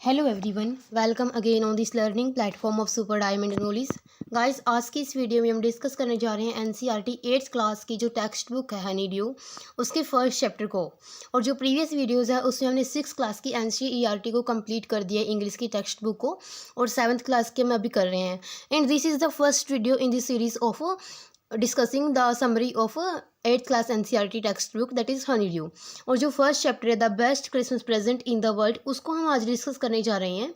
Hello everyone, welcome again on this learning platform of super diamond knowledge. Guys, आज की इस video में हम डिस्कस करने जा रहे हैं एनसीईआरटी 8th क्लास की जो टेक्स्ट बुक है हनी ड्यू, उसके फर्स्ट चैप्टर को। और जो प्रीवियस वीडियोस है उसमें हमने 6th क्लास की एनसीईआरटी को कंप्लीट कर दिया है, इंग्लिश की टेक्स्ट बुक को, और 7th क्लास के हम अभी कर रहे हैं। And this is the first video in this series of discussing the summary of 8th class NCERT text book that is Honey due. और जो फर्स्ट चैप्टर है the best Christmas present in the world, उसको हम आज discuss करने जा रहे हैं।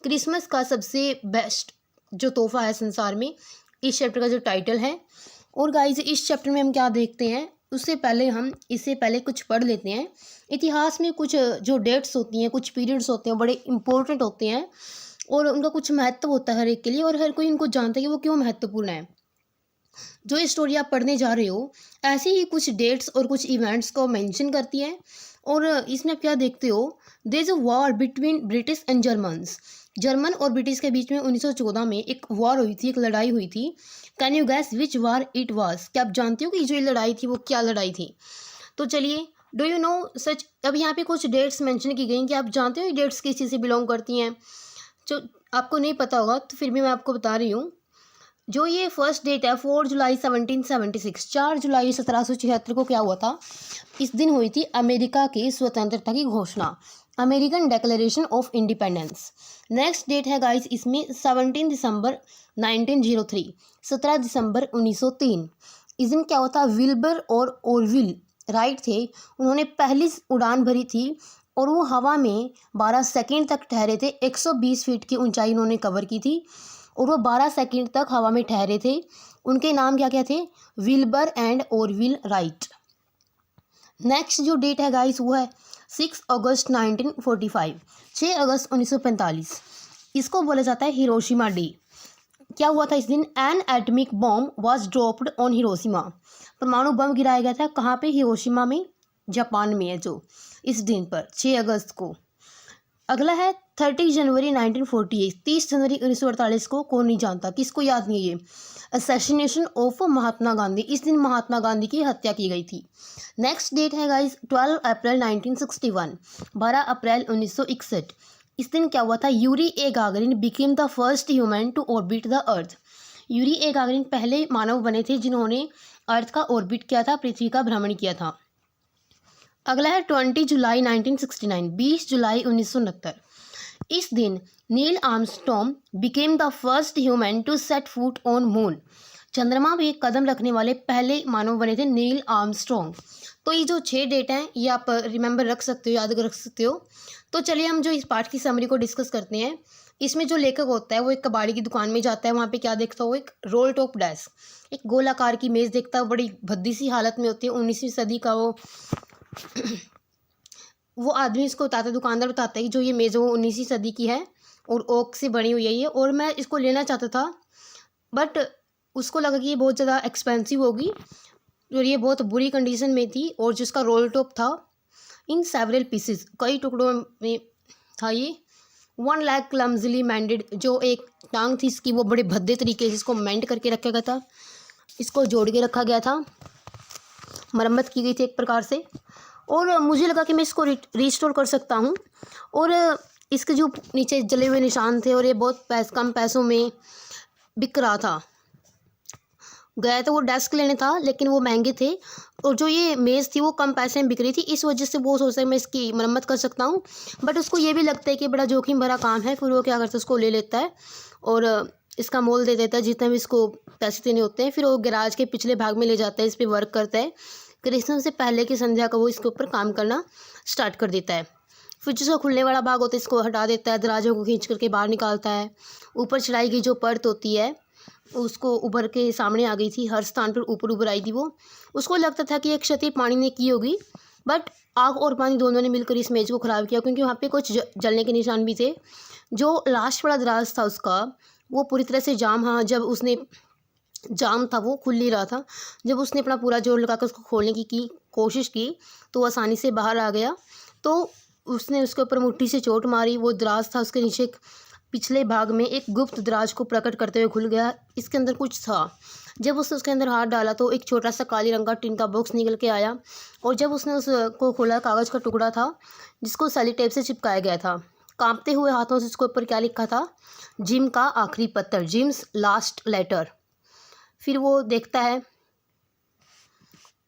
क्रिसमस का सबसे बेस्ट जो तोहफा है संसार में, इस चैप्टर का जो टाइटल है। और गाइज, इस चैप्टर में हम क्या देखते हैं, उससे पहले हम इससे पहले कुछ पढ़ लेते हैं। इतिहास में कुछ जो डेट्स होती हैं, कुछ पीरियड्स होते हैं, बड़े इंपॉर्टेंट होते हैं और उनका कुछ महत्व होता है हर एक के लिए, और हर कोई उनको जानता है कि वो क्यों महत्वपूर्ण है। जो स्टोरी आप पढ़ने जा रहे हो ऐसे ही कुछ डेट्स और कुछ इवेंट्स को मेंशन करती है। और इसमें आप क्या देखते हो, there is a war between British and Germans. German और ब्रिटिश के बीच में 1914 में एक वॉर हुई थी, एक लड़ाई हुई थी। Can you gas which war it was? क्या आप जानते हो कि जो ये लड़ाई थी वो क्या लड़ाई थी? तो चलिए, डू यू नो सच। अब यहाँ पे कुछ डेट्स मेंशन की गई कि आप जानते हो ये डेट्स किस चीज़ से बिलोंग करती हैं। जो आपको नहीं पता होगा तो फिर भी मैं आपको बता रही हूँ। जो ये फर्स्ट डेट है 4 जुलाई 1776, 4 जुलाई 1776 को क्या हुआ था, इस दिन हुई थी अमेरिका की स्वतंत्रता की घोषणा, American declaration of independence. Next date है गाइस इसमें 17 दिसंबर 1903, 17 दिसंबर 1903। इस दिन क्या होता, विल्बर और ओरविल राइट थे, उन्होंने पहली उड़ान भरी थी और वो हवा में 12 सेकेंड तक ठहरे थे। 120 फीट की ऊंचाई उन्होंने कवर की थी और वो 12 सेकंड तक हवा में ठहरे थे। उनके नाम क्या क्या थे, Wilbur and Oroville right. Next जो डेट है गाइस वो है 6 अगस्त 1945, 6 अगस्त 1945। इसको बोला जाता है हिरोशिमा डे। क्या हुआ था इस दिन, an atomic bomb was dropped on Hiroshima. परमाणु बम गिराया गया था कहाँ पे, हिरोशिमा में, जापान में है जो, इस दिन पर 6 अगस्त को। अगला है 30 जनवरी 1948, 30 जनवरी 1948 को कौन नहीं जानता, किसको याद नहीं है ये, असैसिनेशन ऑफ महात्मा गांधी। इस दिन महात्मा गांधी की हत्या की गई थी। नेक्स्ट डेट है गाइस 12 अप्रैल 1961, 12 अप्रैल 1961। इस दिन क्या हुआ था, Yuri A Gagarin became the first human to orbit the earth. Yuri A Gagarin पहले मानव बने थे जिन्होंने अर्थ का ऑर्बिट किया था, पृथ्वी का भ्रमण किया था। अगला है 20 जुलाई 1969, 20 जुलाई 1969। इस दिन Neil Armstrong became the first human to set foot on moon. चंद्रमा पे कदम रखने वाले पहले मानव बने थे नील आर्मस्ट्रॉन्ग। तो ये जो 6 डेट हैं ये आप रिमेंबर रख सकते हो, याद रख सकते हो। तो चलिए हम जो इस पार्ट की समरी को डिस्कस करते हैं। इसमें जो लेखक होता है वो एक कबाड़ी की दुकान में जाता है, वहाँ पे क्या देखता है वो, एक रोल टॉप डेस्क, एक गोलाकार की मेज़ देखता है, बड़ी भद्दी सी हालत में होती है, 19वीं सदी का वो आदमी इसको बताता है, दुकानदार बताता है कि जो ये मेज़ है वो 19वीं सदी की है और ओक से बनी हुई है ये, और मैं इसको लेना चाहता था बट उसको लगा कि ये बहुत ज़्यादा एक्सपेंसिव होगी और ये बहुत बुरी कंडीशन में थी, और जिसका रोल टॉप था इन सेवरल पीसेस, कई टुकड़ों में था ये। 1 लाख क्लमजली मैंडेड, जो एक टांग थी इसकी वो बड़े भद्दे तरीके से इसको मेंट करके रखा गया था, इसको जोड़ के रखा गया था, मरम्मत की गई थी एक प्रकार से। और मुझे लगा कि मैं इसको रिस्टोर कर सकता हूँ। और इसके जो नीचे जले हुए निशान थे और ये बहुत कम पैसों में बिक रहा था। गया तो वो डेस्क लेने था लेकिन वो महंगे थे, और जो ये मेज़ थी वो कम पैसे में बिक रही थी, इस वजह से वो सोचता है मैं इसकी मरम्मत कर सकता हूँ। बट उसको ये भी लगता है कि बड़ा जोखिम भरा काम है, फिर वो क्या करता है उसको ले लेता है और इसका मोल दे देता है जितने भी इसको पैसे देने होते हैं। फिर वो गैराज के पिछले भाग में ले जाता है, इस पर वर्क करता है। क्रिसमस से पहले की संध्या को वो इसके ऊपर काम करना स्टार्ट कर देता है। फिर जिसका खुलने वाला भाग होता है इसको हटा देता है, दरवाज़ों को खींच करके बाहर निकालता है। ऊपर चढ़ाई की जो परत होती है उसको उभर के सामने आ गई थी, हर स्थान पर ऊपर उभर आई थी वो। उसको लगता था कि एक क्षति पानी ने की होगी, बट आग और पानी दोनों ने मिलकर इस मेज़ को ख़राब किया, क्योंकि वहाँ पे कुछ जलने के निशान भी थे। जो लास्ट वाला दराज था उसका वो पूरी तरह से जाम, हाँ जब उसने जाम था वो खुल नहीं रहा था, जब उसने अपना पूरा जोर लगाकर उसको खोलने की कोशिश की तो वो आसानी से बाहर आ गया। तो उसने उसके ऊपर मुट्ठी से चोट मारी, वो दराज था उसके नीचे पिछले भाग में एक गुप्त दराज को प्रकट करते हुए खुल गया, इसके अंदर कुछ था। जब उसने उसके अंदर हाथ डाला तो एक छोटा सा काले रंग का टिन का बॉक्स निकल के आया, और जब उसने उसको खोला कागज़ का टुकड़ा था जिसको सेलो टेप से चिपकाया गया था। कांपते हुए हाथों से उसके ऊपर क्या लिखा था, जिम का आखिरी पत्र, जिम्स लास्ट लेटर। फिर वो देखता है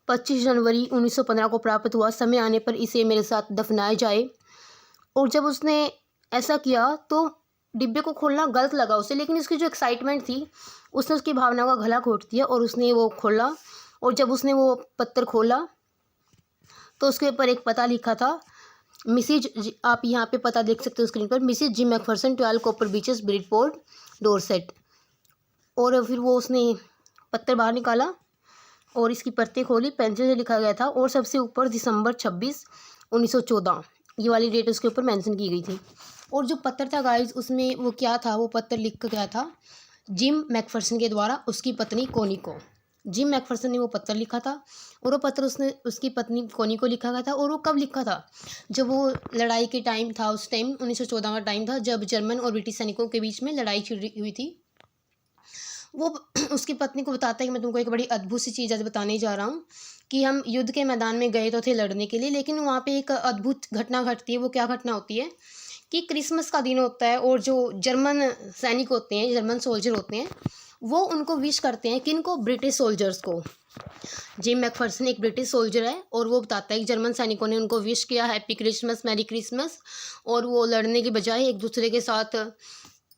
25 जनवरी 1915 को प्राप्त हुआ, समय आने पर इसे मेरे साथ दफनाया जाए। और जब उसने ऐसा किया तो डिब्बे को खोलना गलत लगा उसे, लेकिन उसकी जो एक्साइटमेंट थी उसने उसकी भावनाओं का गला घोट दिया और उसने वो खोला। और जब उसने वो पत्र खोला तो उसके ऊपर एक पता लिखा था, मिसिज, आप यहाँ पे पता देख सकते हो स्क्रीन पर, Mrs gym McPherson 12 copper beaches Bridport Dorset. और फिर वो उसने पत्र बाहर निकाला और इसकी परतें खोली, पेंसिल से लिखा गया था और सबसे ऊपर दिसंबर 26, 1914 ये वाली डेट उसके ऊपर मेंशन की गई थी। और जो पत्र था गाइस उसमें वो क्या था, वो पत्र लिख कर गया था जिम मैकफरसन के द्वारा उसकी पत्नी कोनी को। जिम मैकफरसन ने वो पत्र लिखा था और वो पत्र उसने उसकी पत्नी कोनी को लिखा गया था। और वो कब लिखा था, जब वो लड़ाई के टाइम था, उस टाइम 1914 का टाइम था जब जर्मन और ब्रिटिश सैनिकों के बीच में लड़ाई छिड़ हुई थी। वो उसकी पत्नी को बताता है कि मैं तुमको एक बड़ी अद्भुत सी चीज़ आज बताने जा रहा हूँ कि हम युद्ध के मैदान में गए तो थे लड़ने के लिए, लेकिन वहाँ पे एक अद्भुत घटना घटती है। वो क्या घटना होती है कि क्रिसमस का दिन होता है और जो जर्मन सैनिक होते हैं, जर्मन सोल्जर होते हैं, वो उनको विश करते हैं, किनको, ब्रिटिश सोल्जर्स को। जिम मैकफरसन एक ब्रिटिश सोल्जर है और वो बताता है कि जर्मन सैनिकों ने उनको विश किया हैप्पी क्रिसमस, मैरी क्रिसमस। और वो लड़ने के बजाय एक दूसरे के साथ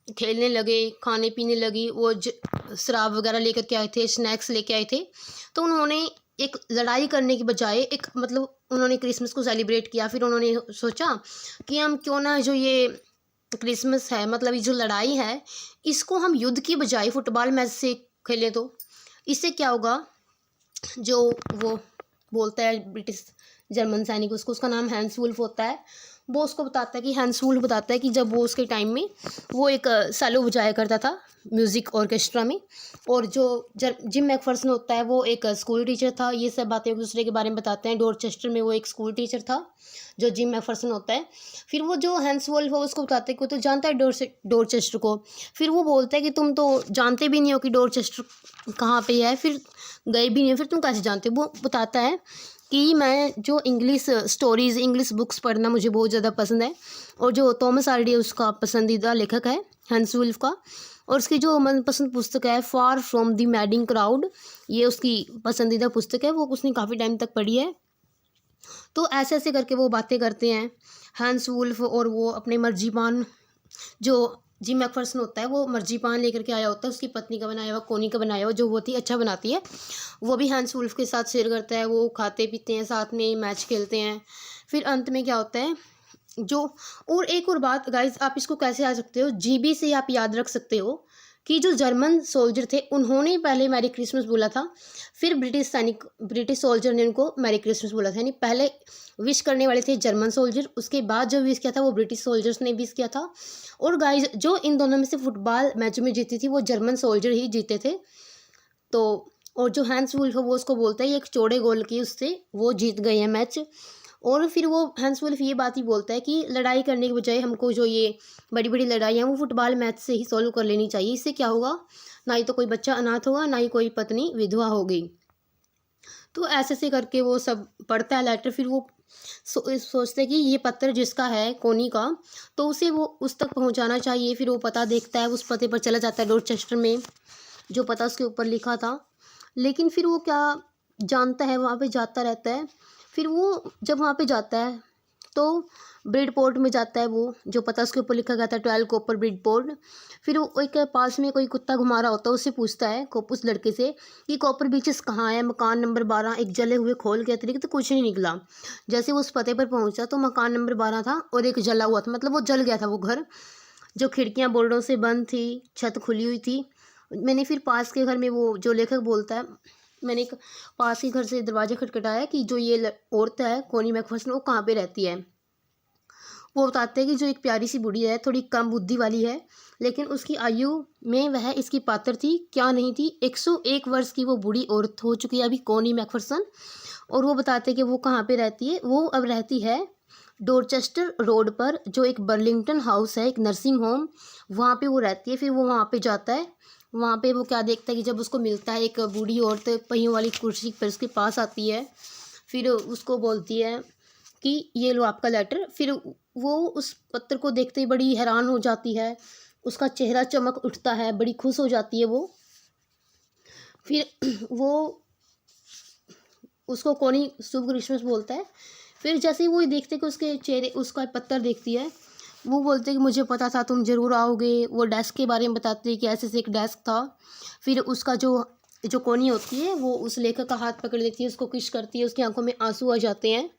खेलने लगे, खाने पीने लगी, वो शराब वगैरह लेकर के आए थे, स्नैक्स लेके आए थे। तो उन्होंने एक लड़ाई करने के बजाय एक मतलब उन्होंने क्रिसमस को सेलिब्रेट किया। फिर उन्होंने सोचा कि हम क्यों ना जो ये क्रिसमस है, मतलब ये जो लड़ाई है, इसको हम युद्ध की बजाय फुटबॉल मैच से खेलें। तो इससे क्या होगा, जो वो बोलता है ब्रिटिश जर्मन सैनिक, उसका नाम हैंस वुल्फ होता है, वो उसको बताता है कि हैंस वुल्फ बताता है कि जब वो उसके टाइम में वो एक सैलो बजाया करता था म्यूज़िक ऑर्केस्ट्रा में। और जो जिम मैकफरसन होता है वो एक स्कूल टीचर था। ये सब बातें एक दूसरे के बारे में बताते हैं। डोरचेस्टर में वो एक स्कूल टीचर था जो जिम मैकफरसन होता है। फिर वो जो हैंस वुल्फ है उसको बताते हैं कि वो तो जानता है डोरचेस्टर को। फिर वो बोलता है कि तुम तो जानते भी नहीं हो कि डोरचेस्टर कहाँ पे है, फिर गए भी नहीं हो, फिर तुम कैसे जानते हो। वो बताता है कि मैं जो इंग्लिश स्टोरीज़, इंग्लिश बुक्स पढ़ना मुझे बहुत ज़्यादा पसंद है। और जो थॉमस हार्डी उसका पसंदीदा लेखक है हैंस वुल्फ का। और उसकी जो मनपसंद पुस्तक है far from the madding crowd, ये उसकी पसंदीदा पुस्तक है, वो उसने काफ़ी टाइम तक पढ़ी है। तो ऐसे ऐसे करके वो बातें करते हैं हैंस वुल्फ। और वो अपने मर्जीपान, जो जिम मैकफरसन होता है वो मर्जीपान लेकर के आया होता है, उसकी पत्नी का बनाया हुआ, कोनी का बनाया हुआ, जो बहुत ही अच्छा बनाती है, वो भी हैंस वुल्फ के साथ शेयर करता है। वो खाते पीते हैं साथ में, मैच खेलते हैं। फिर अंत में क्या होता है, जो और एक और बात गाइज, आप इसको कैसे याद सकते हो, जीबी से आप याद रख सकते हो कि जो जर्मन सोल्जर थे उन्होंने पहले मैरी क्रिसमस बोला था, फिर ब्रिटिश सोल्जर ने उनको मैरी क्रिसमस बोला था। यानी पहले विश करने वाले थे जर्मन सोल्जर, उसके बाद जो विश किया था वो ब्रिटिश सोल्जर्स ने विश किया था। और गाइज जो इन दोनों में से फुटबॉल मैच में जीती थी वो जर्मन सोल्जर ही जीते थे। तो और जो हैंस वुल्फ है वो उसको बोलता है, ये एक चौड़े गोल की उससे वो जीत गए हैं मैच। और फिर वो हैंस वुल्फ ये बात ही बोलता है कि लड़ाई करने के बजाय हमको जो ये बड़ी बड़ी लड़ाइयाँ वो फुटबॉल मैच से ही सॉल्व कर लेनी चाहिए। इससे क्या होगा, ना ही तो कोई बच्चा अनाथ होगा, ना ही कोई पत्नी विधवा होगी। तो ऐसे ऐसे करके वो सब पढ़ता है लेटर। फिर वो सोचते हैं कि ये पत्र जिसका है कोनी का, तो उसे वो उस तक पहुंचाना चाहिए। फिर वो पता देखता है, उस पते पर चला जाता है डोरचेस्टर में, जो पता उसके ऊपर लिखा था। लेकिन फिर वो क्या जानता है, वहाँ पे जाता रहता है। फिर वो जब वहाँ पे जाता है तो ब्रिडपोर्ट में जाता है, वो जो पता उसके ऊपर लिखा गया था 12 कॉपर ब्रिडपोर्ट। फिर वो एक पास में कोई कुत्ता घुमा रहा होता है, उससे पूछता है उस लड़के से कि कॉपर बीचेस कहाँ है, मकान नंबर 12। एक जले हुए खोल के तरीके तो कुछ नहीं निकला। जैसे वो उस पते पर पहुँचा तो मकान नंबर 12 था और एक जला हुआ था, मतलब वो जल गया था वो घर, जो खिड़कियाँ बोर्डों से बंद थी, छत खुली हुई थी। मैंने फिर पास के घर में, वो जो लेखक बोलता है, मैंने एक पास के घर से दरवाज़ा खटखटाया कि जो ये औरत है कोनी मैकफरसन वो कहाँ पे रहती है। वो बताते हैं कि जो एक प्यारी सी बूढ़ी है, थोड़ी कम बुद्धि वाली है, लेकिन उसकी आयु में वह इसकी पात्र थी, क्या नहीं थी, 101 वर्ष की वो बूढ़ी औरत हो चुकी है अभी कोनी मैकफरसन। और वो बताते हैं कि वो कहाँ पे रहती है। वो अब रहती है डोरचेस्टर रोड पर, जो एक बर्लिंगटन हाउस है, एक नर्सिंग होम, वहाँ पे वो रहती है। फिर वो वहाँ पे जाता है। वहाँ पे वो क्या देखता है कि जब उसको मिलता है एक बूढ़ी औरत पहियों वाली कुर्सी पर उसके पास आती है। फिर उसको बोलती है कि ये लो आपका लेटर। फिर वो उस पत्र को देखते ही बड़ी हैरान हो जाती है, उसका चेहरा चमक उठता है, बड़ी खुश हो जाती है वो। फिर वो उसको कोनी शुभ क्रिसमस बोलता है। फिर जैसे ही वो देखते कि उसके चेहरे उसका पत्थर देखती है, वो बोलते कि मुझे पता था तुम ज़रूर आओगे। वो डेस्क के बारे में बताते हैं कि ऐसे से एक डेस्क था। फिर उसका जो जो कोनी होती है वो उस लेखक का हाथ पकड़ लेती है, उसको किस करती है, उसकी आंखों में आंसू आ जाते हैं।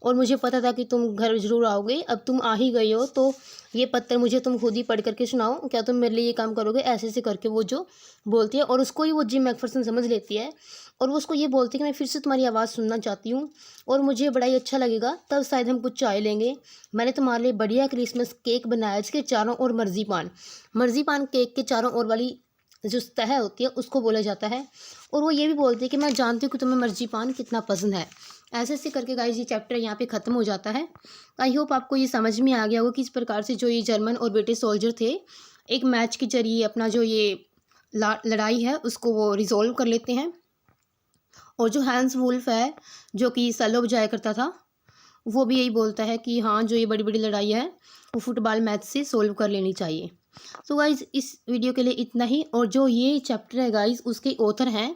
और मुझे पता था कि तुम घर ज़रूर आओगे, अब तुम आ ही गए हो, तो ये पत्र मुझे तुम खुद ही पढ़ करके सुनाओ, क्या तुम मेरे लिए ये काम करोगे? ऐसे ऐसे करके वो जो बोलती है, और उसको ही वो जिम मैकफरसन समझ लेती है। और वो उसको ये बोलती है कि मैं फिर से तुम्हारी आवाज़ सुनना चाहती हूँ और मुझे बड़ा ही अच्छा लगेगा, तब शायद हम कुछ चाय लेंगे। मैंने तुम्हारे लिए बढ़िया क्रिसमस केक बनाया जिसके चारों ओर मर्जीपान केक के चारों ओर वाली जो तह होती है उसको बोला जाता है। और वो ये भी बोलती है कि मैं जानती हूँ कि तुम्हें मर्जीपान कितना पसंद है। ऐसे ऐसे करके गाइस ये चैप्टर यहाँ पे ख़त्म हो जाता है। आई होप आपको ये समझ में आ गया होगा कि इस प्रकार से जो ये जर्मन और ब्रिटिश सोल्जर थे, एक मैच के जरिए अपना जो ये लड़ाई है उसको वो रिजॉल्व कर लेते हैं। और जो हैंस वुल्फ है, जो कि सैलो बजाया करता था, वो भी यही बोलता है कि हाँ, जो ये बड़ी बड़ी लड़ाई है वो फुटबॉल मैच से सोल्व कर लेनी चाहिए। तो गाइज़ इस वीडियो के लिए इतना ही। और जो ये चैप्टर है गाइज़, उसके ऑथर हैं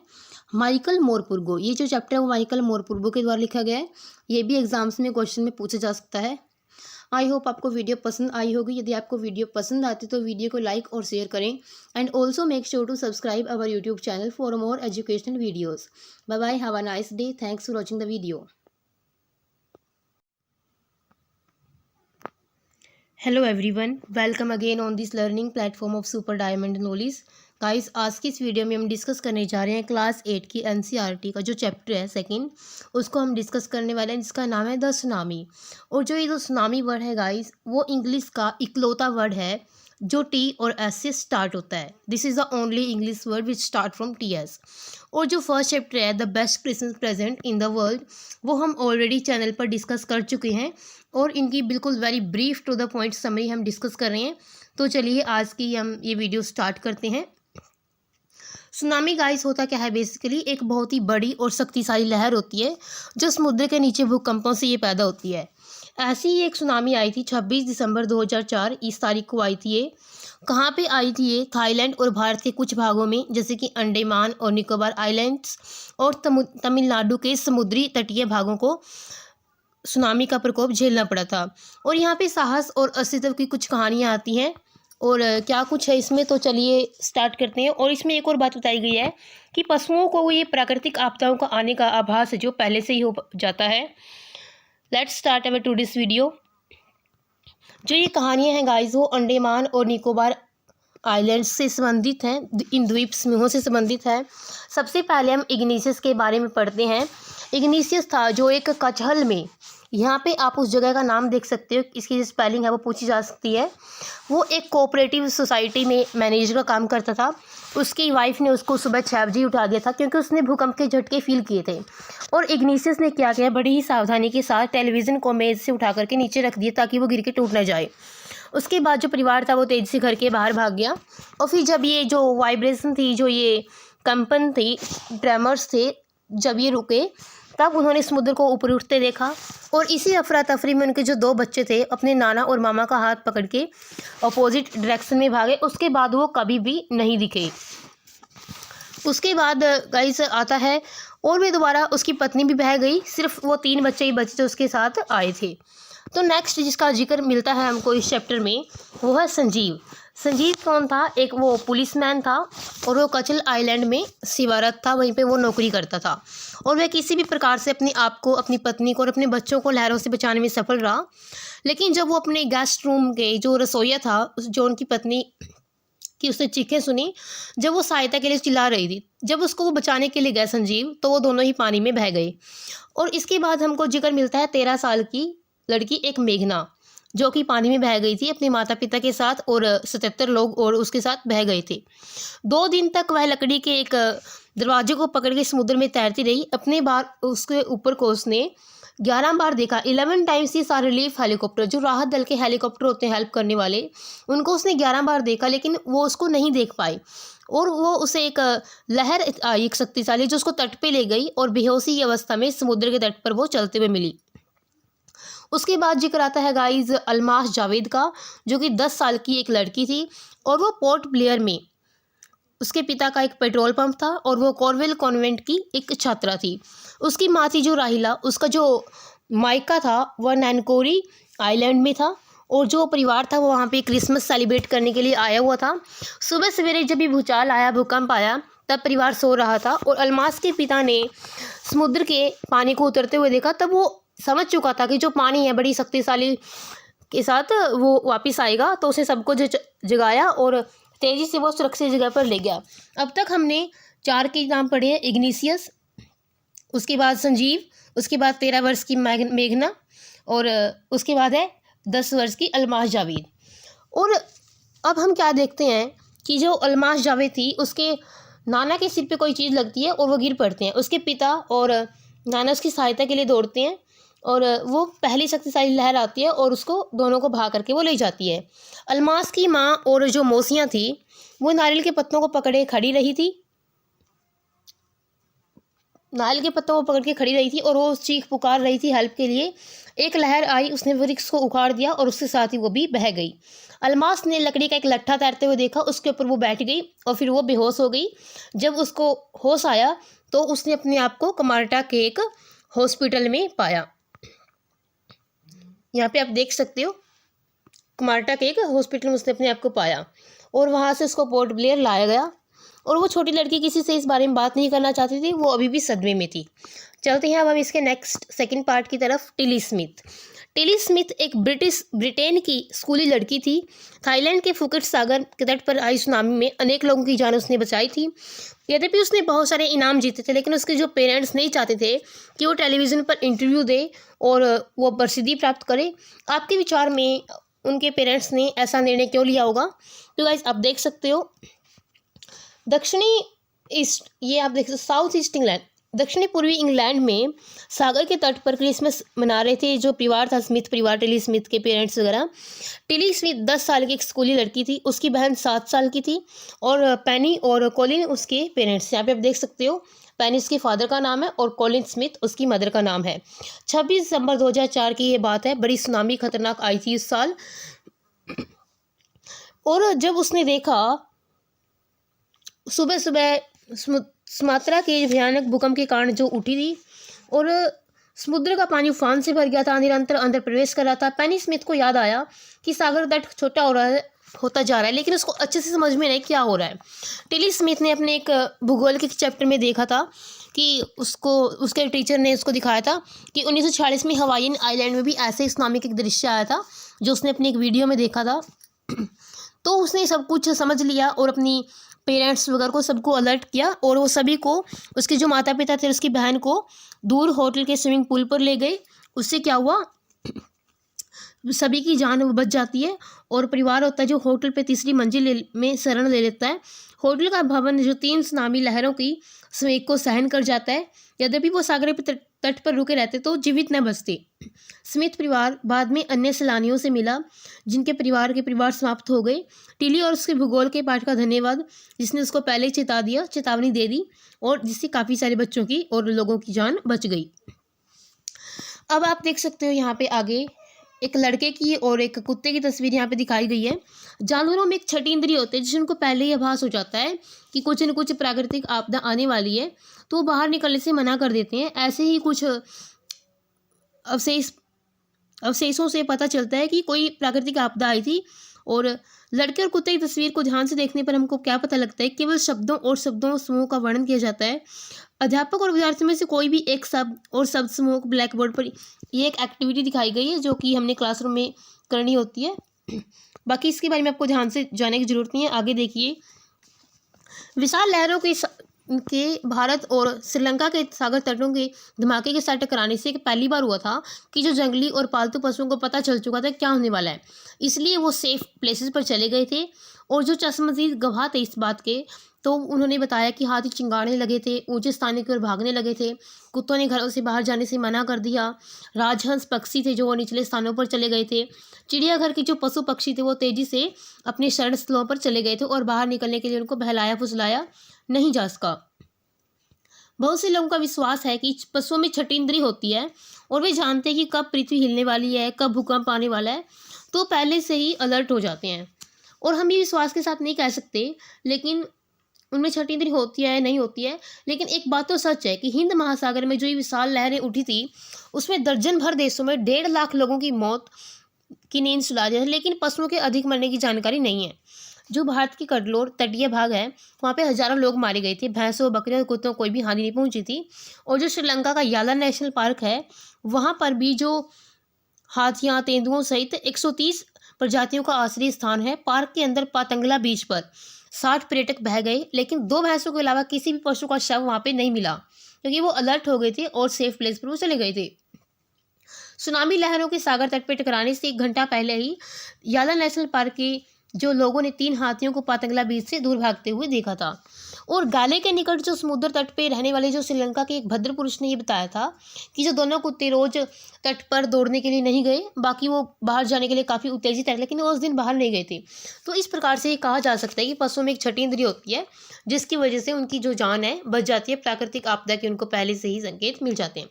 माइकल मोरपुर्गो। ये जो चैप्टर है वो माइकल मोरपुर्गो के द्वारा लिखा गया है। ये भी एग्जाम्स में क्वेश्चन में पूछा जा सकता है। आई होप आपको वीडियो पसंद आई होगी। यदि आपको वीडियो पसंद आती तो वीडियो को लाइक और शेयर करें, and also make sure to subscribe our YouTube channel for more educational videos. Bye bye, have a nice day, thanks for watching the video. Hello everyone, welcome again on this learning platform of super diamond knowledge. Guys आज की इस video में हम discuss करने जा रहे हैं class 8 की एनसीईआरटी का जो चैप्टर है सेकंड, उसको हम डिस्कस करने वाले हैं, जिसका नाम है द सुनामी। और जो ये जो सुनामी वर्ड है गाइस, वो इंग्लिश का इकलौता वर्ड है जो टी और एस से स्टार्ट होता है। This is the only English word which start from T S. और जो फर्स्ट चैप्टर है the best Christmas present in the world, वो हम ऑलरेडी चैनल पर डिस्कस कर चुके हैं और इनकी बिल्कुल very brief to the point summary हम डिस्कस कर रहे हैं। तो चलिए आज की हम ये वीडियो स्टार्ट करते हैं। सुनामी गाइस होता क्या है, बेसिकली एक बहुत ही बड़ी और शक्तिशाली लहर होती है जो समुद्र के नीचे भूकंपों से ये पैदा होती है। ऐसी ही एक सुनामी आई थी 26 दिसंबर 2004, इस तारीख को आई थी ये। कहाँ पे आई थी ये? थाईलैंड और भारत के कुछ भागों में, जैसे कि अंडमान और निकोबार आइलैंड्स और तमिलनाडु के समुद्री तटीय भागों को सुनामी का प्रकोप झेलना पड़ा था। और यहाँ पे साहस और अस्तित्व की कुछ कहानियाँ आती हैं, और क्या कुछ है इसमें, तो चलिए स्टार्ट करते हैं। और इसमें एक और बात बताई गई है कि पशुओं को ये प्राकृतिक आपदाओं का आने का आभास जो पहले से ही हो जाता है। Let's start our to this video. जो ये कहानियाँ हैं गाइस, वो अंडमान और निकोबार आइलैंड्स से संबंधित हैं, इन द्वीप समूहों से संबंधित है। सबसे पहले हम इग्निशियस के बारे में पढ़ते हैं। इग्निशियस था जो एक कचहल में, यहाँ पे आप उस जगह का नाम देख सकते हो, इसकी जो स्पेलिंग है वो पूछी जा सकती है। वो एक कोऑपरेटिव सोसाइटी में मैनेजर का काम करता था। उसकी वाइफ ने उसको सुबह 6 बजे उठा दिया था क्योंकि उसने भूकंप के झटके फील किए थे। और इग्निशियस ने क्या किया, बड़ी ही सावधानी के साथ टेलीविज़न को मेज़ से उठा करके नीचे रख दिया ताकि वो गिर के टूट ना जाए। उसके बाद जो परिवार था वो तेज़ी से घर के बाहर भाग गया। और फिर जब ये जो वाइब्रेशन थी, जो ये कंपन थी, ट्रेमर्स थे, जब ये रुके तब उन्होंने समुद्र को ऊपर उठते देखा। और इसी अफरा तफरी में उनके जो 2 बच्चे थे अपने नाना और मामा का हाथ पकड़ के अपोजिट डायरेक्शन में भागे। उसके बाद वो कभी भी नहीं दिखे। उसके बाद गाइस आता है, और वे दोबारा उसकी पत्नी भी बह गई, सिर्फ वो 3 बच्चे ही बचे जो उसके साथ आए थे। तो नेक्स्ट जिसका जिक्र मिलता है हमको इस चैप्टर में, वो है संजीव। संजीव कौन था? एक वो पुलिसमैन था और वो कचल आइलैंड में सेवारत था, वहीं पे वो नौकरी करता था। और वह किसी भी प्रकार से अपने आप को, अपनी पत्नी को और अपने बच्चों को लहरों से बचाने में सफल रहा। लेकिन जब वो अपने गेस्ट रूम के जो रसोइया था, जो उनकी पत्नी की उसने चीखें सुनी जब वो सहायता के लिए चिल्ला रही थी, जब उसको वो बचाने के लिए गए संजीव, तो वो दोनों ही पानी में बह गए। और इसके बाद हमको जिक्र मिलता है 13 साल की लड़की एक मेघना, जो कि पानी में बह गई थी अपने माता पिता के साथ, और 77 लोग और उसके साथ बह गए थे। 2 दिन तक वह लकड़ी के एक दरवाजे को पकड़ के समुद्र में तैरती रही। अपने बार उसके ऊपर को उसने 11 बार देखा। 11 टाइम्स ही सारे रिलीफ हेलीकॉप्टर, जो राहत दल के हेलीकॉप्टर होते हैं हेल्प करने वाले, उनको उसने 11 बार देखा, लेकिन वो उसको नहीं देख पाए। और वो उसे एक लहर आई, एक शक्तिशाली, जो उसको तट पे ले गई और बेहोशी की अवस्था में समुद्र के तट पर वो चलते हुए मिली। उसके बाद जिक्र आता है गाइज अलमास जावेद का, जो कि 10 साल की एक लड़की थी और वो पोर्ट ब्लेयर में उसके पिता का एक पेट्रोल पंप था और वो कॉर्वेल कॉन्वेंट की एक छात्रा थी। उसकी माँ थी जो राहिला, उसका जो मायका था वह नैनकोरी आइलैंड में था और जो परिवार था वो वहाँ पे क्रिसमस सेलिब्रेट करने के लिए आया हुआ था। सुबह सवेरे जब भी भूचाल आया, भूकंप आया, तब परिवार सो रहा था और अलमास के पिता ने समुद्र के पानी को उतरते हुए देखा। तब वो समझ चुका था कि जो पानी है बड़ी शक्तिशाली के साथ वो वापस आएगा, तो उसे सबको जगाया और तेज़ी से वो सुरक्षित जगह पर ले गया। अब तक हमने 4 के नाम पढ़े हैं, इग्निशियस, उसके बाद संजीव, उसके बाद 13 वर्ष की मेघना और उसके बाद है 10 वर्ष की अलमास जावेद। और अब हम क्या देखते हैं कि जो अलमास जावेद थी उसके नाना के सिर पे कोई चीज़ लगती है और वो गिर पड़ते हैं। उसके पिता और नाना उसकी सहायता के लिए दौड़ते हैं और वो पहली शक्तिशाली लहर आती है और उसको दोनों को भाग करके वो ले जाती है। अलमास की माँ और जो मौसियाँ थी वो नारियल के पत्तों को पकड़े खड़ी रही थी, नारियल के पत्तों को पकड़ के खड़ी रही थी और वो चीख पुकार रही थी हेल्प के लिए। एक लहर आई, उसने वृक्ष को उखाड़ दिया और उसके साथ ही वो भी बह गई। अलमास ने लकड़ी का एक लट्ठा तैरते हुए देखा, उसके ऊपर वो बैठ गई और फिर वो बेहोश हो गई। जब उसको होश आया तो उसने अपने आप को कमार्टा के एक हॉस्पिटल में पाया। यहाँ पे आप देख सकते हो, कमार्टा के एक हॉस्पिटल में उसने अपने आप को पाया और वहाँ से उसको पोर्ट ब्लेयर लाया गया। और वो छोटी लड़की किसी से इस बारे में बात नहीं करना चाहती थी, वो अभी भी सदमे में थी। चलते हैं अब हम इसके नेक्स्ट सेकंड पार्ट की तरफ। Tilly Smith. टिली स्मिथ एक ब्रिटेन की स्कूली लड़की थी। थाईलैंड के फुकेट सागर के तट पर आई सुनामी में अनेक लोगों की जान उसने बचाई थी। यद्यपि उसने बहुत सारे इनाम जीते थे, लेकिन उसके जो पेरेंट्स नहीं चाहते थे कि वो टेलीविज़न पर इंटरव्यू दे और वो प्रसिद्धि प्राप्त करे। आपके विचार में उनके पेरेंट्स ने ऐसा निर्णय क्यों लिया होगा? तो गाइस आप देख सकते हो, दक्षिणी ईस्ट, ये आप देख सकते हो साउथ ईस्ट इंग्लैंड, दक्षिणी पूर्वी इंग्लैंड में सागर के तट पर क्रिसमस मना रहे थे जो परिवार था स्मिथ परिवार, टिली स्मिथ के पेरेंट्स वगैरह। टिली स्मिथ 10 साल की एक स्कूली लड़की थी, उसकी बहन 7 साल की थी और पेनी और कॉलिन उसके पेरेंट्स। यहाँ पे आप देख सकते हो, पेनी उसके फादर का नाम है और कॉलिन स्मिथ उसकी मदर का नाम है। 26 दिसंबर 2004 की ये बात है। बड़ी सुनामी खतरनाक आई थी इस साल और जब उसने देखा सुबह सुबह सुमात्रा के भयानक भूकंप के कारण जो उठी थी और समुद्र का पानी उफान से भर गया था, निरंतर अंदर प्रवेश कर रहा था। पेनी स्मिथ को याद आया कि सागर तट छोटा होता जा रहा है, लेकिन उसको अच्छे से समझ में नहीं क्या हो रहा है। टिली स्मिथ ने अपने एक भूगोल के चैप्टर में देखा था कि उसके टीचर ने उसको दिखाया था कि 1946 में हवाईन आइलैंड में भी ऐसे इस्लामिक एक दृश्य आया था जो उसने अपनी एक वीडियो में देखा था। तो उसने सब कुछ समझ लिया और अपनी पेरेंट्स वगैरह को सबको अलर्ट किया और वो सभी को, उसके जो माता पिता थे उसकी बहन को दूर होटल के स्विमिंग पूल पर ले गए। उससे क्या हुआ, सभी की जान बच जाती है और परिवार होता है जो होटल पे तीसरी मंजिल में शरण ले लेता है। होटल का भवन जो 3 सुनामी लहरों की संवेग को सहन कर जाता है। यद्यपि वो सागर के तट पर रुके रहते तो जीवित न बचते। स्मिथ परिवार बाद में अन्य सैलानियों से मिला जिनके परिवार समाप्त हो गए। टिली और उसके भूगोल के पाठ का धन्यवाद जिसने उसको पहले चेतावनी दे दी और जिससे काफ़ी सारे बच्चों की और लोगों की जान बच गई। अब आप देख सकते हो यहाँ पे आगे एक लड़के की और एक कुत्ते की तस्वीर यहाँ पे दिखाई गई है। जानवरों में एक छठी इंद्रिय होती है जिससे उनको पहले ही आभास हो जाता है कि कुछ न कुछ प्राकृतिक आपदा आने वाली है, तो वो बाहर निकलने से मना कर देते हैं। ऐसे ही कुछ अवशेषों से पता चलता है कि कोई प्राकृतिक आपदा आई थी। और लड़के और कुत्ते की तस्वीर को ध्यान से देखने पर हमको क्या पता लगता है, केवल शब्दों समूह का वर्णन किया जाता है। अध्यापक और विद्यार्थियों में से कोई भी एक शब्द और शब्द समूह को ब्लैक बोर्ड पर, ये एक एक्टिविटी दिखाई गई है जो कि हमने क्लासरूम में करनी होती है। बाकी इसके बारे में आपको ध्यान से जानने की जरूरत नहीं है। आगे देखिए, विशाल लहरों के भारत और श्रीलंका के सागर तटों के धमाके के साथ टकराने से पहली बार हुआ था कि जो जंगली और पालतू पशुओं को पता चल चुका था क्या होने वाला है, इसलिए वो सेफ प्लेसेस पर चले गए थे। और जो चश्मदीद गवाह थे इस बात के, तो उन्होंने बताया कि हाथी चिंगाड़ने लगे थे, ऊंचे स्थानों की ओर भागने लगे थे, कुत्तों ने घरों से बाहर जाने से मना कर दिया, राजहंस पक्षी थे जो वो निचले स्थानों पर चले गए थे, चिड़ियाघर के जो पशु पक्षी थे वो तेजी से अपने शरण स्थलों पर चले गए थे और बाहर निकलने के लिए उनको बहलाया फुसलाया नहीं जा सका। बहुत से लोगों का विश्वास है कि पशुओं में छठी इंद्री होती है और वे जानते हैं कि कब पृथ्वी हिलने वाली है, कब भूकंप आने वाला है, तो पहले से ही अलर्ट हो जाते हैं। और हम ये विश्वास के साथ नहीं कह सकते, लेकिन उनमें छठी इंद्री होती है नहीं होती है। लेकिन एक बात तो सच है कि हिंद महासागर में जो ये विशाल लहरें उठी थी, उसमें दर्जन भर देशों में 1.5 लाख लोगों की मौत की नींद सुला दी है, लेकिन पशुओं के अधिक मरने की जानकारी नहीं है। जो भारत की कडलोर तटीय भाग है, वहाँ पे हजारों लोग मारे गए थे, भैंसों बकरियों और कुत्तों को कोई भी हानि नहीं पहुंची थी। और जो श्रीलंका का याला नेशनल पार्क है, वहाँ पर भी जो हाथियाँ, तेंदुओं सहित 130 प्रजातियों का आश्रय स्थान है। पार्क के अंदर पातंगला बीच पर 60 पर्यटक बह गए, लेकिन 2 भैंसों के अलावा किसी भी पशु का शव वहाँ पे नहीं मिला, क्योंकि वो अलर्ट हो गए थे और सेफ प्लेस पर वो चले गए थे। सुनामी लहरों के सागर तट पर टकराने से 1 घंटा पहले ही याला नेशनल पार्क के जो लोगों ने 3 हाथियों को पातंगला बीच से दूर भागते हुए देखा था। और गाले के निकट जो समुद्र तट पे रहने वाले जो श्रीलंका के एक भद्र पुरुष ने ये बताया था कि जो दोनों कुत्ते रोज तट पर दौड़ने के लिए नहीं गए, बाकी वो बाहर जाने के लिए काफ़ी उत्तेजित है, लेकिन वो उस दिन बाहर नहीं गए थे। तो इस प्रकार से ये कहा जा सकता है कि पशुओं में एक छठी इंद्रिय होती है, जिसकी वजह से उनकी जो जान है बच जाती है। प्राकृतिक आपदा के उनको पहले से ही संकेत मिल जाते हैं।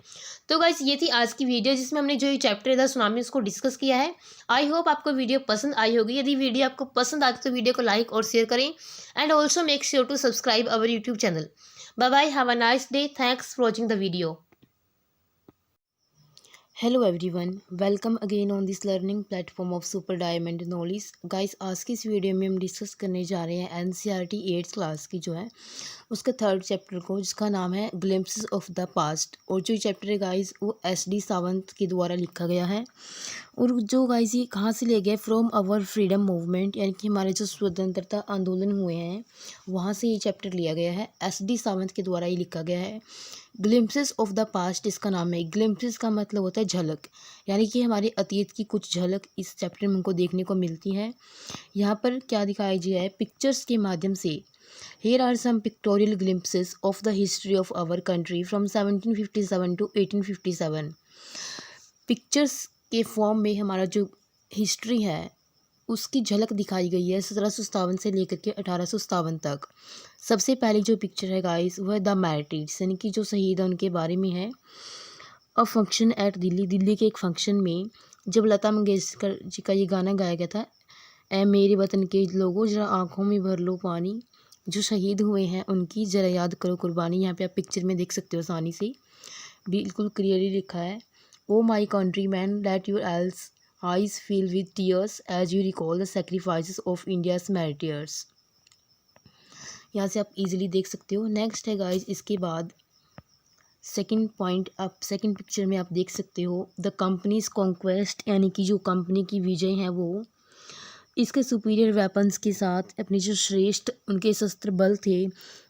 तो गाइस, ये थी आज की वीडियो, जिसमें हमने जो ये चैप्टर था सुनामी, उसको डिस्कस किया है। आई होप आपको वीडियो पसंद आई होगी। यदि वीडियो आपको पसंद आती तो वीडियो को लाइक और शेयर करें, and also make sure to subscribe our YouTube channel. Bye bye, have a nice day, thanks for watching the video. Hello everyone, welcome again on this learning platform of super diamond knowledge. Guys, आज की इस video में हम discuss करने जा रहे हैं NCERT 8th class की जो है उसका 3rd चैप्टर को, जिसका नाम है ग्लिम्प्सेस ऑफ द पास्ट। और जो चैप्टर है गाइस वो एसडी सावंत के द्वारा लिखा गया है। और जो गाइस ये कहाँ से ले गए, फ्रॉम आवर फ्रीडम मूवमेंट, यानी कि हमारे जो स्वतंत्रता आंदोलन हुए हैं वहाँ से ये चैप्टर लिया गया है। एसडी सावंत के द्वारा ये लिखा गया है। ग्लिम्प्सेस ऑफ द पास्ट इसका नाम है। ग्लिम्प्सेस का मतलब होता है झलक, यानी कि हमारे अतीत की कुछ झलक इस चैप्टर में हमको देखने को मिलती है। यहाँ पर क्या दिखाया गया है, पिक्चर्स के माध्यम से। Here are some pictorial glimpses of the history of our country from 1757 to 1857। Pictures के फॉर्म में हमारा जो हिस्ट्री है उसकी झलक दिखाई गई है 1757 से लेकर के 1857 तक। सबसे पहली जो पिक्चर है गाइस वह द मैरिटिड्स, यानी कि जो शहीद है उनके बारे में है। अ फंक्शन एट दिल्ली के एक फंक्शन में जब लता मंगेशकर जी का ये गाना गाया गया था, ए मेरे वतन के लोगों जरा आँखों में भर लो पानी, जो शहीद हुए हैं उनकी ज़रा याद करो कुर्बानी। यहाँ पे आप पिक्चर में देख सकते हो, आसानी से बिल्कुल क्लियरली लिखा है। O my countryman let your else eyes fill with tears as you recall the sacrifices of India's martyrs. यहाँ से आप इजीली देख सकते हो। नेक्स्ट है गाइज, इसके बाद सेकंड पॉइंट, आप सेकंड पिक्चर में आप देख सकते हो द कंपनीज कॉन्क्वेस्ट, यानी कि जो कंपनी की विजय है वो इसके सुपीरियर वेपन्स के साथ अपने जो श्रेष्ठ उनके शस्त्र बल थे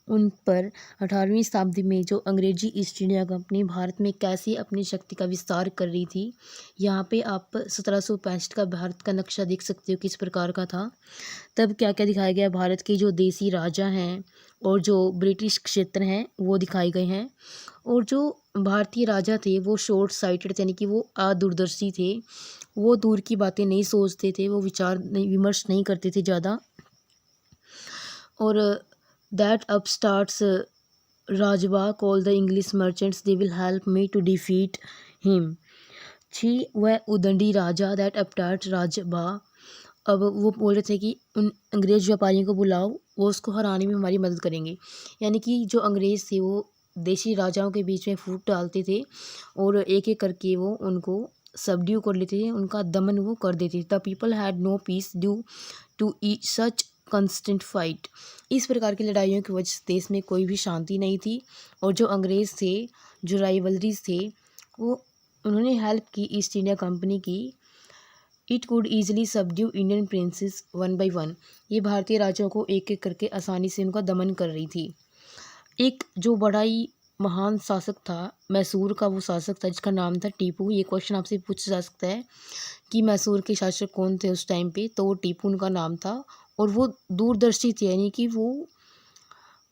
उन पर 18वीं शताब्दी में जो अंग्रेजी ईस्ट इंडिया कंपनी भारत में कैसे अपनी शक्ति का विस्तार कर रही थी। यहाँ पे आप 1765 का भारत का नक्शा देख सकते हो किस प्रकार का था। तब क्या क्या दिखाया गया, भारत के जो देसी राजा हैं और जो ब्रिटिश क्षेत्र हैं वो दिखाए गए हैं। और जो भारतीय राजा थे वो शॉर्ट साइटेड, यानी कि वो अदूरदर्शी थे, वो दूर की बातें नहीं सोचते थे, वो विमर्श नहीं करते थे ज़्यादा। और दैट अपस्टार्ट्स राजबा call the English merchants they will help me to defeat him. छी वह उदंडी राजा दैट अपस्टार्ट राजबा, अब वो बोल रहे थे कि उन अंग्रेज व्यापारियों को बुलाओ, वो उसको हराने में हमारी मदद करेंगे। यानी कि जो अंग्रेज़ थे वो देशी राजाओं के बीच में फूट डालते थे और एक एक करके वो उनको सबड्यू कर लेते थे, उनका दमन वो कर देते थे। The people had no peace due to each such constant fight. इस प्रकार की लड़ाइयों की वजह से देश में कोई भी शांति नहीं थी। और जो अंग्रेज़ थे, जो राइवलरीज थे, वो उन्होंने हेल्प की ईस्ट इंडिया कंपनी की। It could easily subdue Indian princess one by one, ये भारतीय राजाओं को एक एक करके आसानी से उनका दमन कर रही थी। एक जो बड़ा ही महान शासक था, मैसूर का वो शासक था जिसका नाम था टीपू। ये क्वेश्चन आपसे पूछा जा सकता है कि मैसूर के शासक कौन थे उस टाइम पे, तो वो टीपू उनका नाम था। और वो दूरदर्शी थे, यानी कि वो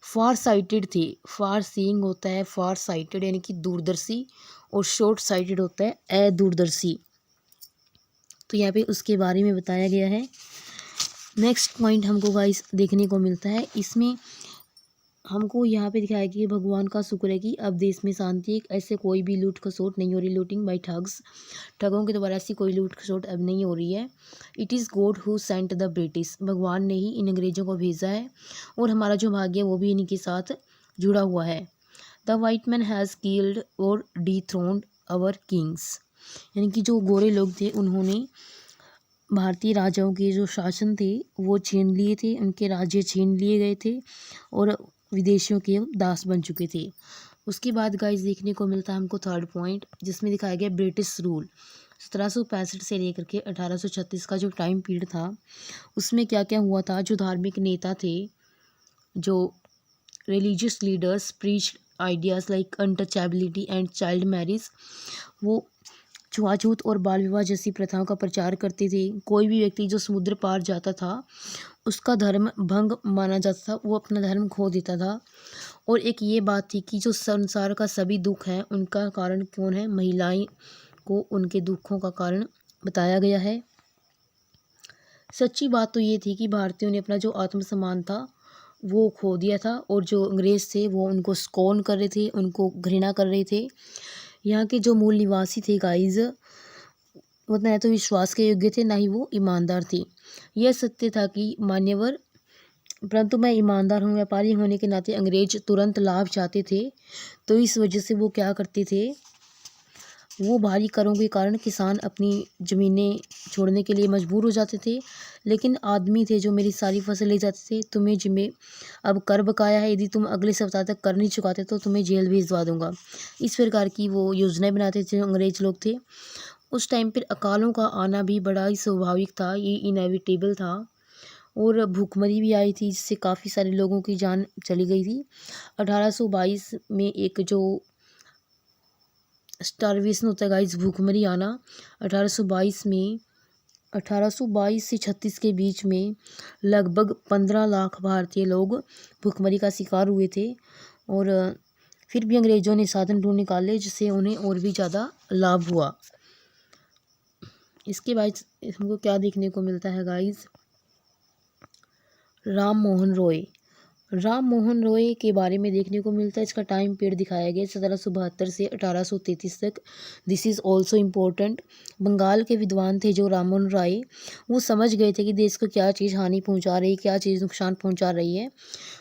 फार साइटेड थे। फार सीइंग होता है फार साइटेड, यानी कि दूरदर्शी, और शॉर्ट साइटेड होता है अदूरदर्शी। तो यहाँ पे उसके बारे में बताया गया है। नेक्स्ट पॉइंट हमको गाइस देखने को मिलता है, इसमें हमको यहाँ पे दिखाया कि भगवान का शुक्र है कि अब देश में शांति है, ऐसे कोई भी लूट खसोट नहीं हो रही, लूटिंग बाई ठग्स, ठगों के द्वारा ऐसी कोई लूट खसोट अब नहीं हो रही है। It is God who sent the British, भगवान ने ही इन अंग्रेज़ों को भेजा है और हमारा जो भाग्य है वो भी इन्हीं के साथ जुड़ा हुआ है। The white man has killed और डिथ्रोन्ड आवर किंग्स, यानी कि जो गोरे लोग थे उन्होंने भारतीय राजाओं के जो शासन थे वो छीन लिए थे, उनके राज्य छीन लिए गए थे और विदेशियों के दास बन चुके थे। उसके बाद गाइस देखने को मिलता है हमको थर्ड पॉइंट, जिसमें दिखाया गया ब्रिटिश रूल। 1765 से लेकर के 1836 का जो टाइम पीरियड था उसमें क्या क्या हुआ था। जो धार्मिक नेता थे, जो religious leaders preach ideas like untouchability and child marriage, वो छुआछूत और बाल विवाह जैसी प्रथाओं का प्रचार करते थे। कोई भी व्यक्ति जो समुद्र पार जाता था उसका धर्म भंग माना जाता था, वो अपना धर्म खो देता था। और एक ये बात थी कि जो संसार का सभी दुख है उनका कारण कौन है, महिलाएं को उनके दुखों का कारण बताया गया है। सच्ची बात तो ये थी कि भारतीयों ने अपना जो आत्मसम्मान था वो खो दिया था और जो अंग्रेज़ थे वो उनको स्कॉन कर रहे थे, उनको घृणा कर रहे थे। यहाँ के जो मूल निवासी थे गाइज, वो न तो विश्वास के योग्य थे ना ही वो ईमानदार थे। यह सत्य था कि मान्यवर, परंतु मैं ईमानदार हूँ, व्यापारी होने के नाते अंग्रेज तुरंत लाभ चाहते थे, तो इस वजह से वो क्या करते थे, वो भारी करों के कारण किसान अपनी ज़मीनें छोड़ने के लिए मजबूर हो जाते थे। लेकिन आदमी थे जो मेरी सारी फसल ले जाते थे, तुम्हें जिम्मे अब कर बकाया है, यदि तुम अगले सप्ताह तक कर नहीं चुकाते तो तुम्हें जेल भेजवा दूंगा। इस प्रकार की वो योजनाएं बनाते थे जो अंग्रेज लोग थे। उस टाइम पर अकालों का आना भी बड़ा ही स्वाभाविक था, ये इनएविटेबल था। और भूखमरी भी आई थी जिससे काफ़ी सारे लोगों की जान चली गई थी। 1822 में एक जो स्टारवेशन होता है गाइस, भूखमरी आना 1822 में, 1822 से 36 के बीच में लगभग 15 लाख भारतीय लोग भूखमरी का शिकार हुए थे। और फिर भी अंग्रेज़ों ने साधन ढूंढ निकाले जिससे उन्हें और भी ज़्यादा लाभ हुआ। इसके बाद हमको क्या देखने को मिलता है गाइस, राम मोहन रॉय। राम मोहन रॉय के बारे में देखने को मिलता है, इसका टाइम पीरियड दिखाया गया 1772 से 1833 तक। This is also important. Bengal के विद्वान थे जो राम मोहन राय, वो समझ गए थे कि देश को क्या चीज़ हानि पहुंचा रही है, क्या चीज़ नुकसान पहुंचा रही है।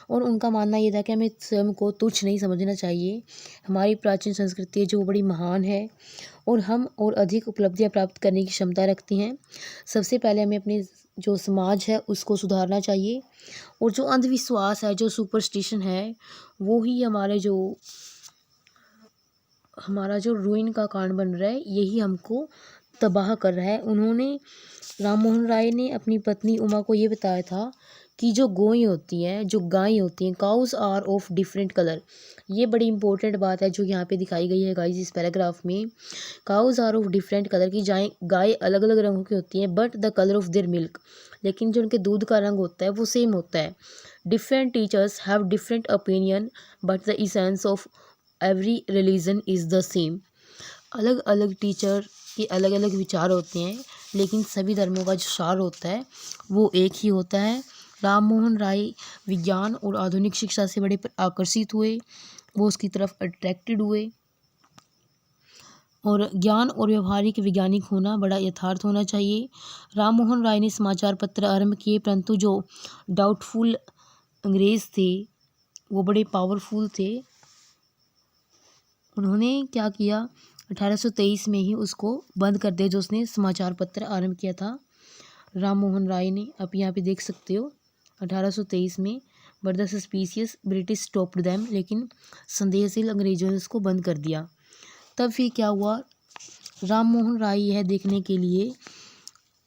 और उनका मानना ये था कि हमें स्वयं को तुच्छ नहीं समझना चाहिए। हमारी प्राचीन संस्कृति जो बड़ी महान है और हम और अधिक उपलब्धियां प्राप्त करने की क्षमता रखती हैं। सबसे पहले हमें अपने जो समाज है उसको सुधारना चाहिए और जो अंधविश्वास है, जो सुपरस्टिशन है, वो ही हमारा जो रूइन का कारण बन रहा है, यही हमको तबाह कर रहा है। उन्होंने, राम मोहन राय ने अपनी पत्नी उमा को ये बताया था कि जो गायें होती हैं, जो गायें होती हैं, cows are of different colour. ये बड़ी इंपॉर्टेंट बात है जो यहाँ पे दिखाई गई है गाइस इस पैराग्राफ में। Cows are of different colour की गाय अलग अलग रंगों की होती हैं, but the colour of their milk, लेकिन जो उनके दूध का रंग होता है वो सेम होता है। Different teachers have different opinion but the essence of every religion is the same. अलग अलग टीचर के अलग अलग विचार होते हैं, लेकिन सभी धर्मों का जो सार होता है वो एक ही होता है। राम मोहन राय विज्ञान और आधुनिक शिक्षा से बड़े आकर्षित हुए, वो उसकी तरफ अट्रैक्टेड हुए। और ज्ञान और व्यवहारिक वैज्ञानिक होना बड़ा यथार्थ होना चाहिए। राम मोहन राय ने समाचार पत्र आरंभ किए, परंतु जो डाउटफुल अंग्रेज़ थे वो बड़े पावरफुल थे। उन्होंने क्या किया, 1823 में ही उसको बंद कर दिया जो उसने समाचार पत्र आरंभ किया था राम मोहन राय ने। आप यहाँ पे देख सकते हो 1823 में, but the suspicious British stopped them, लेकिन संदेहशील अंग्रेजों ने उसको बंद कर दिया। तब फिर क्या हुआ, राम मोहन राय यह देखने के लिए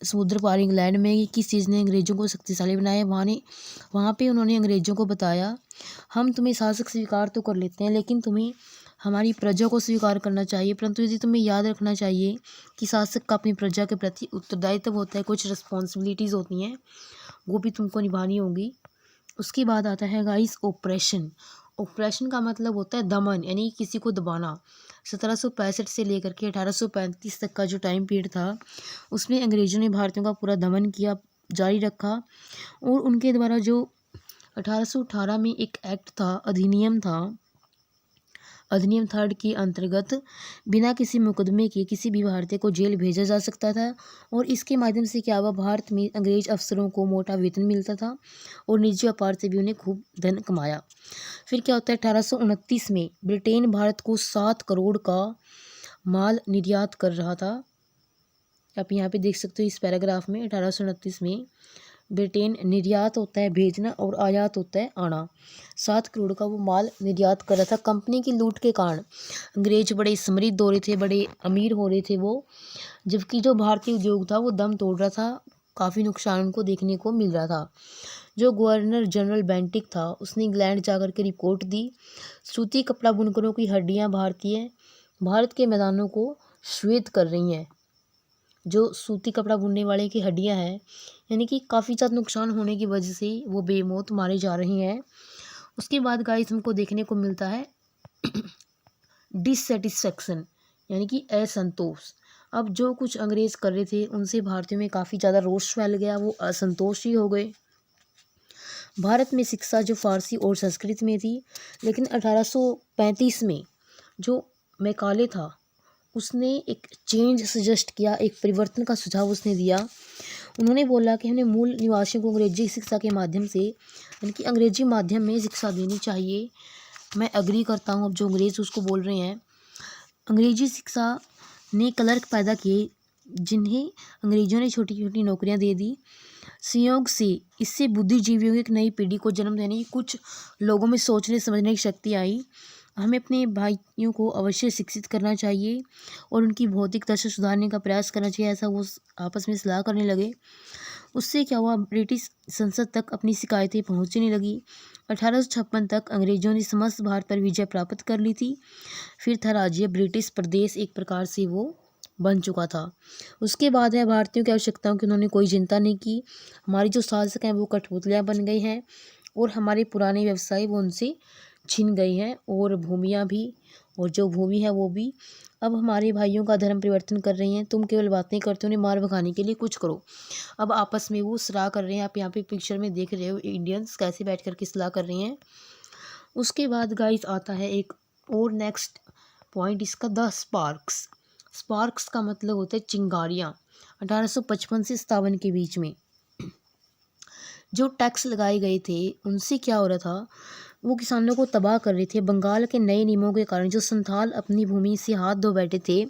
समुद्र पार इंग्लैंड में कि किस चीज़ ने अंग्रेज़ों को शक्तिशाली बनाया, वहाँ पे उन्होंने अंग्रेज़ों को बताया, हम तुम्हें शासक स्वीकार तो कर लेते हैं, लेकिन तुम्हें हमारी प्रजा को स्वीकार करना चाहिए। परंतु यदि तुम्हें याद रखना चाहिए कि शासक का अपनी प्रजा के प्रति उत्तरदायित्व होता है, कुछ रिस्पॉन्सिबिलिटीज़ होती हैं, वो भी तुमको निभानी होगी। उसके बाद आता है गाइस ऑपरेशन। ऑपरेशन का मतलब होता है दमन, यानी किसी को दबाना। 1765 से लेकर के 1835 तक का जो टाइम पीरियड था उसमें अंग्रेज़ों ने भारतीयों का पूरा दमन किया, जारी रखा। और उनके द्वारा जो 1818 में एक एक्ट था, अधिनियम था, अधिनियम 3 के अंतर्गत बिना किसी मुकदमे के किसी भी भारतीय को जेल भेजा जा सकता था। और इसके माध्यम से क्या हुआ, भारत में अंग्रेज अफसरों को मोटा वेतन मिलता था और निजी व्यापार से भी उन्हें खूब धन कमाया। फिर क्या होता है, 1829 में ब्रिटेन भारत को 7 करोड़ का माल निर्यात कर रहा था। आप यहाँ पे देख सकते हो इस पैराग्राफ में, 1829 में ब्रिटेन निर्यात होता है भेजना और आयात होता है आना। 7 करोड़ का वो माल निर्यात कर रहा था। कंपनी की लूट के कारण अंग्रेज बड़े समृद्ध हो रहे थे, बड़े अमीर हो रहे थे वो, जबकि जो भारतीय उद्योग था वो दम तोड़ रहा था, काफ़ी नुकसान उनको देखने को मिल रहा था। जो गवर्नर जनरल बेंटिक था उसने इंग्लैंड जाकर के रिपोर्ट दी, सूती कपड़ा बुनकरों की हड्डियाँ भारत के मैदानों को श्वेत कर रही हैं। जो सूती कपड़ा बुनने वाले की हड्डियां हैं, यानी कि काफ़ी ज़्यादा नुकसान होने की वजह से वो बेमौत मारे जा रहे हैं। उसके बाद गाइस हमको देखने को मिलता है डिससेटिस्फैक्शन, यानी कि असंतोष। अब जो कुछ अंग्रेज कर रहे थे उनसे भारतीयों में काफ़ी ज़्यादा रोष फैल गया, वो असंतोषी हो गए। भारत में शिक्षा जो फारसी और संस्कृत में थी, लेकिन 1835 में जो मैकाले था उसने एक चेंज सजेस्ट किया, एक परिवर्तन का सुझाव उसने दिया। उन्होंने बोला कि हमें मूल निवासियों को अंग्रेजी शिक्षा के माध्यम से, यानी कि अंग्रेजी माध्यम में शिक्षा देनी चाहिए। मैं अग्री करता हूँ, अब जो अंग्रेज उसको बोल रहे हैं। अंग्रेजी शिक्षा ने क्लर्क पैदा किए जिन्हें अंग्रेजों ने छोटी छोटी नौकरियाँ दे दी। संयोग से इससे बुद्धिजीवियों की एक नई पीढ़ी को जन्म देने की, कुछ लोगों में सोचने समझने की शक्ति आई। हमें अपने भाइयों को अवश्य शिक्षित करना चाहिए और उनकी भौतिक दशा सुधारने का प्रयास करना चाहिए। ऐसा वो आपस में सलाह करने लगे। उससे क्या हुआ, ब्रिटिश संसद तक अपनी शिकायतें पहुंचने लगी। 1856 तक अंग्रेजों ने समस्त भारत पर विजय प्राप्त कर ली थी। फिर था राज्य ब्रिटिश प्रदेश, एक प्रकार से वो बन चुका था। उसके बाद है भारतीयों की आवश्यकताओं की उन्होंने कोई चिंता नहीं की। हमारी जो शासक हैं वो कठपुतलियाँ बन गई हैं और हमारे पुराने व्यवसाय वो उनसे छिन गई हैं, और भूमियाँ भी, और जो भूमि है वो भी अब हमारे भाइयों का धर्म परिवर्तन कर रही हैं। तुम केवल बातें करते हो, उन्हें मार भगाने के लिए कुछ करो। अब आपस में वो सलाह कर रहे हैं। आप यहाँ पे पिक्चर में देख रहे हो इंडियंस कैसे बैठ कर के सलाह कर रहे हैं। उसके बाद गाइस आता है एक और नेक्स्ट पॉइंट इसका, द स्पार्क्स। स्पार्क्स का मतलब होता है चिंगारियाँ। 1855 से 57 के बीच में जो टैक्स लगाए गए थे उनसे क्या हो रहा था, वो किसानों को तबाह कर रहे थे। बंगाल के नए नियमों के कारण जो संथाल अपनी भूमि से हाथ धो बैठे थे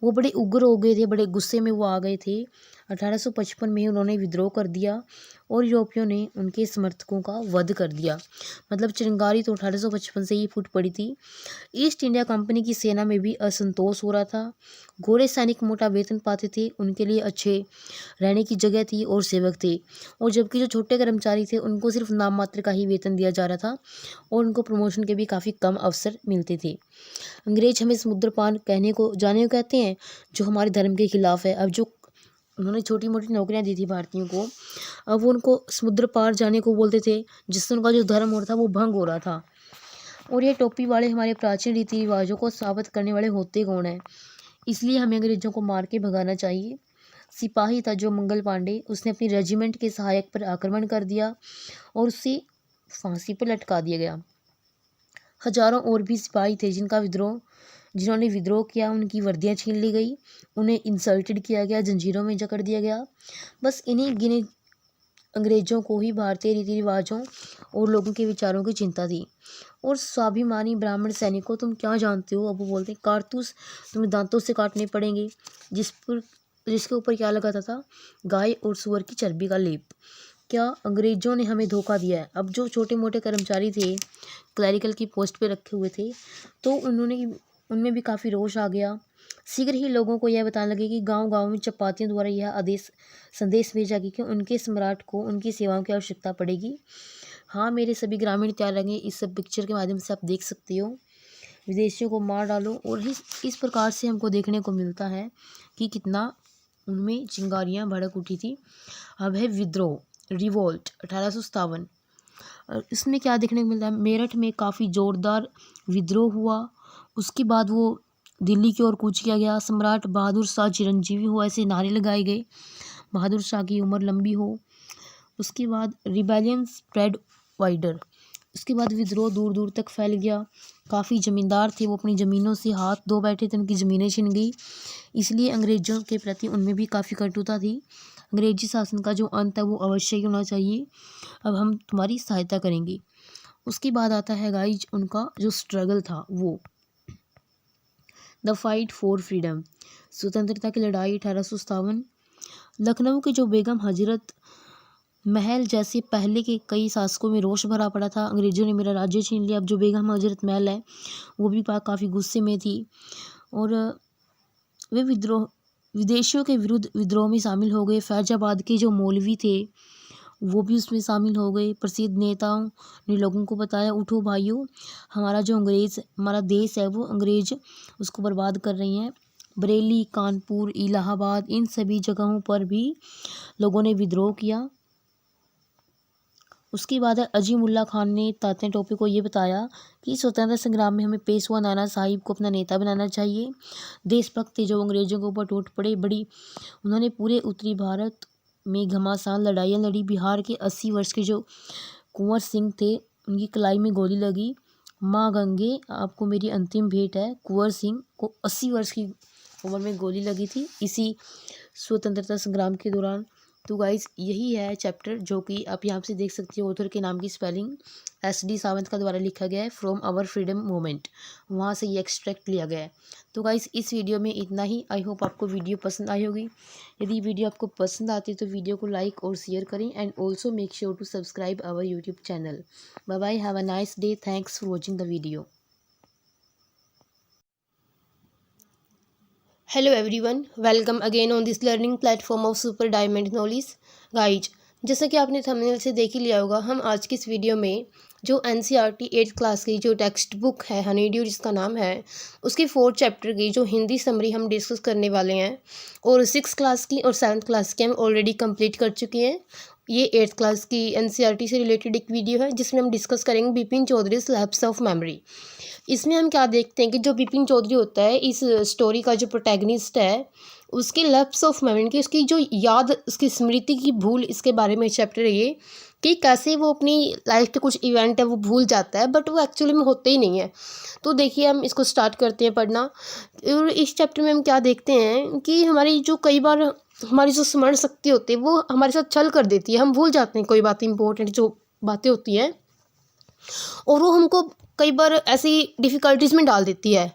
वो बड़े उग्र हो गए थे, बड़े गुस्से में वो आ गए थे। 1855 में उन्होंने विद्रोह कर दिया और यूरोपियों ने उनके समर्थकों का वध कर दिया। मतलब चिंगारी तो 1855 से ही फूट पड़ी थी। ईस्ट इंडिया कंपनी की सेना में भी असंतोष हो रहा था। गोरे सैनिक मोटा वेतन पाते थे, उनके लिए अच्छे रहने की जगह थी और सेवक थे, और जबकि जो छोटे कर्मचारी थे उनको सिर्फ नाम मात्र का ही वेतन दिया जा रहा था और उनको प्रमोशन के भी काफ़ी कम अवसर मिलते थे। अंग्रेज हमें समुद्रपान कहने को जाने को कहते हैं, जो हमारे धर्म के खिलाफ है। अब जो उन्होंने छोटी मोटी नौकरियां दी थी भारतीयों को, अब वो उनको समुद्र पार जाने को बोलते थे, जिससे उनका जो धर्म हो रहा था वो भंग हो रहा था। और ये टोपी वाले हमारे प्राचीन रीति रिवाजों को साबित करने वाले होते कौन हैं, इसलिए हमें अंग्रेजों को मार के भगाना चाहिए। सिपाही था जो मंगल पांडे, उसने अपनी रेजिमेंट के सहायक पर आक्रमण कर दिया और उसे फांसी पर लटका दिया गया। हजारों और भी सिपाही थे जिन्होंने विद्रोह किया, उनकी वर्दियां छीन ली गई, उन्हें इंसल्टेड किया गया, जंजीरों में जकड़ दिया गया। बस इन्हीं गिने अंग्रेजों को ही भारतीय रीति रिवाजों और लोगों के विचारों की चिंता थी। और स्वाभिमानी ब्राह्मण सैनिकों, तुम क्या जानते हो, अब वो बोलते हैं कारतूस तुम्हें दांतों से काटने पड़ेंगे, जिसके ऊपर क्या लगाता था, गाय और सुअर की चर्बी का लेप। क्या अंग्रेजों ने हमें धोखा दिया है। अब जो छोटे मोटे कर्मचारी थे, क्लरिकल की पोस्ट पे रखे हुए थे, तो उनमें भी काफ़ी रोष आ गया। शीघ्र ही लोगों को यह बताने लगे कि गांव-गांव में चपातियों द्वारा यह संदेश भेजा गया कि उनके सम्राट को उनकी सेवाओं की आवश्यकता पड़ेगी। हाँ, मेरे सभी ग्रामीण तैयार रहेंगे, इस सब पिक्चर के माध्यम से आप देख सकते हो। विदेशियों को मार डालो, और इस प्रकार से हमको देखने को मिलता है कि कितना उनमें चिंगारियाँ भड़क उठी थी। अब है विद्रोह, रिवोल्ट 1857। इसमें क्या देखने को मिलता है, मेरठ में काफ़ी ज़ोरदार विद्रोह हुआ। उसके बाद वो दिल्ली की ओर कूच किया गया। सम्राट बहादुर शाह चिरंजीवी हो, ऐसे नारे लगाए गए, बहादुर शाह की उम्र लंबी हो। उसके बाद रिबेलियन स्प्रेड वाइडर। उसके बाद विद्रोह दूर दूर तक फैल गया। काफ़ी ज़मींदार थे, वो अपनी ज़मीनों से हाथ धो बैठे थे, उनकी ज़मीनें छिन गई। इसलिए अंग्रेज़ों के प्रति उनमें भी काफ़ी कटुता थी। अंग्रेजी शासन का जो अंत है वो अवश्य ही होना चाहिए, अब हम तुम्हारी सहायता करेंगे। उसके बाद आता है गाइज उनका जो स्ट्रगल था वो, द फाइट फॉर फ्रीडम, स्वतंत्रता की लड़ाई 1857। लखनऊ के जो बेगम हजरत महल जैसे पहले के कई शासकों में रोष भरा पड़ा था, अंग्रेजों ने मेरा राज्य छीन लिया। अब जो बेगम हजरत महल है वो भी काफ़ी गुस्से में थी और वे विदेशियों के विरुद्ध विद्रोह में शामिल हो गए। फैजाबाद के जो मौलवी थे वो भी उसमें शामिल हो गए। प्रसिद्ध नेताओं ने लोगों को बताया, उठो भाइयों, हमारा देश है वो अंग्रेज उसको बर्बाद कर रही हैं। बरेली, कानपुर, इलाहाबाद, इन सभी जगहों पर भी लोगों ने विद्रोह किया। उसके बाद अजीमुल्ला खान ने तात्या टोपे को ये बताया कि स्वतंत्रता संग्राम में हमें पेशवा नाना साहिब को अपना नेता बनाना चाहिए। देशभक्त थे जो अंग्रेजों के ऊपर टूट पड़े। उन्होंने पूरे उत्तरी भारत में घमासान लड़ाइयाँ लड़ी। बिहार के 80 वर्ष के जो कुंवर सिंह थे उनकी कलाई में गोली लगी। माँ गंगे आपको मेरी अंतिम भेंट है। कुंवर सिंह को 80 वर्ष की उम्र में गोली लगी थी इसी स्वतंत्रता संग्राम के दौरान। तो गाइज़ यही है चैप्टर जो कि आप यहाँ से देख सकते हो। ऑथर के नाम की स्पेलिंग SD सावंत का द्वारा लिखा गया है, फ्रॉम आवर फ्रीडम मूवमेंट, वहाँ से ये एक्सट्रैक्ट लिया गया है। तो गाइज़ इस वीडियो में इतना ही। आई होप आपको वीडियो पसंद आई होगी। यदि वीडियो आपको पसंद आती है तो वीडियो को लाइक और शेयर करें and also make sure to subscribe our YouTube channel. Bye bye, have a nice day, thanks for watching the video. Hello everyone, welcome again on this learning platform of super diamond knowledge. Guys जैसा कि आपने thumbnail से देख ही लिया होगा, हम आज की इस वीडियो में जो NCERT 8th क्लास की जो टेक्स्ट बुक है हनी ड्यू जिसका नाम है, उसकी 4th चैप्टर की जो हिंदी समरी हम डिस्कस करने वाले हैं। और 6th क्लास की और 7th क्लास की हम ऑलरेडी कंप्लीट कर चुके हैं। ये 8th क्लास की NCERT से रिलेटेड एक वीडियो है जिसमें हम डिस्कस करेंगे Bipin Chaudhary lapse of memory. इसमें हम क्या देखते हैं कि जो बिपिन चौधरी होता है, इस स्टोरी का जो प्रोटैगनिस्ट है, उसके लैप्स ऑफ मेमोरी की, उसकी जो याद, उसकी स्मृति की भूल, इसके बारे में चैप्टर है ये, कि कैसे वो अपनी लाइफ के कुछ इवेंट है वो भूल जाता है बट वो एक्चुअली में होते ही नहीं है। तो देखिए हम इसको स्टार्ट करते हैं पढ़ना। और इस चैप्टर में हम क्या देखते हैं कि हमारी जो कई बार हमारी जो स्मरण शक्ति होती है वो हमारे साथ छल कर देती है। हम भूल जाते हैं कोई बातें, इंपॉर्टेंट जो बातें होती हैं, और वो हमको कई बार ऐसी डिफ़िकल्टीज़ में डाल देती है।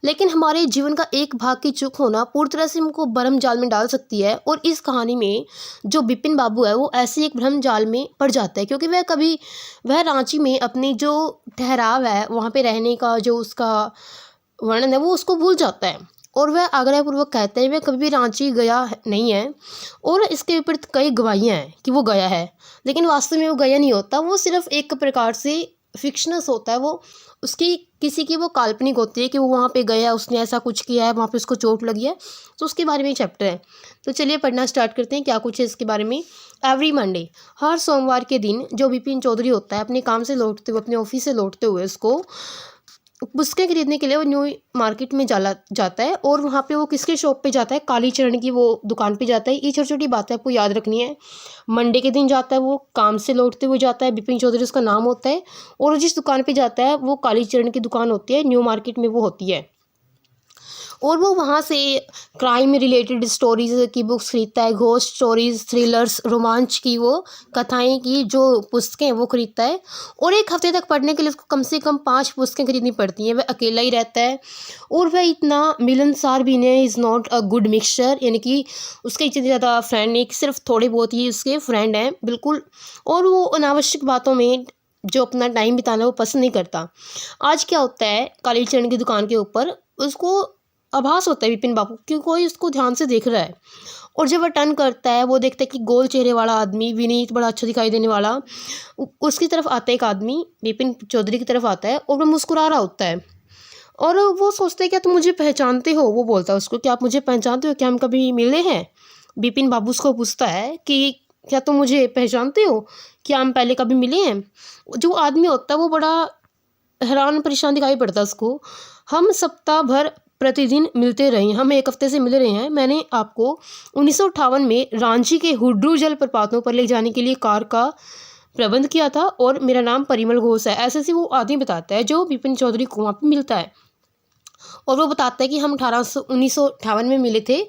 लेकिन हमारे जीवन का एक भाग की चूक होना पूरी तरह से हमको भ्रम जाल में डाल सकती है। और इस कहानी में जो बिपिन बाबू है वो ऐसे एक भ्रम जाल में पड़ जाता है, क्योंकि वह रांची में अपनी जो ठहराव है, वहाँ पे रहने का जो उसका वर्णन है, वो उसको भूल जाता है। और वह आग्रहपूर्वक कहता है वह कभी भी रांची गया नहीं है। और इसके विपरीत कई गवाहियाँ हैं कि वो गया है, लेकिन वास्तव में वो गया नहीं होता। वो सिर्फ एक प्रकार से फिक्शनस होता है। वो उसकी किसी की वो काल्पनिक होती है कि वो वहाँ पे गया, उसने ऐसा कुछ किया है, वहाँ पे उसको चोट लगी है। तो उसके बारे में चैप्टर है। तो चलिए पढ़ना स्टार्ट करते हैं क्या कुछ है इसके बारे में। एवरी मंडे, हर सोमवार के दिन जो बिपिन चौधरी होता है अपने काम से लौटते हुए, अपने ऑफिस से लौटते हुए, उसको पुस्तकें खरीदने के लिए वो न्यू मार्केट में जाता है। और वहाँ पे वो किसके शॉप पे जाता है? कालीचरण की वो दुकान पे जाता है। ये छोटी छोटी बातें आपको याद रखनी है। मंडे के दिन जाता है, वो काम से लौटते हुए जाता है, बिपिन चौधरी उसका नाम होता है। और जिस दुकान पे जाता है वो कालीचरण की दुकान होती है, न्यू मार्केट में वो होती है। और वो वहाँ से क्राइम रिलेटेड स्टोरीज़ की बुक्स खरीदता है, घोस्ट स्टोरीज़, थ्रिलर्स, रोमांच की वो कथाएं की जो पुस्तकें हैं वो खरीदता है। और एक हफ्ते तक पढ़ने के लिए उसको कम से कम 5 पुस्तकें खरीदनी पड़ती हैं। वह अकेला ही रहता है और वह इतना मिलनसार भी नहीं, is not a good mixture, यानी कि उसके इतने ज़्यादा फ्रेंड नहीं, सिर्फ थोड़े बहुत ही उसके फ्रेंड हैं बिल्कुल। और वो अनावश्यक बातों में जो अपना टाइम बिताना वो पसंद नहीं करता। आज क्या होता है, कालीचरण की दुकान के ऊपर उसको आभास होता है बिपिन बाबू कि कोई उसको ध्यान से देख रहा है। और जब वह टर्न करता है वो देखता है कि गोल चेहरे वाला आदमी, विनीत, बड़ा अच्छा दिखाई देने वाला, उसकी तरफ आता है एक आदमी, बिपिन चौधरी की तरफ आता है और वह मुस्कुरा रहा होता है। और वो सोचते हैं क्या तुम मुझे पहचानते हो? वो बोलता है उसको, क्या आप मुझे पहचानते हो? क्या हम कभी मिले हैं? बिपिन बाबू उसको पूछता है कि क्या तुम मुझे पहचानते हो? क्या हम पहले कभी मिले हैं? जो आदमी होता है वो बड़ा हैरान परेशान दिखाई पड़ता है उसको। हम सप्ताह भर प्रतिदिन मिलते रहे, हम 1 हफ्ते से मिल रहे हैं। मैंने आपको 1958 में रांची के हुड्रू जल प्रपातों पर ले जाने के लिए कार का प्रबंध किया था और मेरा नाम परिमल घोष है। ऐसे से वो आदमी बताता है जो विपिन चौधरी को वहाँ पे मिलता है, और वो बताता है कि हम 1958 में मिले थे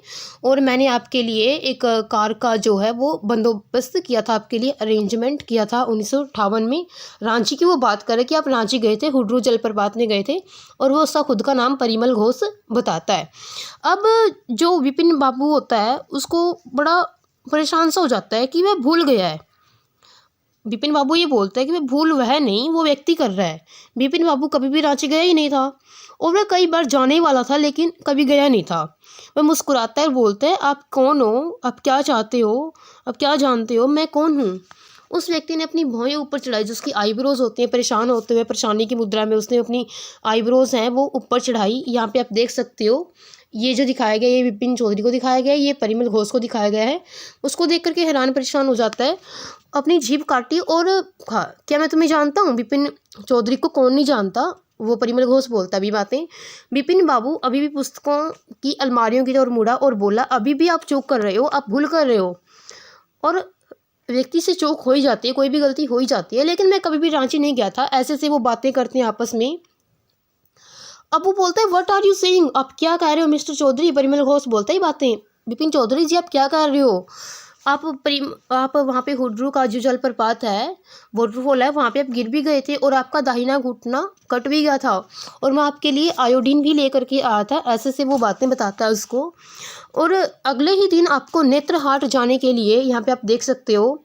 और मैंने आपके लिए एक कार का जो है वो बंदोबस्त किया था, आपके लिए अरेंजमेंट किया था 1958 में। रांची की वो बात करे कि आप रांची गए थे, हुड्रू जलप्रपात में गए थे, और वो उसका खुद का नाम परिमल घोष बताता है। अब जो विपिन बाबू होता है उसको बड़ा परेशान सा हो जाता है कि वह भूल गया है। विपिन बाबू ये बोलता है कि वह भूल वह नहीं, वो व्यक्ति कर रहा है। विपिन बाबू कभी भी रांची गया ही नहीं था और वह कई बार जाने वाला था लेकिन कभी गया नहीं था। वह मुस्कुराता है और बोलता है, आप कौन हो, आप क्या चाहते हो, आप क्या जानते हो, मैं कौन हूँ। उस व्यक्ति ने अपनी भौहें ऊपर चढ़ाई, जो उसकी आईब्रोज होती हैं, परेशान होते हुए परेशानी की मुद्रा में उसने अपनी आईब्रोज हैं वो ऊपर चढ़ाई। यहाँ पे आप देख सकते हो, ये जो दिखाया गया ये विपिन चौधरी को दिखाया गया है, ये परिमल घोष को दिखाया गया है। उसको देख करके हैरान परेशान हो जाता है, अपनी जीभ काटी और कहा, क्या मैं तुम्हें जानता हूँ? विपिन चौधरी को कौन नहीं जानता, वो परिमल घोष बोलता भी बातें। विपिन बाबू अभी भी पुस्तकों की अलमारियों की ओर मुड़ा और बोला, अभी भी आप चूक कर रहे हो, आप भूल कर रहे हो। और व्यक्ति से चूक हो ही जाती है, कोई भी गलती हो ही जाती है, लेकिन मैं कभी भी रांची नहीं गया था। ऐसे से वो बातें करते हैं आपस में। अब वो बोलता है, व्हाट आर यू सेइंग, आप क्या कह रहे हो मिस्टर चौधरी? परिमल घोष बोलता ही बातें, विपिन चौधरी जी आप क्या कह रहे हो? आप वहाँ पे हुड्रू का जो जलप्रपात है, वाटरफॉल है, वहाँ पे आप गिर भी गए थे और आपका दाहिना घुटना कट भी गया था और मैं आपके लिए आयोडीन भी लेकर के आया था। ऐसे से वो बातें बताता है उसको। और अगले ही दिन आपको नेत्रहाट जाने के लिए, यहाँ पे आप देख सकते हो,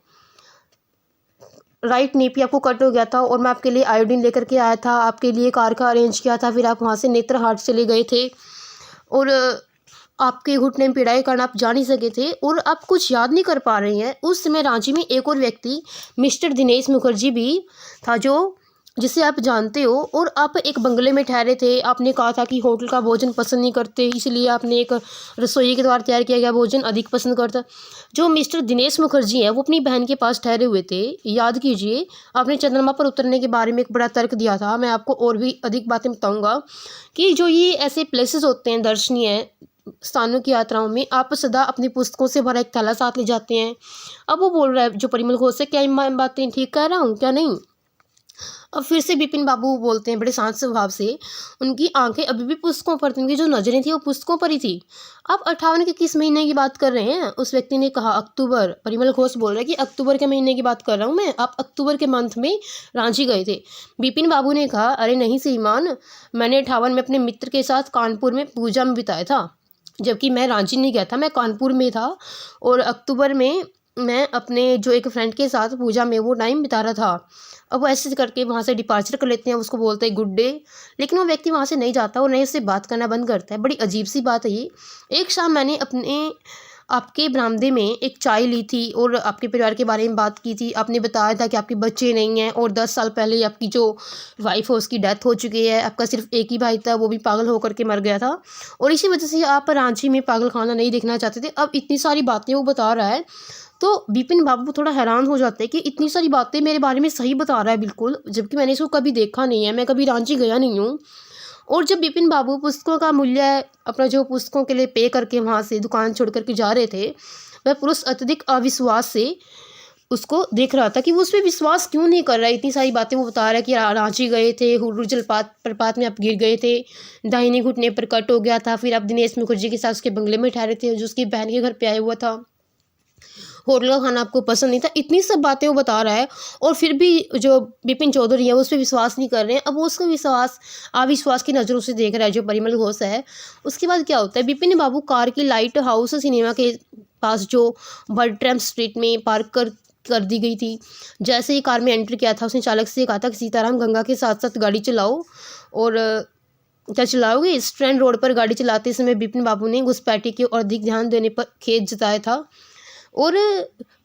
राइट नी पे आपको कट हो गया था और मैं आपके लिए आयोडीन लेकर के आया था, आपके लिए कार का अरेंज किया था, फिर आप वहाँ से नेत्रहाट चले गए थे और आपके घुटने में पीड़ा के कारण आप जा नहीं सके थे और आप कुछ याद नहीं कर पा रहे हैं। उस समय रांची में एक और व्यक्ति मिस्टर दिनेश मुखर्जी भी था, जो जिसे आप जानते हो, और आप एक बंगले में ठहरे थे। आपने कहा था कि होटल का भोजन पसंद नहीं करते, इसलिए आपने एक रसोई के द्वारा तैयार किया गया भोजन अधिक पसंद करता। जो मिस्टर दिनेश मुखर्जी हैं वो अपनी बहन के पास ठहरे हुए थे। याद कीजिए, आपने चंद्रमा पर उतरने के बारे में एक बड़ा तर्क दिया था। मैं आपको और भी अधिक बातें बताऊँगा कि जो ये ऐसे प्लेसेस होते हैं दर्शनीय स्थानों की यात्राओं में, आप सदा अपनी पुस्तकों से भरा एक थैला साथ ले जाते हैं। अब वो बोल रहा है जो परिमल घोष है, क्या मैं बातें ठीक कह रहा हूँ क्या नहीं? अब फिर से विपिन बाबू बोलते हैं बड़े शांत स्वभाव से। उनकी आंखें अभी भी पुस्तकों पर थी, उनकी जो नज़रें थी वो पुस्तकों पर ही थी। आप 58 के किस महीने की बात कर रहे हैं? उस व्यक्ति ने कहा, अक्टूबर। परिमल घोष बोल रहे हैं कि अक्टूबर के महीने की बात कर रहा हूँ मैं, आप अक्टूबर के मंथ में रांची गए थे। विपिन बाबू ने कहा, अरे नहीं श्रीमान, मैंने 58 में अपने मित्र के साथ कानपुर में पूजा में बिताया था, जबकि मैं रांची नहीं गया था, मैं कानपुर में था और अक्टूबर में मैं अपने जो एक फ्रेंड के साथ पूजा में वो टाइम बिता रहा था। अब वो ऐसे करके वहाँ से डिपार्चर कर लेते हैं, उसको बोलते हैं गुड डे, लेकिन वो व्यक्ति वहाँ से नहीं जाता और नहीं उससे बात करना बंद करता है। बड़ी अजीब सी बात है ये। एक शाम मैंने आपके बरामदे में एक चाय ली थी और आपके परिवार के बारे में बात की थी। आपने बताया था कि आपके बच्चे नहीं हैं और 10 साल पहले आपकी जो वाइफ है उसकी डेथ हो चुकी है। आपका सिर्फ एक ही भाई था, वो भी पागल होकर के मर गया था और इसी वजह से आप रांची में पागल खाना नहीं देखना चाहते थे। अब इतनी सारी बातें वो बता रहा है तो विपिन बाबू थोड़ा हैरान हो जाते हैं कि इतनी सारी बातें मेरे बारे में सही बता रहा है बिल्कुल, जबकि मैंने इसको कभी देखा नहीं है, मैं कभी रांची गया नहीं हूँ। और जब विपिन बाबू पुस्तकों का मूल्य अपना जो पुस्तकों के लिए पे करके वहाँ से दुकान छोड़ करके जा रहे थे, वह पुरुष अत्यधिक अविश्वास से उसको देख रहा था कि वो उस पर विश्वास क्यों नहीं कर रहा है। इतनी सारी बातें वो बता रहा है कि रांची गए थे, हुड्रू जलप्रपात में आप गिर गए थे, दाहिने घुटने पर कट हो गया था, फिर आप दिनेश मुखर्जी के साथ उसके बंगले में ठहरे थे जो उसकी बहन के घर पे आया हुआ था, होटल का खाना आपको पसंद नहीं था। इतनी सब बातें वो बता रहा है और फिर भी जो विपिन चौधरी है वो उस पर विश्वास नहीं कर रहे हैं। अब वो उसका विश्वास अविश्वास की नज़रों से देख रहा है जो परिमल घोष है। उसके बाद क्या होता है, विपिन बाबू कार की लाइट हाउस सिनेमा के पास जो बर्ट्रैम स्ट्रीट में पार्क कर दी गई थी। जैसे ही कार में एंटर किया था उसने चालक से कहा था कि सीताराम गंगा के साथ साथ गाड़ी चलाओ और क्या चलाओगे। स्ट्रैंड रोड पर गाड़ी चलाते समय विपिन बाबू ने घुसपैठी की और अधिक ध्यान देने पर खेद जताया था और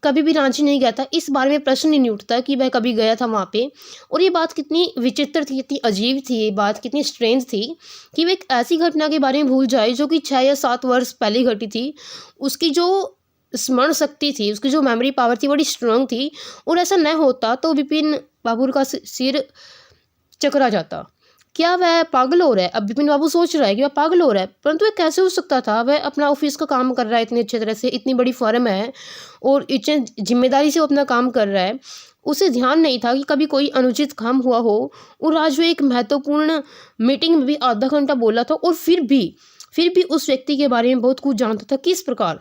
कभी भी रांची नहीं गया था। इस बारे में प्रश्न ही नहीं उठता कि वह कभी गया था वहाँ पे। और ये बात कितनी विचित्र थी, कितनी अजीब थी, ये बात कितनी स्ट्रेंज थी कि वह एक ऐसी घटना के बारे में भूल जाए जो कि 6 या 7 वर्ष पहले घटी थी। उसकी जो स्मरण शक्ति थी, उसकी जो मेमोरी पावर थी बड़ी स्ट्रांग थी और ऐसा न होता तो विपिन बाबू का सिर चकरा जाता। क्या वह पागल हो रहा है? अब विपिन बाबू सोच रहा है कि वह पागल हो रहा है, परंतु वह कैसे हो सकता था? वह अपना ऑफिस का काम कर रहा है इतनी अच्छी तरह से, इतनी बड़ी फर्म है और इतनी जिम्मेदारी से वो अपना काम कर रहा है उसे ध्यान नहीं था कि कभी कोई अनुचित काम हुआ हो। और आज वो एक महत्वपूर्ण मीटिंग में भी आधा घंटा बोला था, और फिर भी उस व्यक्ति के बारे में बहुत कुछ जानता था। किस प्रकार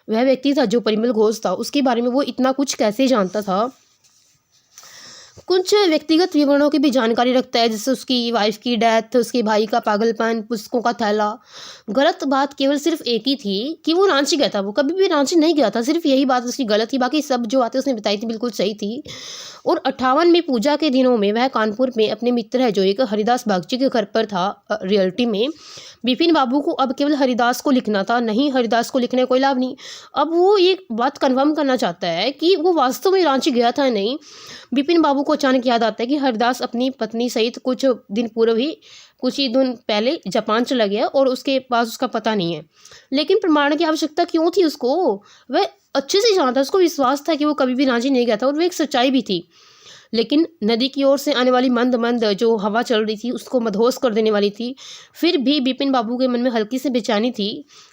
वह व्यक्ति था जो परिमल घोष था, उसके बारे में वो इतना कुछ कैसे जानता था। कुछ व्यक्तिगत विवरणों की भी जानकारी रखता है, जैसे उसकी वाइफ की डेथ, उसके भाई का पागलपन, पुस्तकों का थैला। गलत बात केवल सिर्फ एक ही थी कि वो रांची गया था। वो कभी भी रांची नहीं गया था, सिर्फ यही बात उसकी गलत थी। बाकी सब जो बातें उसने बताई थी बिल्कुल सही थी। और 58 में पूजा के दिनों में वह कानपुर में अपने मित्र है जो एक हरिदास बागची के घर पर था रियल्टी में। बिपिन बाबू को अब केवल हरिदास को लिखना था, नहीं हरिदास को लिखने कोई लाभ नहीं। अब वो ये बात कन्फर्म करना चाहता है कि वो वास्तव में रांची गया था नहीं। बिपिन बाबू को अचानक याद आता है कि हरिदास अपनी पत्नी सहित कुछ ही दिन पहले जापान चला गया और उसके पास उसका पता नहीं है। लेकिन प्रमाण की आवश्यकता क्यों थी उसको? वह अच्छे से जानता, उसको विश्वास था कि वो कभी भी रांची नहीं गया था, और वो एक सच्चाई भी थी। लेकिन नदी की ओर से आने वाली मंद मंद जो हवा चल रही थी उसको मदहोश कर देने वाली थी। फिर भी बिपिन बाबू के मन में हल्की सी बेचैनी थी।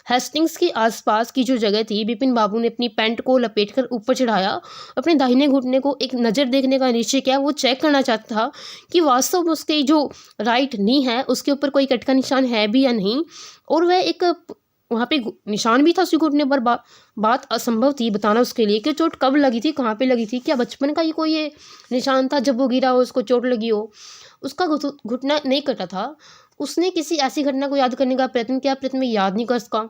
हेस्टिंग्स के आसपास की जो जगह थी, बिपिन बाबू ने अपनी पैंट को लपेटकर ऊपर चढ़ाया, अपने दाहिने घुटने को एक नज़र देखने का निश्चय किया। वो चेक करना चाहता था कि वास्तव में उसके जो राइट नी है उसके ऊपर कोई कट का निशान है भी या नहीं। और वह एक वहाँ पे निशान भी था उसके घुटने पर। बात असंभव थी बताना उसके लिए कि चोट कब लगी थी, कहाँ पे लगी थी। क्या बचपन का ही कोई ये निशान था, जब वो गिरा हो उसको चोट लगी हो? उसका घुटना नहीं कटा था। उसने किसी ऐसी घटना को याद करने का प्रयत्न किया, प्रयत्न में याद नहीं कर सका।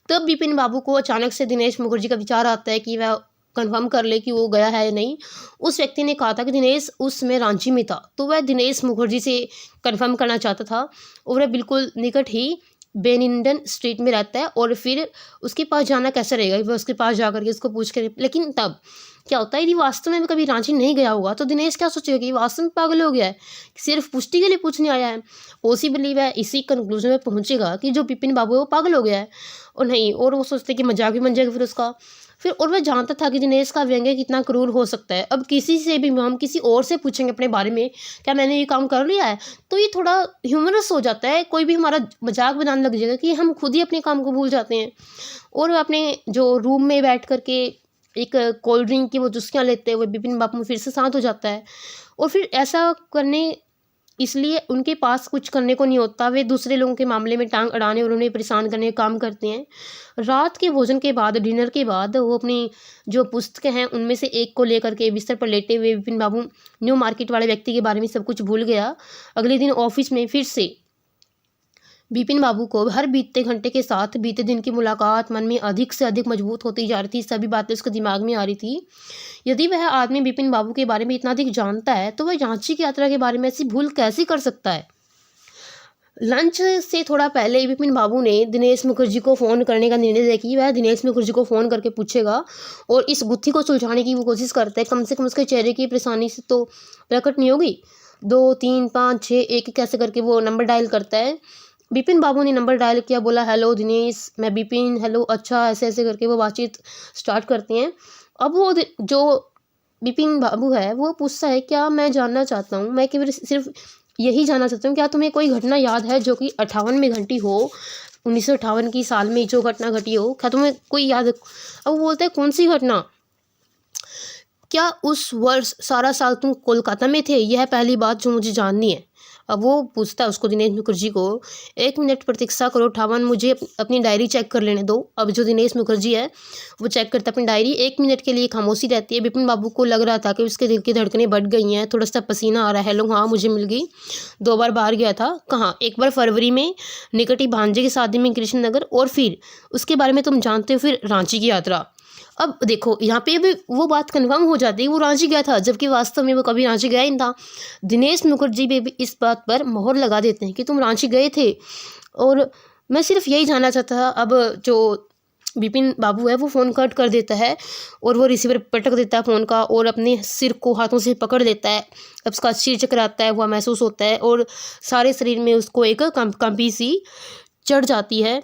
तब बिपिन बाबू को अचानक से दिनेश मुखर्जी का विचार आता है कि वह कन्फर्म कर ले कि वो गया है या नहीं। उस व्यक्ति ने कहा था कि दिनेश उस समय रांची में था, तो वह दिनेश मुखर्जी से कन्फर्म करना चाहता था। और वह बिल्कुल निकट ही बेनिंडन स्ट्रीट में रहता है, और फिर उसके पास जाना कैसे रहेगा? वह उसके पास जा करके उसको पूछ कर। लेकिन तब क्या होता है, यदि वास्तव में कभी रांची नहीं गया होगा तो दिनेश क्या सोचेगा कि वास्तव में पागल हो गया है, सिर्फ पुष्टि के लिए पूछने आया है। पॉसिबली वह इसी कंक्लूजन में पहुंचेगा कि जो बिपिन बाबू है वो पागल हो गया है, और नहीं, और वो सोचते कि मजाक भी बन जाएगा फिर उसका। और वह जानता था कि दिनेश का व्यंग्य कितना क्रूर हो सकता है। अब किसी से भी हम किसी और से पूछेंगे अपने बारे में, क्या मैंने ये काम कर लिया है, तो ये थोड़ा ह्यूमरस हो जाता है। कोई भी हमारा मजाक बनाने लग जाएगा कि हम खुद ही अपने काम को भूल जाते हैं। और वह अपने जो रूम में बैठ करके एक कोल्ड ड्रिंक की वो चुस्कियाँ लेते हुए बिपिन बाबू फिर से शांत हो जाता है। और फिर ऐसा करने इसलिए उनके पास कुछ करने को नहीं होता, वे दूसरे लोगों के मामले में टांग अड़ाने और उन्हें परेशान करने का काम करते हैं। रात के भोजन के बाद, डिनर के बाद, वो अपनी जो पुस्तकें हैं उनमें से एक को लेकर के बिस्तर पर लेटे हुए बिपिन बाबू न्यू मार्केट वाले व्यक्ति के बारे में सब कुछ भूल गया। अगले दिन ऑफिस में फिर से बिपिन बाबू को हर बीतते घंटे के साथ बीते दिन की मुलाकात मन में अधिक से अधिक मजबूत होती जा रही थी। सभी बातें उसके दिमाग में आ रही थी। यदि वह आदमी बिपिन बाबू के बारे में इतना अधिक जानता है तो वह रांची की यात्रा के बारे में ऐसी भूल कैसे कर सकता है? लंच से थोड़ा पहले बिपिन बाबू ने दिनेश मुखर्जी को फ़ोन करने का निर्णय लिया कि वह दिनेश मुखर्जी को फ़ोन करके पूछेगा और इस गुत्थी को सुलझाने की वो कोशिश करता है। कम से कम उसके चेहरे की परेशानी से तो प्रकट नहीं होगी। 2 3 5 6 1 कैसे करके वो नंबर डायल करता है। बिपिन बाबू ने नंबर डायल किया, बोला हेलो दिनेश, मैं बिपिन, हेलो, अच्छा, ऐसे ऐसे करके वो बातचीत स्टार्ट करती हैं। अब वो जो बिपिन बाबू है वो पूछता है, क्या मैं जानना चाहता हूँ, मैं केवल सिर्फ यही जानना चाहता हूँ, क्या तुम्हें कोई घटना याद है जो कि 58 में घटी हो, 1958 की साल में जो घटना घटी हो, क्या तुम्हें कोई याद? अब वो बोलता है, कौन सी घटना? क्या उस वर्ष सारा साल तुम कोलकाता में थे? यह पहली बात जो मुझे जाननी है। अब वो पूछता है उसको, दिनेश मुखर्जी को, 1 मिनट प्रतीक्षा करो 58, मुझे अपनी डायरी चेक कर लेने दो। अब जो दिनेश मुखर्जी है वो चेक करता है अपनी डायरी। 1 मिनट के लिए खामोशी रहती है। बिपिन बाबू को लग रहा था कि उसके दिल की धड़कनें बढ़ गई हैं, थोड़ा सा पसीना आ रहा है। हेलो, हाँ मुझे मिल गई, 2 बार बाहर गया था। कहाँ? एक बार फरवरी में निकट ही भांजे की शादी में कृष्ण नगर, और फिर उसके बारे में तुम जानते हो, फिर रांची की यात्रा। अब देखो यहाँ पे भी वो बात कन्फर्म हो जाती है, वो रांची गया था, जबकि वास्तव में वो कभी रांची गया ही नहीं था। दिनेश मुखर्जी भी इस बात पर मोहर लगा देते हैं कि तुम रांची गए थे, और मैं सिर्फ यही जानना चाहता था। अब जो बिपिन बाबू है वो फ़ोन कट कर देता है और वो रिसीवर पटक देता है फ़ोन का, और अपने सिर को हाथों से पकड़ लेता है। अब उसका सिर चकराता है हुआ महसूस होता है, और सारे शरीर में उसको एक कंपी सी चढ़ जाती है।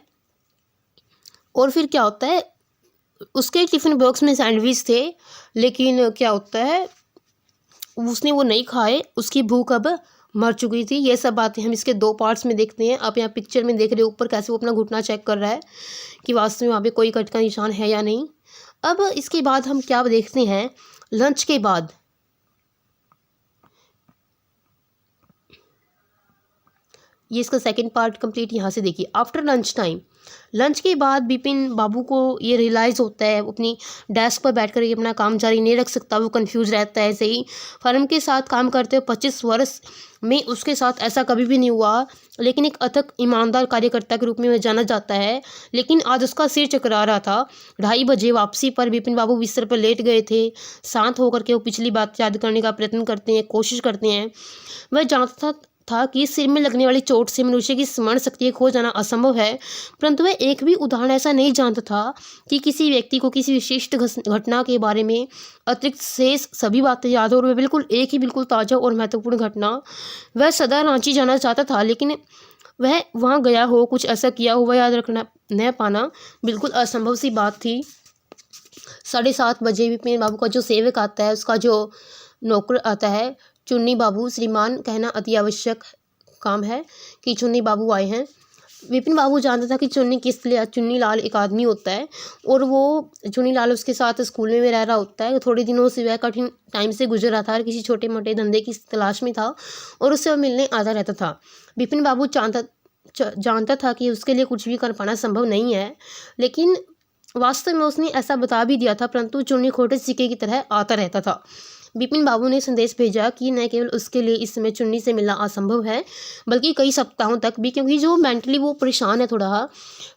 और फिर क्या होता है, उसके टिफ़िन बॉक्स में सैंडविच थे, लेकिन क्या होता है उसने वो नहीं खाए, उसकी भूख अब मर चुकी थी। ये सब बातें हम इसके 2 पार्ट्स में देखते हैं। आप यहाँ पिक्चर में देख रहे हो ऊपर कैसे वो अपना घुटना चेक कर रहा है कि वास्तव में वहाँ पे कोई कट का निशान है या नहीं। अब इसके बाद हम क्या देखते हैं, लंच के बाद ये इसका सेकंड पार्ट कंप्लीट यहाँ से देखिए। आफ्टर लंच टाइम, लंच के बाद बिपिन बाबू को ये रियलाइज़ होता है, अपनी डेस्क पर बैठ कर ये अपना काम जारी नहीं रख सकता, वो कंफ्यूज रहता है। ऐसे ही फर्म के साथ काम करते हुए 25 वर्ष में उसके साथ ऐसा कभी भी नहीं हुआ, लेकिन एक अथक ईमानदार कार्यकर्ता के रूप में वह जाना जाता है। लेकिन आज उसका सिर चकरा रहा था। 2:30 बजे वापसी पर बिपिन बाबू बिस्तर पर लेट गए थे। शांत होकर के वो पिछली बात याद करने का प्रयत्न करते हैं, कोशिश करते हैं। वह जानता था कि सिर में लगने वाली चोट से मनुष्य की स्मरण शक्ति खो जाना असंभव है, परंतु वह एक भी उदाहरण ऐसा नहीं जानता था कि किसी व्यक्ति को किसी विशिष्ट घटना के बारे में अतिरिक्त शेष सभी बातें याद हो, और वह बिल्कुल एक ही बिल्कुल ताज़ा और महत्वपूर्ण घटना। वह सदा रांची जाना चाहता था, लेकिन वह वहाँ गया हो, कुछ ऐसा किया हो, वह याद रखना न पाना बिल्कुल असंभव सी बात थी। 7:30 बजे बिपिन बाबू का जो सेवक आता है, उसका जो नौकर आता है, चुन्नी बाबू श्रीमान कहना अति आवश्यक काम है कि चुन्नी बाबू आए हैं। विपिन बाबू जानता था कि चुन्नी किस लिए, चुन्नी लाल एक आदमी होता है और वो चुन्नी लाल उसके साथ स्कूल में रह रहा होता है। थोड़े दिनों से वह कठिन टाइम से गुजर रहा था और किसी छोटे मोटे धंधे की तलाश में था और उससे वह मिलने आता रहता था। विपिन बाबू जानता था कि उसके लिए कुछ भी कर पाना संभव नहीं है, लेकिन वास्तव में उसने ऐसा बता भी दिया था, परंतु चुन्नी खोटे सिक्के की तरह आता रहता था। बिपिन बाबू ने संदेश भेजा कि न केवल उसके लिए इस समय चुन्नी से मिलना असंभव है, बल्कि कई सप्ताहों तक भी, क्योंकि जो मेंटली वो परेशान है थोड़ा।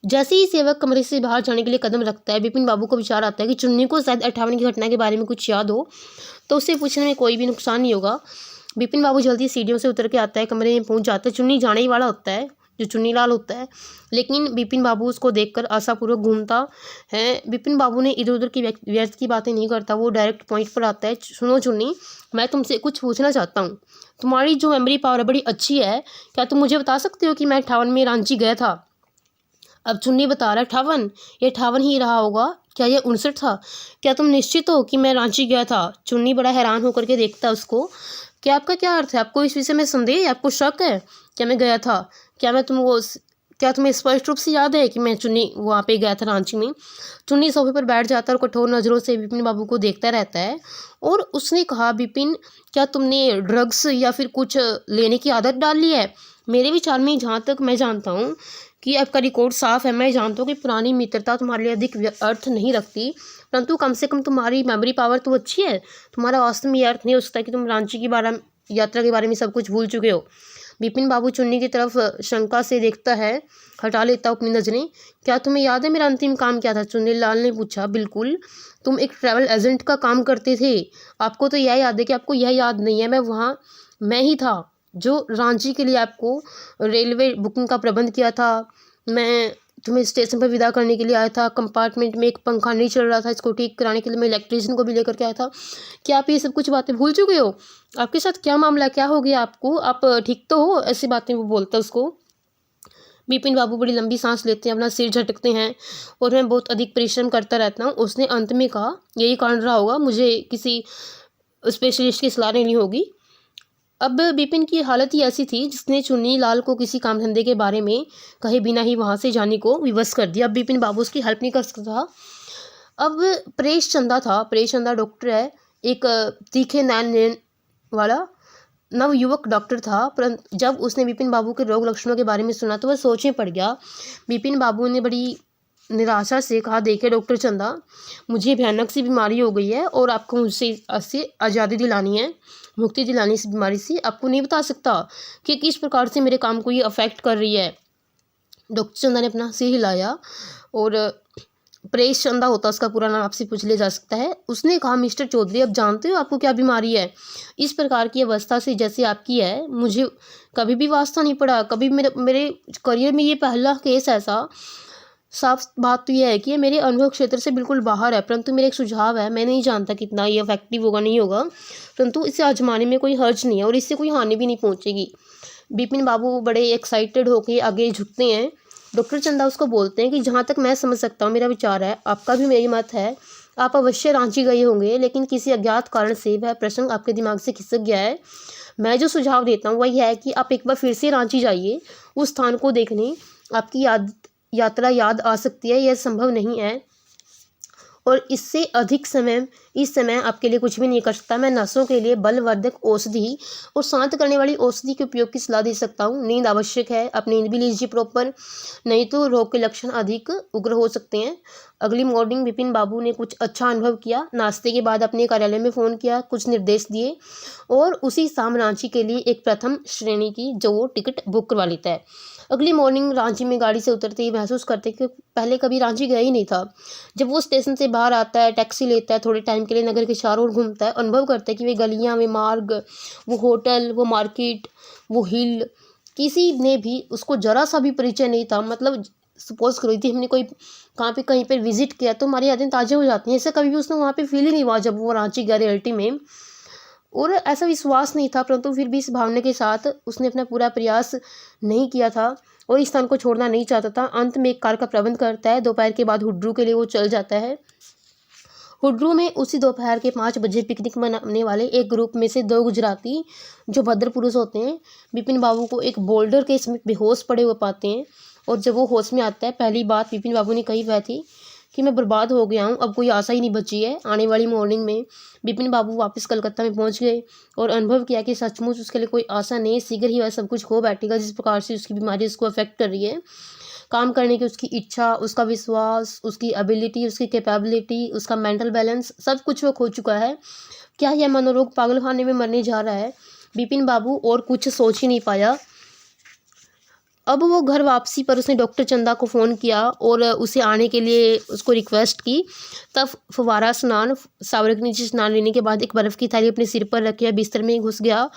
जैसे ही सेवक कमरे से बाहर जाने के लिए कदम रखता है, बिपिन बाबू को विचार आता है कि चुन्नी को शायद 58 की घटना के बारे में कुछ याद हो, तो उससे पूछने में कोई भी नुकसान नहीं होगा। बिपिन बाबू जल्दी सीढ़ियों से उतर के आता है, कमरे में पहुंच जाता है। चुन्नी जाने ही वाला होता है, जो चुन्नी लाल होता है, लेकिन बिपिन बाबू उसको देखकर आशापूर्वक घूमता है। बिपिन बाबू ने इधर उधर की व्यर्थ की बातें नहीं करता, वो डायरेक्ट पॉइंट पर आता है। सुनो चुन्नी, मैं तुमसे कुछ पूछना चाहता हूँ। तुम्हारी जो मेमोरी पावर बड़ी अच्छी है, क्या तुम मुझे बता सकते हो कि मैं 58 में रांची गया था? अब चुन्नी बता रहा है 58, ये 58 ही रहा होगा, क्या ये 59 था? क्या तुम निश्चित हो कि मैं रांची गया था? चुन्नी बड़ा हैरान होकर के देखता है उसको। क्या आपका क्या अर्थ है? आपको इस विषय में संदेह है? आपको शक है क्या मैं गया था? क्या तुम्हें स्पष्ट रूप से याद है कि मैं चुन्नी वहाँ पे गया था रांची में? चुन्नी सोफे पर बैठ जाता है और कठोर नज़रों से बिपिन बाबू को देखता रहता है और उसने कहा, बिपिन, क्या तुमने ड्रग्स या फिर कुछ लेने की आदत डाल ली है? मेरे विचार में, जहाँ तक मैं जानता हूँ कि आपका रिकॉर्ड साफ है, मैं जानता हूँ कि पुरानी मित्रता तुम्हारे लिए अधिक अर्थ नहीं रखती, परंतु कम से कम तुम्हारी मेमोरी पावर तो अच्छी है। तुम्हारा वास्तव में यह अर्थ नहीं हो सकता कि तुम रांची की यात्रा के बारे में सब कुछ भूल चुके हो। बिपिन बाबू चुन्नी की तरफ शंका से देखता है, हटा लेता अपनी नज़रें। क्या तुम्हें याद है मेरा अंतिम काम क्या था? चुन्नी लाल ने पूछा। बिल्कुल, तुम एक ट्रैवल एजेंट का काम करते थे। आपको तो यह याद है कि आपको यह याद नहीं है? मैं ही था जो रांची के लिए आपको रेलवे बुकिंग का प्रबंध किया था। मैं तुम्हें स्टेशन पर विदा करने के लिए आया था। कंपार्टमेंट में एक पंखा नहीं चल रहा था, इसको ठीक कराने के लिए मैं इलेक्ट्रीशियन को भी लेकर के आया था। क्या आप ये सब कुछ बातें भूल चुके हो? आपके साथ क्या मामला, क्या हो गया आपको? आप ठीक तो हो? ऐसी बातें वो बोलता उसको। बिपिन बाबू बड़ी लंबी सांस लेते हैं, अपना सिर झटकते हैं और मैं बहुत अधिक परिश्रम करता रहता हूँ। उसने अंत में कहा, यही कारण रहा होगा, मुझे किसी स्पेशलिस्ट की सलाह लेनी होगी। अब बिपिन की हालत ही ऐसी थी जिसने चुन्नी लाल को किसी काम धंधे के बारे में कहे बिना ही वहाँ से जाने को विवश कर दिया। अब बिपिन बाबू उसकी हेल्प नहीं कर सकता था। अब परेश चंदा डॉक्टर है, एक तीखे नैन वाला नवयुवक डॉक्टर था, परंतु जब उसने बिपिन बाबू के रोग लक्षणों के बारे में सुना तो वह सोच में पड़ गया। बिपिन बाबू ने बड़ी निराशा से कहा, देखिए डॉक्टर चंदा, मुझे भयानक सी बीमारी हो गई है और आपको मुझसे आज़ादी दिलानी है, मुक्ति दिलानी इस बीमारी से। आपको नहीं बता सकता कि किस प्रकार से मेरे काम को ये अफेक्ट कर रही है। डॉक्टर चंदा ने अपना सिर हिलाया और परेश चंदा होता उसका पूरा नाम, आपसे पूछ लिया जा सकता है। उसने कहा, मिस्टर चौधरी, अब जानते हो आपको क्या बीमारी है? इस प्रकार की अवस्था से जैसे आपकी है, मुझे कभी भी वास्ता नहीं पड़ा। कभी मेरे करियर में ये पहला केस ऐसा। साफ बात तो यह है कि ये मेरे अनुभव क्षेत्र से बिल्कुल बाहर है, परंतु मेरा एक सुझाव है। मैं नहीं जानता कितना ये इफेक्टिव होगा नहीं होगा, परंतु इसे आजमाने में कोई हर्ज नहीं है और इससे कोई हानि भी नहीं पहुंचेगी। बिपिन बाबू बड़े एक्साइटेड होकर आगे झुकते हैं। डॉक्टर चंदा उसको बोलते हैं कि जहाँ तक मैं समझ सकता हूँ, मेरा विचार है, आपका भी मेरी मत है, आप अवश्य रांची गए होंगे, लेकिन किसी अज्ञात कारण से वह प्रसंग आपके दिमाग से खिसक गया है। मैं जो सुझाव देता हूँ वही है कि आप एक बार फिर से रांची जाइए, उस स्थान को देखने। आपकी यात्रा याद आ सकती है, यह संभव नहीं है और इससे अधिक समय इस समय आपके लिए कुछ भी नहीं कर सकता। मैं नसों के लिए बलवर्धक औषधि और शांत करने वाली औषधि के उपयोग की सलाह दे सकता हूँ। नींद आवश्यक है, आप नींद भी लीजिए प्रॉपर, नहीं तो रोग के लक्षण अधिक उग्र हो सकते हैं। अगली मॉर्निंग विपिन बाबू ने कुछ अच्छा अनुभव किया। नाश्ते के बाद अपने कार्यालय में फ़ोन किया, कुछ निर्देश दिए और उसी शाम रांची के लिए एक प्रथम श्रेणी की जो वो टिकट बुक करवा लेता है। अगली मॉर्निंग रांची में गाड़ी से उतरते ही महसूस करते कि पहले कभी रांची गया ही नहीं था। जब वो स्टेशन से बाहर आता है, टैक्सी लेता है, थोड़े टाइम के लिए नगर के चारों ओर घूमता है, अनुभव करता है कि वे गलियाँ, वे मार्ग, वो होटल, वो मार्केट, वो हिल, किसी ने भी उसको ज़रा सा भी परिचय नहीं था। मतलब सपोज़ करो यदि हमने कोई कहाँ पे कहीं पे विज़िट किया तो हमारी यादें ताज़ा हो जाती हैं। ऐसा कभी भी उसने वहाँ पे फ़ील ही नहीं हुआ जब वो रांची गया रियलिटी में, और ऐसा विश्वास नहीं था, परंतु फिर भी इस भावना के साथ उसने अपना पूरा प्रयास नहीं किया था और इस स्थान को छोड़ना नहीं चाहता था। अंत में एक कार का प्रबंध करता है। दोपहर के बाद हुड्रू के लिए वो चल जाता है। हुड्रू में उसी दोपहर के 5 बजे पिकनिक मनाने वाले एक ग्रुप में से 2 गुजराती जो भद्र पुरुष होते हैं, विपिन बाबू को एक बोल्डर के समीप बेहोश पड़े हुए पाते हैं। और जब वो होश में आता है, पहली बात विपिन बाबू ने कही वह थी कि मैं बर्बाद हो गया हूँ, अब कोई आशा ही नहीं बची है। आने वाली मॉर्निंग में विपिन बाबू वापस कलकत्ता में पहुँच गए और अनुभव किया कि सचमुच उसके लिए कोई आशा नहीं, शीघ्र ही वह सब कुछ खो बैठेगा। जिस प्रकार से उसकी बीमारी उसको अफेक्ट कर रही है, काम करने की उसकी इच्छा, उसका विश्वास, उसकी एबिलिटी, उसकी कैपेबिलिटी, उसका मेंटल बैलेंस, सब कुछ वो खो चुका है। क्या यह मनोरोग पागलखाने में मरने जा रहा है? विपिन बाबू और कुछ सोच ही नहीं पाया। अब वो घर वापसी पर उसने डॉक्टर चंदा को फ़ोन किया और उसे आने के लिए उसको रिक्वेस्ट की। तब फव्वारा स्नान, सावरक नीचे स्नान लेने के बाद एक बर्फ़ की थैली अपने सिर पर रखे बिस्तर में घुस गया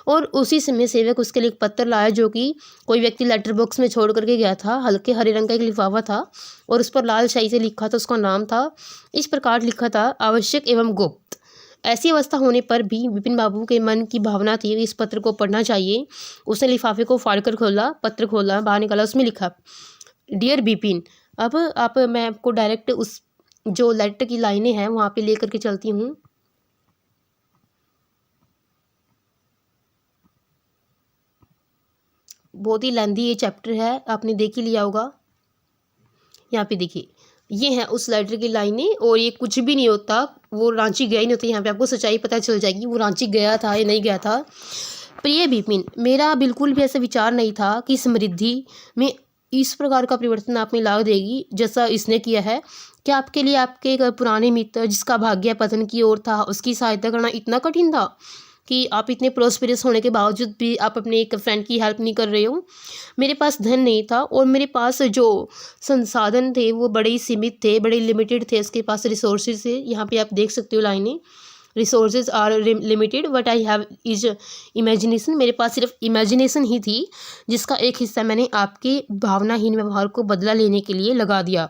और उसी समय सेवक उसके लिए एक पत्र लाया जो कि कोई व्यक्ति लेटर बॉक्स में छोड़ करके गया था। हल्के हरे रंग का एक लिफाफा था और उस पर लाल शाही से लिखा था, उसका नाम था। इस प्रकार लिखा था, आवश्यक एवं गुप्त। ऐसी अवस्था होने पर भी विपिन बाबू के मन की भावना थी कि इस पत्र को पढ़ना चाहिए। उसने लिफाफे को फाड़कर खोला, पत्र खोला, बाहर निकाला, उसमें लिखा, डियर विपिन। अब आप मैं आपको डायरेक्ट उस जो लेटर की लाइनें हैं वहाँ पे लेकर के चलती हूँ। बहुत ही लेंदी ये चैप्टर है, आपने देख ही लिया होगा। यहाँ पे देखिए, ये है उस लेटर की लाइनें और ये कुछ भी नहीं होता, वो रांची गया ही नहीं होता। यहाँ पे आपको सच्चाई पता चल जाएगी वो रांची गया था या नहीं गया था। प्रिय विपिन, मेरा बिल्कुल भी ऐसा विचार नहीं था कि समृद्धि में इस प्रकार का परिवर्तन आप में ला देगी जैसा इसने किया है। क्या आपके लिए आपके एक पुराने मित्र जिसका भाग्य पतन की ओर था उसकी सहायता करना इतना कठिन था कि आप इतने प्रोस्पेरस होने के बावजूद भी आप अपने एक फ्रेंड की हेल्प नहीं कर रहे हो? मेरे पास धन नहीं था और मेरे पास जो संसाधन थे वो बड़े ही सीमित थे, बड़े लिमिटेड थे। उसके पास रिसोर्सेज थे, यहाँ पे आप देख सकते हो लाइनें, resources are limited what I have is imagination. मेरे पास सिर्फ इमेजिनेशन ही थी जिसका एक हिस्सा मैंने आपके भावनाहीन व्यवहार को बदला लेने के लिए लगा दिया।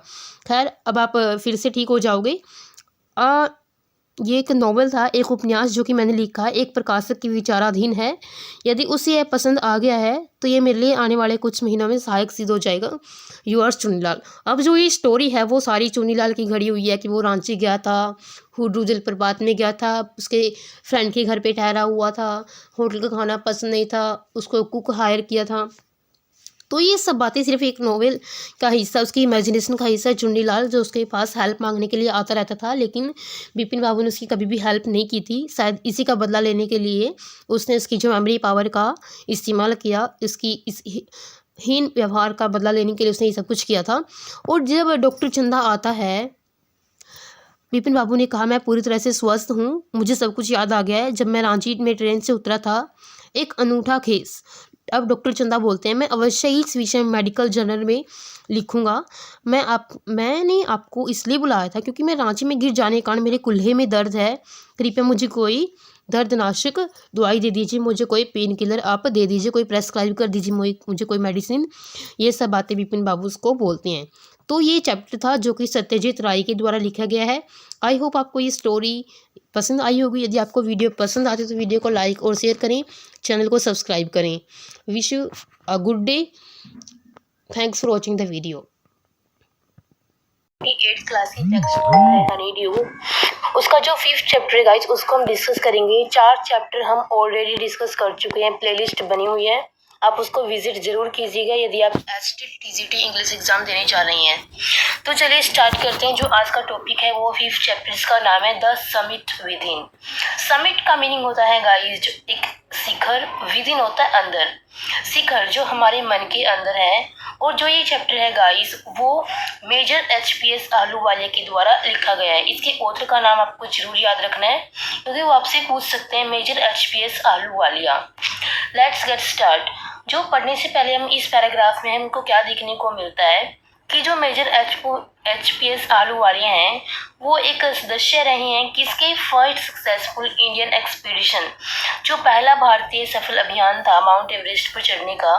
खैर, अब आप फिर से ठीक हो जाओगे। ये एक नॉवल था, एक उपन्यास जो कि मैंने लिखा है, एक प्रकाशक की विचाराधीन है। यदि उसे यह पसंद आ गया है तो ये मेरे लिए आने वाले कुछ महीनों में सहायक सिद्ध हो जाएगा। यूअर्स चुनीलाल। अब जो ये स्टोरी है वो सारी चुनीलाल की घड़ी हुई है कि वो रांची गया था, हुड्रू जलप्रपात में गया था, उसके फ्रेंड के घर पे ठहरा हुआ था, होटल का खाना पसंद नहीं था, उसको कुक हायर किया था। तो ये सब बातें सिर्फ एक नोवेल का हिस्सा, उसकी इमेजिनेशन का हिस्सा है। चुन्नीलाल जो उसके पास हेल्प मांगने के लिए आता रहता था, लेकिन विपिन बाबू ने उसकी कभी भी हेल्प नहीं की थी। शायद इसी का बदला लेने के लिए उसने उसकी जो मेमोरी पावर का इस्तेमाल किया, इसकी इस हीन व्यवहार का बदला लेने के लिए उसने ये सब कुछ किया था। और जब डॉक्टर चंदा आता है, विपिन बाबू ने कहा, मैं पूरी तरह से स्वस्थ हूँ, मुझे सब कुछ याद आ गया है। जब मैं रांची में ट्रेन से उतरा था, एक अनूठा केस। अब डॉक्टर चंदा बोलते हैं, मैं अवश्य ही इस विषय में मेडिकल जर्नल में लिखूंगा। मैंने आपको इसलिए बुलाया था क्योंकि मैं रांची में गिर जाने के कारण मेरे कुल्हे में दर्द है। कृपया मुझे कोई दर्दनाशक दवाई दे दीजिए, मुझे कोई पेन किलर आप दे दीजिए, कोई प्रेस्क्राइब कर दीजिए मुझे कोई मेडिसिन। ये सब बातें विपिन बाबू उसको बोलते हैं। तो ये चैप्टर था जो कि सत्यजीत राय के द्वारा लिखा गया है। आई होप आपको ये स्टोरी पसंद आई होगी। यदि आपको वीडियो पसंद आती है तो वीडियो को लाइक और शेयर करें, चैनल को सब्सक्राइब करें। Wish you a good day. Thanks for watching the video. 8th class की टेक्स्ट बुक है हनी ड्यू, उसका जो 5th चैप्टर है गाइज उसको हम डिस्कस करेंगे। 4 चैप्टर हम ऑलरेडी डिस्कस कर चुके हैं, प्लेलिस्ट बनी हुई है, आप उसको विजिट ज़रूर कीजिएगा यदि आप एसटीईटी टीजीटी इंग्लिश एग्ज़ाम देने जा रही हैं। तो चलिए स्टार्ट करते हैं। जो आज का टॉपिक है वो 5th चैप्टर, इसका नाम है the summit with in. Summit का मीनिंग होता है गाइस एक शिखर, विद इन होता है अंदर, शिखर जो हमारे मन के अंदर है। और जो ये चैप्टर है गाइस वो मेजर एचपीएस आहलूवालिया के द्वारा लिखा गया है। इसके ऑथर का नाम आपको जरूर याद रखना है क्योंकि वो आपसे पूछ सकते हैं, major HPS Ahluwalia. Let's get start. जो पढ़ने से पहले हम इस पैराग्राफ में हमको क्या देखने को मिलता है कि जो मेजर एचपीएस आहलूवालिया हैं वो एक सदस्य रहे हैं किसके, फर्स्ट सक्सेसफुल इंडियन एक्सपीडिशन, जो पहला भारतीय सफल अभियान था माउंट एवरेस्ट पर चढ़ने का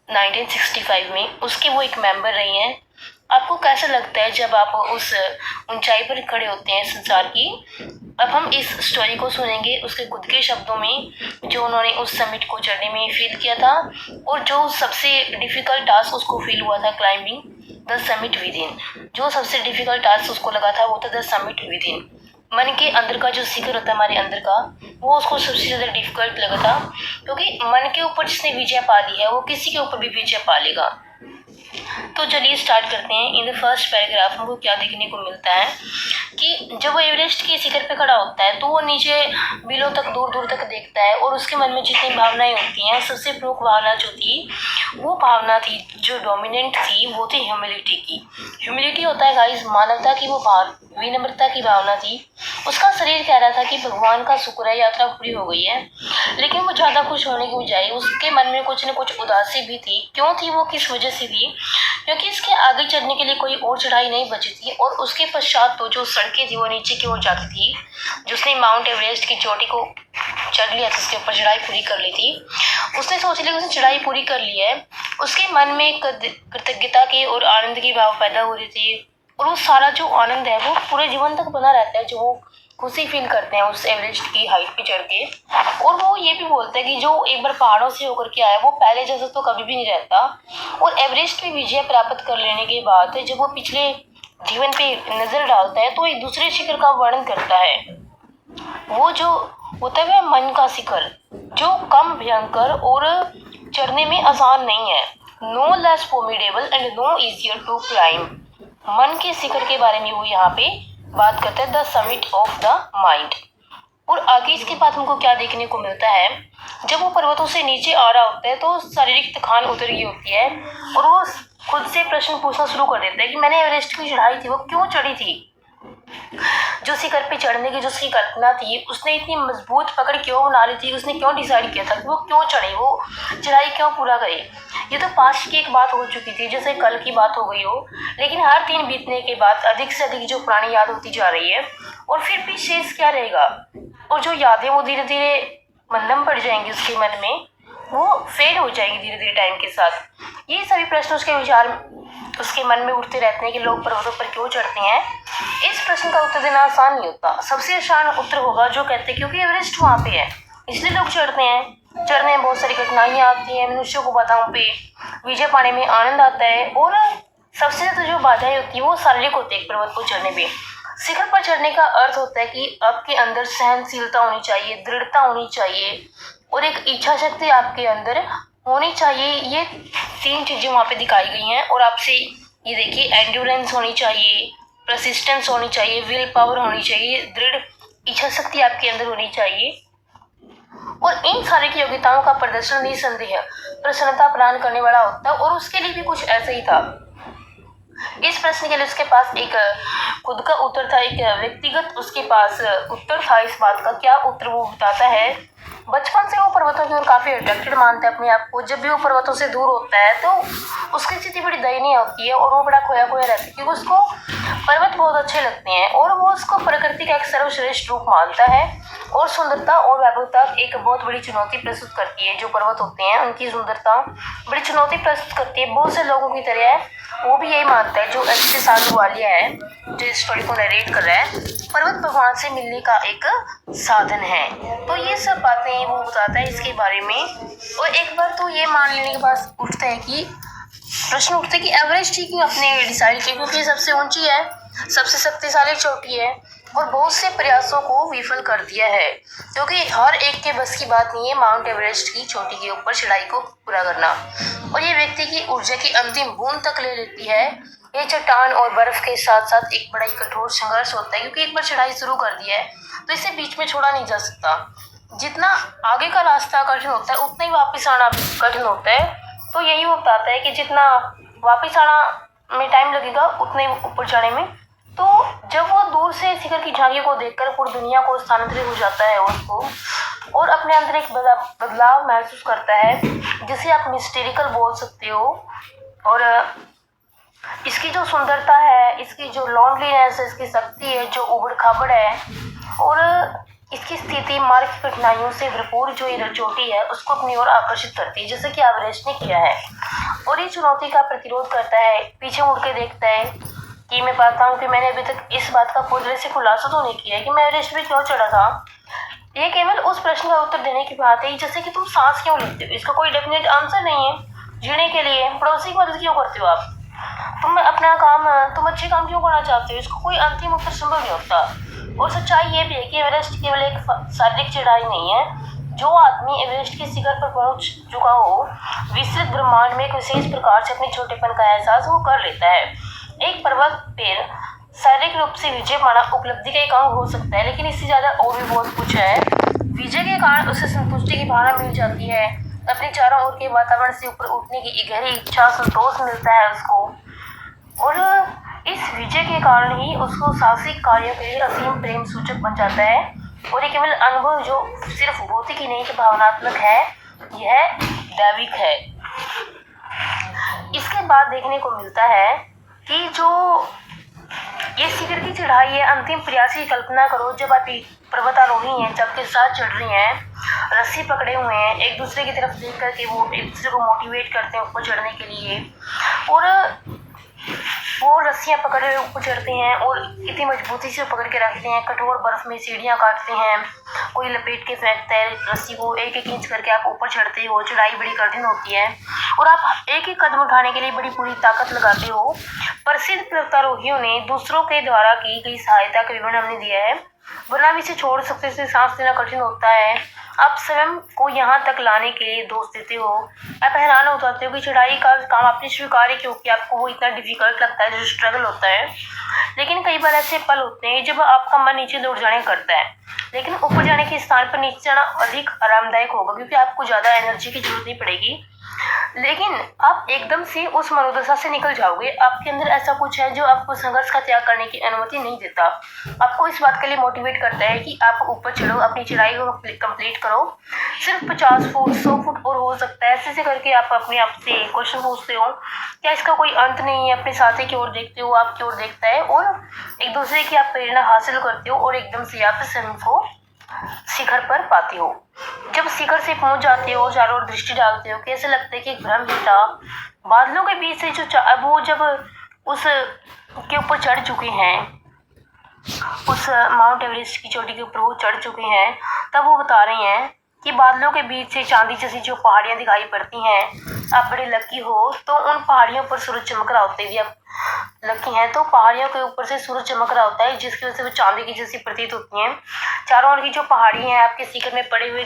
1965 में, उसके वो एक मेंबर रही हैं। आपको कैसा लगता है जब आप उस ऊंचाई पर खड़े होते हैं संसार की? अब हम इस स्टोरी को सुनेंगे उसके खुद के शब्दों में, जो उन्होंने उस समिट को चढ़ने में फील किया था और जो सबसे डिफिकल्ट टास्क उसको फील हुआ था, climbing the summit with in. जो सबसे डिफिकल्ट टास्क उसको लगा था वो था द समिट विद इन। मन के अंदर का जो शिखर होता है हमारे अंदर का, वो उसको सबसे ज़्यादा डिफिकल्ट लगा था क्योंकि मन के ऊपर जिसने विजय पा ली है वो किसी के ऊपर भी विजय पा लेगा। तो चलिए स्टार्ट करते हैं। इन द फर्स्ट पैराग्राफ में क्या देखने को मिलता है कि जब वो एवरेस्ट के शिखर पे खड़ा होता है तो वो नीचे बिलो तक दूर दूर तक देखता है और उसके मन में जितनी भावनाएं होती हैं, सबसे प्रमुख भावना जो थी वो भावना थी, जो डोमिनेंट थी वो थी ह्यूमिलिटी की। ह्यूमिलिटी होता है गाइस मानवता की वो विनम्रता की भावना थी। उसका शरीर कह रहा था कि भगवान का शुक्र है यात्रा पूरी हो गई है, लेकिन वो ज़्यादा खुश होने की बजाय उसके मन में कुछ न कुछ उदासी भी थी। क्यों थी वो, किस वजह से थी? क्योंकि इसके आगे चढ़ने के लिए कोई और चढ़ाई नहीं बची थी और उसके पश्चात तो जो सड़कें थी वो नीचे की ओर जाती थी। जिसने माउंट एवरेस्ट की चोटी को चढ़ लिया था, उसके ऊपर चढ़ाई पूरी कर ली थी, उसने सोच लिया उसने चढ़ाई पूरी कर ली है, उसके मन में कृतज्ञता के और आनंद की भाव पैदा हो रही थी। और वो सारा जो आनंद है वो पूरे जीवन तक बना रहता है, जो वो खुशी फील करते हैं उस एवरेस्ट की हाइट पे चढ़ के। और वो ये भी बोलते हैं कि जो एक बार पहाड़ों से होकर के आया वो पहले जैसा तो कभी भी नहीं रहता। और एवरेस्ट पे विजय प्राप्त कर लेने के बाद जब वो पिछले जीवन पे नजर डालता है तो एक दूसरे शिखर का वर्णन करता है। वो जो होता है वह मन का शिखर, जो कम भयंकर और चढ़ने में आसान नहीं है, no less formidable and no easier to climb. मन के शिखर के बारे में वो यहाँ पे बात करते हैं, the summit of the mind. और आगे इसके बाद हमको क्या देखने को मिलता है, जब वो पर्वतों से नीचे आ रहा होता है तो शारीरिक थकान उतर गई होती है और वो खुद से प्रश्न पूछना शुरू कर देता है कि मैंने एवरेस्ट की चढ़ाई थी वो क्यों चढ़ी थी, जो शिखर पे चढ़ने की जो उसकी कल्पना थी उसने इतनी मजबूत पकड़ क्यों बना ली थी, उसने क्यों डिसाइड किया था कि वो क्यों चढ़े, वो चढ़ाई क्यों पूरा करे। ये तो पास्ट की एक बात हो चुकी थी, जैसे कल की बात हो गई हो, लेकिन हर दिन बीतने के बाद अधिक से अधिक जो पुरानी याद होती जा रही है और फिर भी शेष क्या रहेगा, और जो यादें वो धीरे धीरे मंदम पड़ जाएंगी उसके मन में, वो फेड हो जाएंगी धीरे धीरे टाइम के साथ। ये सभी प्रश्न उसके विचार उसके मन में उठते रहते हैं कि लोग पर्वतों पर क्यों चढ़ते हैं। इस प्रश्न का उत्तर देना आसान नहीं होता। सबसे आसान उत्तर होगा जो कहते हैं क्योंकि एवरेस्ट वहाँ पे है इसलिए लोग चढ़ते हैं। चढ़ने में बहुत सारी कठिनाइयाँ आती हैं, मनुष्यों को बाधाओं पे विजय पाने में आनंद आता है और सबसे ज़्यादा जो बाधाएं होती है वो शारीरिक होती है। पर्वत को चढ़ने में, शिखर पर चढ़ने का अर्थ होता है कि आपके अंदर सहनशीलता होनी चाहिए, दृढ़ता होनी चाहिए और एक इच्छा शक्ति आपके अंदर होनी चाहिए। ये 3 चीज़ें वहाँ पे दिखाई गई हैं। और आपसे ये देखिए एंड्योरेंस होनी चाहिए, परसिस्टेंस होनी चाहिए, विल पावर होनी चाहिए, दृढ़ इच्छा शक्ति आपके अंदर होनी चाहिए। और इन सारी की योग्यताओं का प्रदर्शन निसंदेह प्रसन्नता प्रदान करने वाला होता है। और उसके लिए भी कुछ ऐसा ही था। इस प्रश्न के लिए उसके पास एक खुद का उत्तर था, एक व्यक्तिगत उसके पास उत्तर था इस बात का। क्या उत्तर वो बताता है, बचपन से वो पर्वतों की ओर काफ़ी अट्रैक्टेड मानता है अपने आप को। जब भी वो पर्वतों से दूर होता है तो उसकी स्थिति बड़ी दयनीय होती है और वो बड़ा खोया खोया रहता है क्योंकि उसको पर्वत बहुत अच्छे लगते हैं और वो उसको प्रकृति का एक सर्वश्रेष्ठ रूप मानता है। और सुंदरता और वैभवता एक बहुत बड़ी चुनौती प्रस्तुत करती है। जो पर्वत होते हैं उनकी सुंदरता बड़ी चुनौती प्रस्तुत करती है। बहुत से लोगों की तरह वो भी यही मानता है, जो एचपीएस आहलूवालिया है जो इस स्टोरी को नरेट कर रहा है, पर्वत भगवान से मिलने का एक साधन है। तो ये सब बातें वो बताता है इसके बारे में। और एक बार तो ये मान लेने के बाद उठता है कि प्रश्न उठता है कि एवरेस्ट ही क्यों अपने डिसाइड किया, क्योंकि सबसे ऊंची है, सबसे शक्तिशाली चोटी है और बहुत से प्रयासों को विफल कर दिया है, क्योंकि हर एक के बस की बात नहीं है माउंट एवरेस्ट की चोटी के ऊपर चढ़ाई को पूरा करना। और ये व्यक्ति की ऊर्जा की अंतिम बूंद तक ले लेती है। ये चट्टान और बर्फ के साथ साथ एक बड़ा ही कठोर संघर्ष होता है, क्योंकि एक बार चढ़ाई शुरू कर दी है तो इसे बीच में छोड़ा नहीं जा सकता। जितना आगे का रास्ता कठिन होता है उतना ही वापस आना भी कठिन होता है। तो यही वो बताता है कि जितना वापस आना में टाइम लगेगा उतना ही ऊपर जाने में। तो जब वो दूर से शिखर की झांकी को देखकर पूरी दुनिया को स्थानांतरित हो जाता है उसको, और अपने अंदर एक बदलाव महसूस करता है, जिसे आप मिस्टेरिकल बोल सकते हो। और इसकी जो सुंदरता है, इसकी जो लॉन्लीनेस है, इसकी शक्ति है जो उबड़ खाबड़ है, और इसकी स्थिति मार्ग की कठिनाइयों से भरपूर जो ये चोटी है उसको अपनी ओर आकर्षित करती है, जैसे कि एवरेस्ट ने किया है। और ये चुनौती का प्रतिरोध करता है, पीछे मुड़ के देखता है कि मैं पाता हूँ कि मैंने अभी तक इस बात का पूरी तरह से खुलासा तो नहीं किया है कि मैं एवरेस्ट पे क्यों चढ़ा था। ये केवल उस प्रश्न का उत्तर देने की बात है, जैसे कि तुम सांस क्यों लेते हो, इसका कोई डेफिनेट आंसर नहीं है। जीने के लिए पड़ोसी की मदद क्यों करते हो आप, तुम अपना काम, तुम अच्छे काम क्यों करना चाहते हो, इसका कोई अंतिम उत्तर संभव नहीं होता। और सच्चाई ये भी है कि एवरेस्ट केवल एक शारीरिक चढ़ाई नहीं है। जो आदमी एवरेस्ट के शिखर पर पहुंच चुका हो, विस्तृत ब्रह्मांड में एक विशेष प्रकार से अपने छोटेपन का एहसास वो कर लेता है। एक पर्वत पर शारीरिक रूप से विजय पाना उपलब्धि का एक अंग हो सकता है, लेकिन इससे ज्यादा और भी बहुत कुछ है। विजय के कारण उसे संतुष्टि की भावना मिल जाती है, अपने चारों ओर के वातावरण से ऊपर उठने की गहरी इच्छा, संतोष मिलता है उसको। और इस विजय के कारण ही उसको साहसिक कार्यों के लिए असीम प्रेम सूचक बन जाता है। और ये केवल अनुभव जो सिर्फ भौतिक ही नहीं कि भावनात्मक है, यह दैविक है। इसके बाद देखने को मिलता है कि जो ये शिखर की चढ़ाई है, अंतिम प्रयास की कल्पना करो, जब आप पर्वतारोही हैं, जब के साथ चढ़ रही हैं, रस्सी पकड़े हुए हैं, एक दूसरे की तरफ देख करके वो एक दूसरे को मोटिवेट करते हैं ऊपर चढ़ने के लिए, और वो रस्सियां पकड़े हुए ऊपर चढ़ते हैं और इतनी मजबूती से पकड़ के रखते हैं। कठोर बर्फ में सीढ़ियां काटते हैं, कोई लपेट के फेंकता है रस्सी को, एक एक इंच करके आप ऊपर चढ़ते हो। चढ़ाई बड़ी कठिन होती है और आप एक एक कदम उठाने के लिए बड़ी पूरी ताकत लगाते हो। प्रसिद्ध पर्वतारोहियों ने दूसरों के द्वारा की गई सहायता का विवरण हमने दिया है, वरना भी इसे छोड़ सकते से सांस लेना कठिन होता है। आप स्वयं को यहाँ तक लाने के लिए दोष देते हो। आप हैरान हो जाते हो कि चढ़ाई का काम आपने स्वीकार है, क्योंकि आपको वो इतना डिफिकल्ट लगता है, जो स्ट्रगल होता है। लेकिन कई बार ऐसे पल होते हैं जब आपका मन नीचे दौड़ जाने करता है, लेकिन ऊपर जाने के स्थान पर नीचे जाना अधिक आरामदायक होगा, क्योंकि आपको ज़्यादा एनर्जी की जरूरत नहीं पड़ेगी। लेकिन आप एकदम से उस मनोदशा से निकल जाओगे। आपके अंदर ऐसा कुछ है जो आपको संघर्ष का त्याग करने की अनुमति नहीं देता, आपको इस बात के लिए मोटिवेट करता है कि आप ऊपर चढ़ो, अपनी चढ़ाई को कंप्लीट करो। सिर्फ 50 फुट 100 फुट और हो सकता है, ऐसे करके आप अपने आप से क्वेश्चन पूछते हो, क्या इसका कोई अंत नहीं है। अपने साथी की ओर देखते हो, आपकी ओर देखता है, और एक दूसरे की आप प्रेरणा हासिल करते हो, और एकदम से आप स्वयं को शिखर पर पाते हो। जब शिखर से पहुंच जाते हो, चारों ओर दृष्टि डालते हो, कैसे लगता है कि एक भ्रम ही था। बादलों के बीच से जो अब वो जब उस के ऊपर चढ़ चुके हैं, उस माउंट एवरेस्ट की चोटी के ऊपर वो चढ़ चुके हैं, तब वो बता रहे हैं कि बादलों के बीच से चांदी जैसी जो पहाड़ियां दिखाई पड़ती हैं, आप बड़े लकी हो। तो उन पहाड़ियों पर सूरज चमक रहा होता है, यदि आप लकी हैं तो पहाड़ियों के ऊपर से सूरज चमक रहा होता है, जिसकी वजह से वो चांदी की जैसी प्रतीत होती हैं। चारों ओर की जो पहाड़ी हैं आपके शिखर में पड़े हुए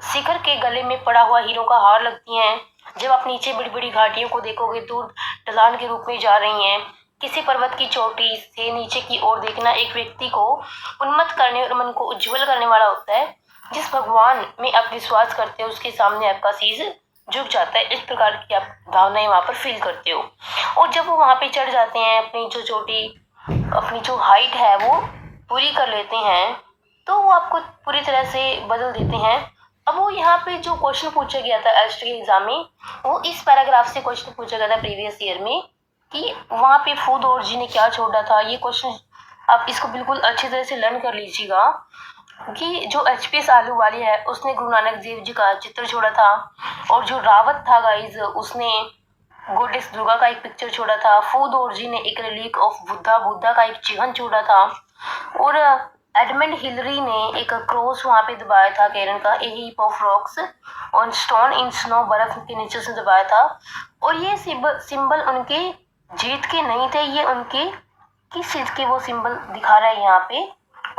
शिखर के गले में पड़ा हुआ हीरों का हार लगती हैं। जब आप नीचे बड़ी बड़ी घाटियों को देखोगे, दूर ढलान के रूप में जा रही हैं। किसी पर्वत की चोटी से नीचे की ओर देखना एक व्यक्ति को उन्मत्त करने और मन को उज्ज्वल करने वाला होता है। जिस भगवान में आप विश्वास करते हो उसके सामने आपका शीश झुक जाता है। इस प्रकार की आप भावनाएं वहां पर फील करते हो। और जब वो वहां पे चढ़ जाते हैं, अपनी जो चोटी, अपनी जो हाइट है वो पूरी कर लेते हैं, तो वो आपको पूरी तरह से बदल देते हैं। अब वो यहाँ पे जो क्वेश्चन पूछा गया था एसटी के एग्जाम में, वो इस पैराग्राफ से क्वेश्चन पूछा गया था प्रीवियस ईयर में, कि वहाँ पे फूड और जी ने क्या छोड़ा था। ये क्वेश्चन आप इसको बिल्कुल अच्छी तरह से लर्न कर लीजिएगा कि जो एचपीएस आलूवाली है उसने गुरु नानक देव जी का चित्र छोड़ा था, और जो रावत था गाइज उसने गॉडेस दुर्गा का एक पिक्चर छोड़ा था। फूड और जी ने एक रिलीक ऑफ बुद्धा का एक चिन्ह छोड़ा था, और एडमंड हिलरी ने एक क्रॉस वहाँ पे दबाया था केरन का, a heap of rocks on stone in snow, बर्फ के नीचे से दबाया था। और ये सिंबल उनके जीत के नहीं थे, ये उनके किस चीज के वो सिंबल दिखा रहा है यहाँ पे,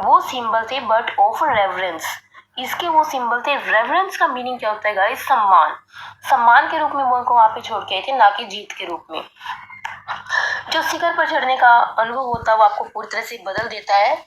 वो सिंबल थे बट ऑफ रेवरेंस। इसके वो सिंबल थे। रेवरेंस का मीनिंग क्या होता है गाइस? सम्मान। सम्मान के रूप में वो उनको वहां पे छोड़ के आए थे, ना कि जीत के रूप में। जो शिखर पर चढ़ने का अनुभव होता है वो आपको पूरी तरह से बदल देता है।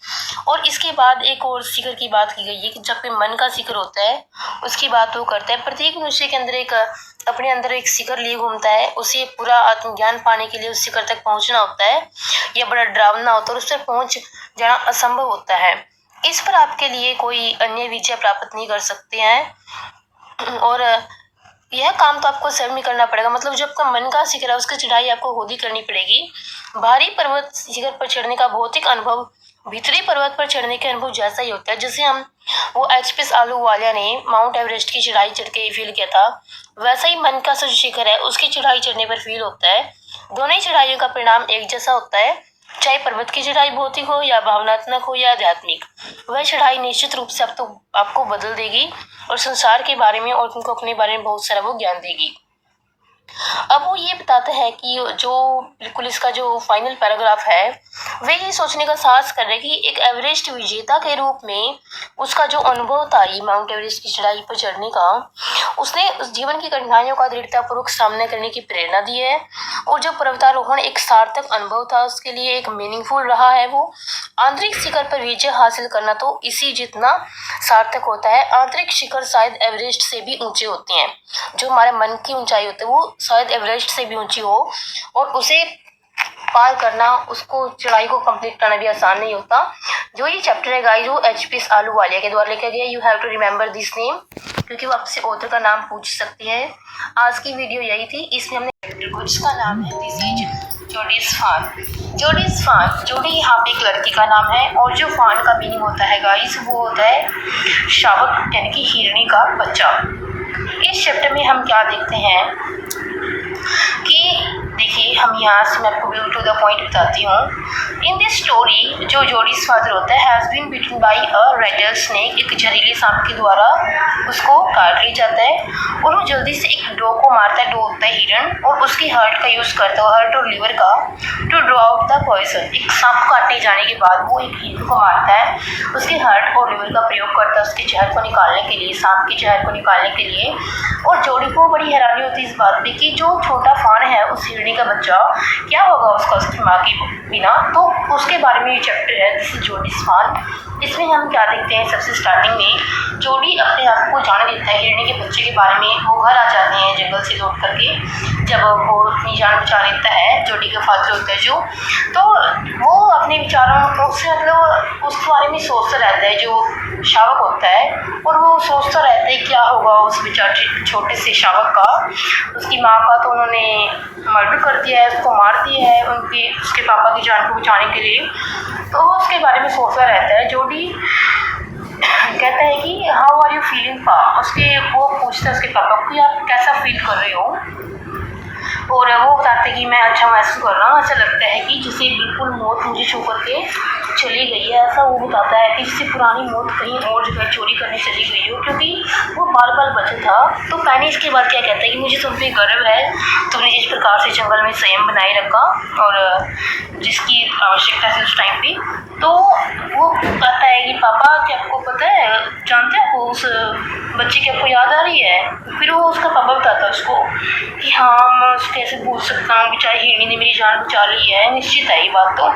और इसके बाद एक और शिखर की बात की गई है कि जब भी मन का शिखर होता है उसकी बात वो करता है। प्रत्येक मनुष्य के अंदर अपने अंदर एक शिखर लिए घूमता है। उसे पूरा आत्मज्ञान पाने के लिए उस शिखर तक पहुंचना होता है। यह बड़ा डरावना होता है और उस पर पहुंच जाना असंभव होता है। इस पर आपके लिए कोई अन्य विजय प्राप्त नहीं कर सकते हैं और यह काम तो आपको स्वयं ही करना पड़ेगा। मतलब जो आपका मन का शिखर है उसकी चढ़ाई आपको खुद ही करनी पड़ेगी। भारी पर्वत शिखर पर चढ़ने का भौतिक अनुभव भीतरी पर्वत पर चढ़ने के अनुभव जैसा ही होता है। जैसे वो एचपीएस आलूवालिया ने माउंट एवरेस्ट की चढ़ाई चढ़ के फील किया था, वैसा ही मन का जो शिखर है उसकी चढ़ाई चढ़ने पर फील होता है। दोनों ही चढ़ाइयों का परिणाम एक जैसा होता है, चाहे पर्वत की चढ़ाई भौतिक हो या भावनात्मक हो या आध्यात्मिक। वह चढ़ाई निश्चित रूप से आपको बदल देगी और संसार के बारे में और तुमको अपने बारे में बहुत सारा वो ज्ञान देगी। अब वो ये बताता है कि जो बिल्कुल इसका जो फाइनल पैराग्राफ है वे ये सोचने का साहस कर रहे कि एक एवरेस्ट विजेता के रूप में उसका जो अनुभव था ये माउंट एवरेस्ट की चढ़ाई पर चढ़ने का, उसने उस जीवन की कठिनाइयों का दृढ़तापूर्वक सामना करने की प्रेरणा दी है। और जो पर्वतारोहण एक सार्थक अनुभव था उसके लिए एक मीनिंगफुल रहा है। वो आंतरिक शिखर पर विजय हासिल करना तो इसी जितना सार्थक होता है। आंतरिक शिखर शायद एवरेस्ट से भी ऊंचे होते हैं। जो हमारे मन की ऊंचाई होती है वो शायद एवरेस्ट से भी ऊंची हो और उसे पार करना, उसको चढ़ाई को कंप्लीट करना भी आसान नहीं होता। जो ये चैप्टर है गाइस वो एचपीएस आलूवालिया के द्वारा लिखा गया। You have to remember this name क्योंकि वो आपसे ऑथर का नाम पूछ सकती है। आज की वीडियो यही थी। इसमें हमने चैप्टर को जिसका नाम है दिस इज जोडिस फान। जोडिस फान, जोडी यहाँ पे एक लड़की का नाम है और जो फान का मीनिंग होता है गाइस वो होता है शावक यानी कि हिरनी का बच्चा। इस चैप्टर में हम क्या देखते हैं कि देखिए हम यहाँ से मैं आपको टू द पॉइंट बताती हूँ। इन दिस स्टोरी जो जोडीज फादर होता है has been bitten by a rattle snake, एक जहरीले सांप के द्वारा उसको काट लिया जाता है और वो जल्दी से एक डो को मारता है। डो होता है हिरन और उसकी हार्ट का यूज़ करता है, हार्ट और लिवर का, to draw out the poison. एक सांप को काटने जाने के बाद वो एक हिरन को मारता है, उसके हार्ट और लिवर का प्रयोग करता है उसके जहर को निकालने के लिए, सांप के जहर को निकालने के लिए। और जोडी को बड़ी हैरानी होती है इस बात पे कि जो छोटा फान है उस हिरनी का बच्चा क्या होगा उसका उसकी माँ के बिना। तो उसके बारे में ये चैप्टर है दिस इज जोडीज फान। इसमें हम क्या देखते हैं, सबसे स्टार्टिंग में जोडी अपने आप को जान देता है हिरनी के बच्चे के बारे में। वो घर आ जाते हैं जंगल से लौट करके, जब वो अपनी जान बचा लेता है जोडी का फादर होता है जो, तो वो अपने विचारों से मतलब उसके बारे में सोचता रहता है जो शावक होता है। और वो सोचता रहता है क्या होगा उस बेचारे छोटे से शावक का। उसकी माँ का तो उन्होंने मर्डर कर दिया है, उसको मार दिया है उसके पापा की जान को बचाने के लिए। तो वो उसके बारे में सोचता रहता है। जोडी कहता है कि हाउ आर यू फीलिंग पा, वो पूछता है उसके पापा को कि आप कैसा फील कर रहे हो। और वो बताते हैं कि मैं अच्छा महसूस कर रहा हूँ, ऐसा लगता है कि जैसे बिल्कुल मौत मुझे छू करके चली गई है। ऐसा वो बताता है कि जैसे पुरानी मौत कहीं और जगह चोरी करने चली गई हो, क्योंकि वो बाल बाल बचा था। तो पैनी इसके बाद क्या कहता है कि मुझे तुम पे गर्व है, तुमने जिस प्रकार से जंगल में संयम बनाए रखा और जिसकी आवश्यकता थी उस टाइम पे। तो वो कहता है कि पापा क्या आपको पता है, जानते हैं वो उस बच्चे की आपको याद आ रही है। फिर वो उसका पापा बताता है उसको कि हाँ मैं उसको कैसे भूल सकता हूँ, बेचारी हिरनी ने मेरी जान बचा ली है, निश्चित है ये बात तो।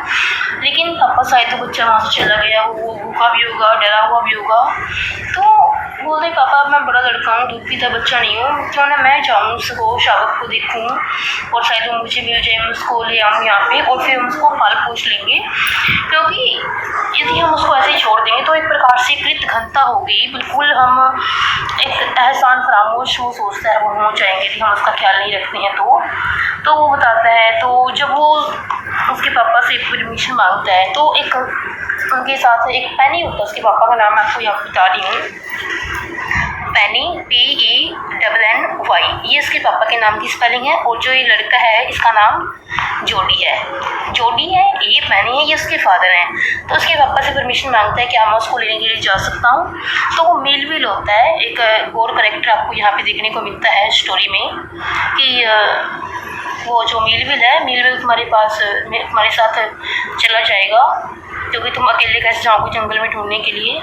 लेकिन पापा शायद तो बच्चा वहाँ से चला गया, वो भूखा भी होगा, डरा हुआ भी होगा। तो बोलते पापा मैं बड़ा लड़का हूँ, दूध पीता बच्चा नहीं हूँ, क्यों ना मैं जाऊँ उसको शावक को देखूँ और शायद वो मुझे मिल जाए, मैं उसको ले आऊँ यहाँ पे और फिर हम उसको पाल पोष लेंगे। क्योंकि यदि हम उसको ऐसे ही छोड़ देंगे तो एक प्रकार से कृत घनता होगी, बिल्कुल हम एक एहसान फरामोश वो सोचता है वो हो जाएंगे यदि हम उसका ख्याल नहीं रखते हैं। तो वो बताता है। तो जब वो उसके पापा से परमिशन मांगता है तो एक उनके साथ एक पैनी होता है, उसके पापा का नाम मैं आपको यहाँ बता रही हूँ, पैनी PENNY, ये इसके पापा के नाम की स्पेलिंग है, और जो ये लड़का है इसका नाम जोडी है। जोडी है, ये मैंने है, ये उसके फादर हैं। तो उसके पापा से परमिशन मांगता है कि मैं उसको लेने के लिए जा सकता हूँ। तो वो मेलविल होता है, एक और करेक्टर आपको यहाँ पे देखने को मिलता है स्टोरी में कि वो जो मेलविल है, मेलविल तुम्हारे साथ चला जाएगा क्योंकि तुम अकेले कैसे जाओगे जंगल में ढूंढने के लिए।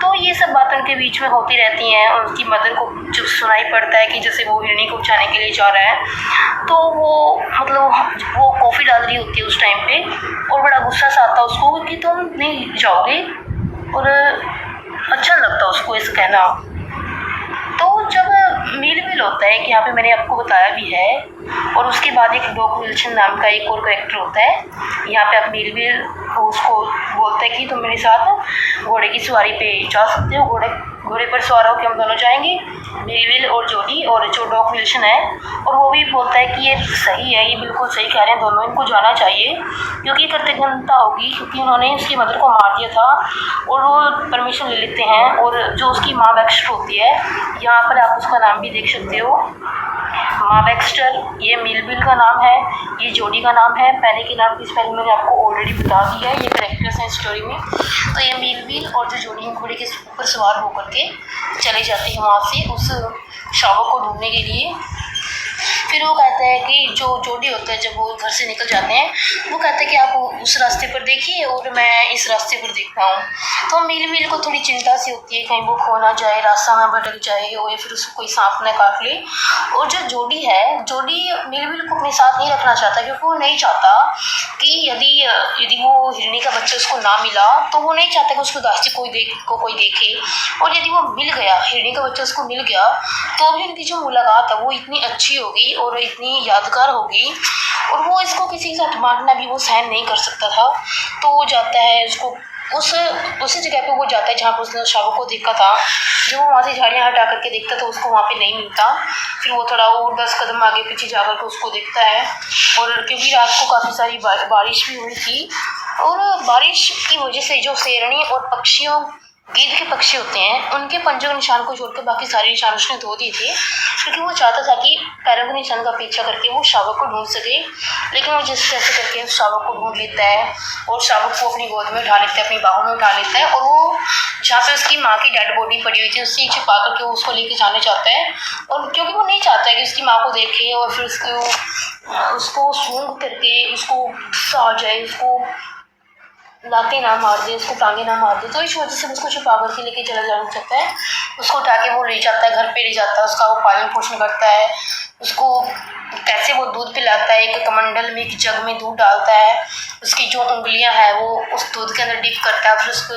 तो ये सब बातें उनके बीच में होती रहती हैं, और उसकी मदर को जो सुनाई पड़ता है कि जैसे वो हिरणी को बचाने के लिए जा रहा है, तो वो मतलब वो कॉफ़ी डाल रही होती है उस टाइम पे, और बड़ा गुस्सा सा आता है उसको कि तुम नहीं जाओगे, और अच्छा लगता है उसको ऐसा कहना। तो जब मेलविल होता है कि यहाँ पे मैंने आपको बताया भी है, और उसके बाद एक डॉग विल्सन नाम का एक और करेक्टर होता है। यहाँ पे आप मेलविल उसको बोलता है कि तुम मेरे साथ घोड़े की सवारी पे जा सकते हो, घोड़े पर सवार होकर हम दोनों जाएंगे, मेलविल और जोडी, और जो डॉग विल्सन है, और वो भी बोलता है कि ये सही है, ये बिल्कुल सही कह रहे हैं दोनों, इनको जाना चाहिए क्योंकि कृतज्ञता होगी क्योंकि उन्होंने उसकी मदर को मार दिया था। और वो परमिशन ले लेते हैं, और जो उसकी माँ बैक्स्टर होती है, यहाँ पर आप उसका नाम भी देख सकते हो, माँ बैक्स्टर, ये मेलविल का नाम है, ये जोडी का नाम है। पहले के नाम की स्पेलिंग मैंने आपको ऑलरेडी बता दी है, ये करेक्टर्स हैं स्टोरी में। तो ये मेलविल और जो जोडी घोड़े के ऊपर सवार होकर के चले जाते हैं वहाँ से उस शावक को ढूंढने के लिए। फिर वो कहता है कि जो जोडी होता है, जब वो घर से निकल जाते हैं, वो कहता है कि आप उस रास्ते पर देखिए और मैं इस रास्ते पर देखता हूँ। तो मेलविल को थोड़ी चिंता सी होती है कहीं वो खो ना जाए, रास्ता में भटक जाए, और या फिर उसको कोई सांप न काट ले। और जो जोडी है, जोडी मेलविल को अपने साथ नहीं रखना चाहता क्योंकि वो नहीं चाहता कि यदि वो हिरणी का बच्चा उसको ना मिला तो वो नहीं चाहता कि उसको रास्ते कोई देखे, और यदि वो मिल गया, हिरणी का बच्चा उसको मिल गया, तो भी उनकी जो मुलाकात है वो इतनी अच्छी होगी और इतनी यादगार होगी, और वो इसको किसी के साथ बांटना भी वो सहन नहीं कर सकता था। तो वो जाता है, उसको उसी जगह पे वो जाता है जहाँ पर उसने शावक को देखा था। जब वो वहाँ से झाड़ियाँ हटा करके देखता तो उसको वहाँ पे नहीं मिलता। फिर वो थोड़ा और 10 कदम आगे पीछे जा करके उसको देखता है, और क्योंकि रात को काफ़ी सारी बारिश भी हुई थी, और बारिश की वजह से जो शेरनी और गिद्ध के पक्षी होते हैं, उनके पंजों के निशान को छोड़कर बाकी सारे निशान उसने धो दिए थे, क्योंकि वो चाहता था कि पैरों के निशान का पीछा करके वो शावक को ढूंढ सके। लेकिन वो जिस कैसे करके उस शावक को ढूंढ लेता है, और शावक को अपनी गोद में उठा लेता है, अपनी बाहों में उठा लेता है, और वो जहाँ पे उसकी माँ की डेड बॉडी पड़ी हुई थी उससे छिपा करके वो उसको लेके जाना चाहता है। और क्योंकि वो नहीं चाहता है कि उसकी माँ को देखे और फिर उसको सूंघ करके उसको गुस्सा आ जाए, उसको लाते ना मार दे, उसको टांगे ना मार दे, तो इस वजह से उसको छुपा करके लेके चला जाना चाहता है। उसको उठा के वो ले जाता है, घर पे ले जाता है, उसका वो पालन पोषण करता है, उसको कैसे वो दूध पिलाता है, एक कमंडल में, एक जग में दूध डालता है, उसकी जो उंगलियां हैं वो उस दूध के अंदर डिप करता है, फिर उसको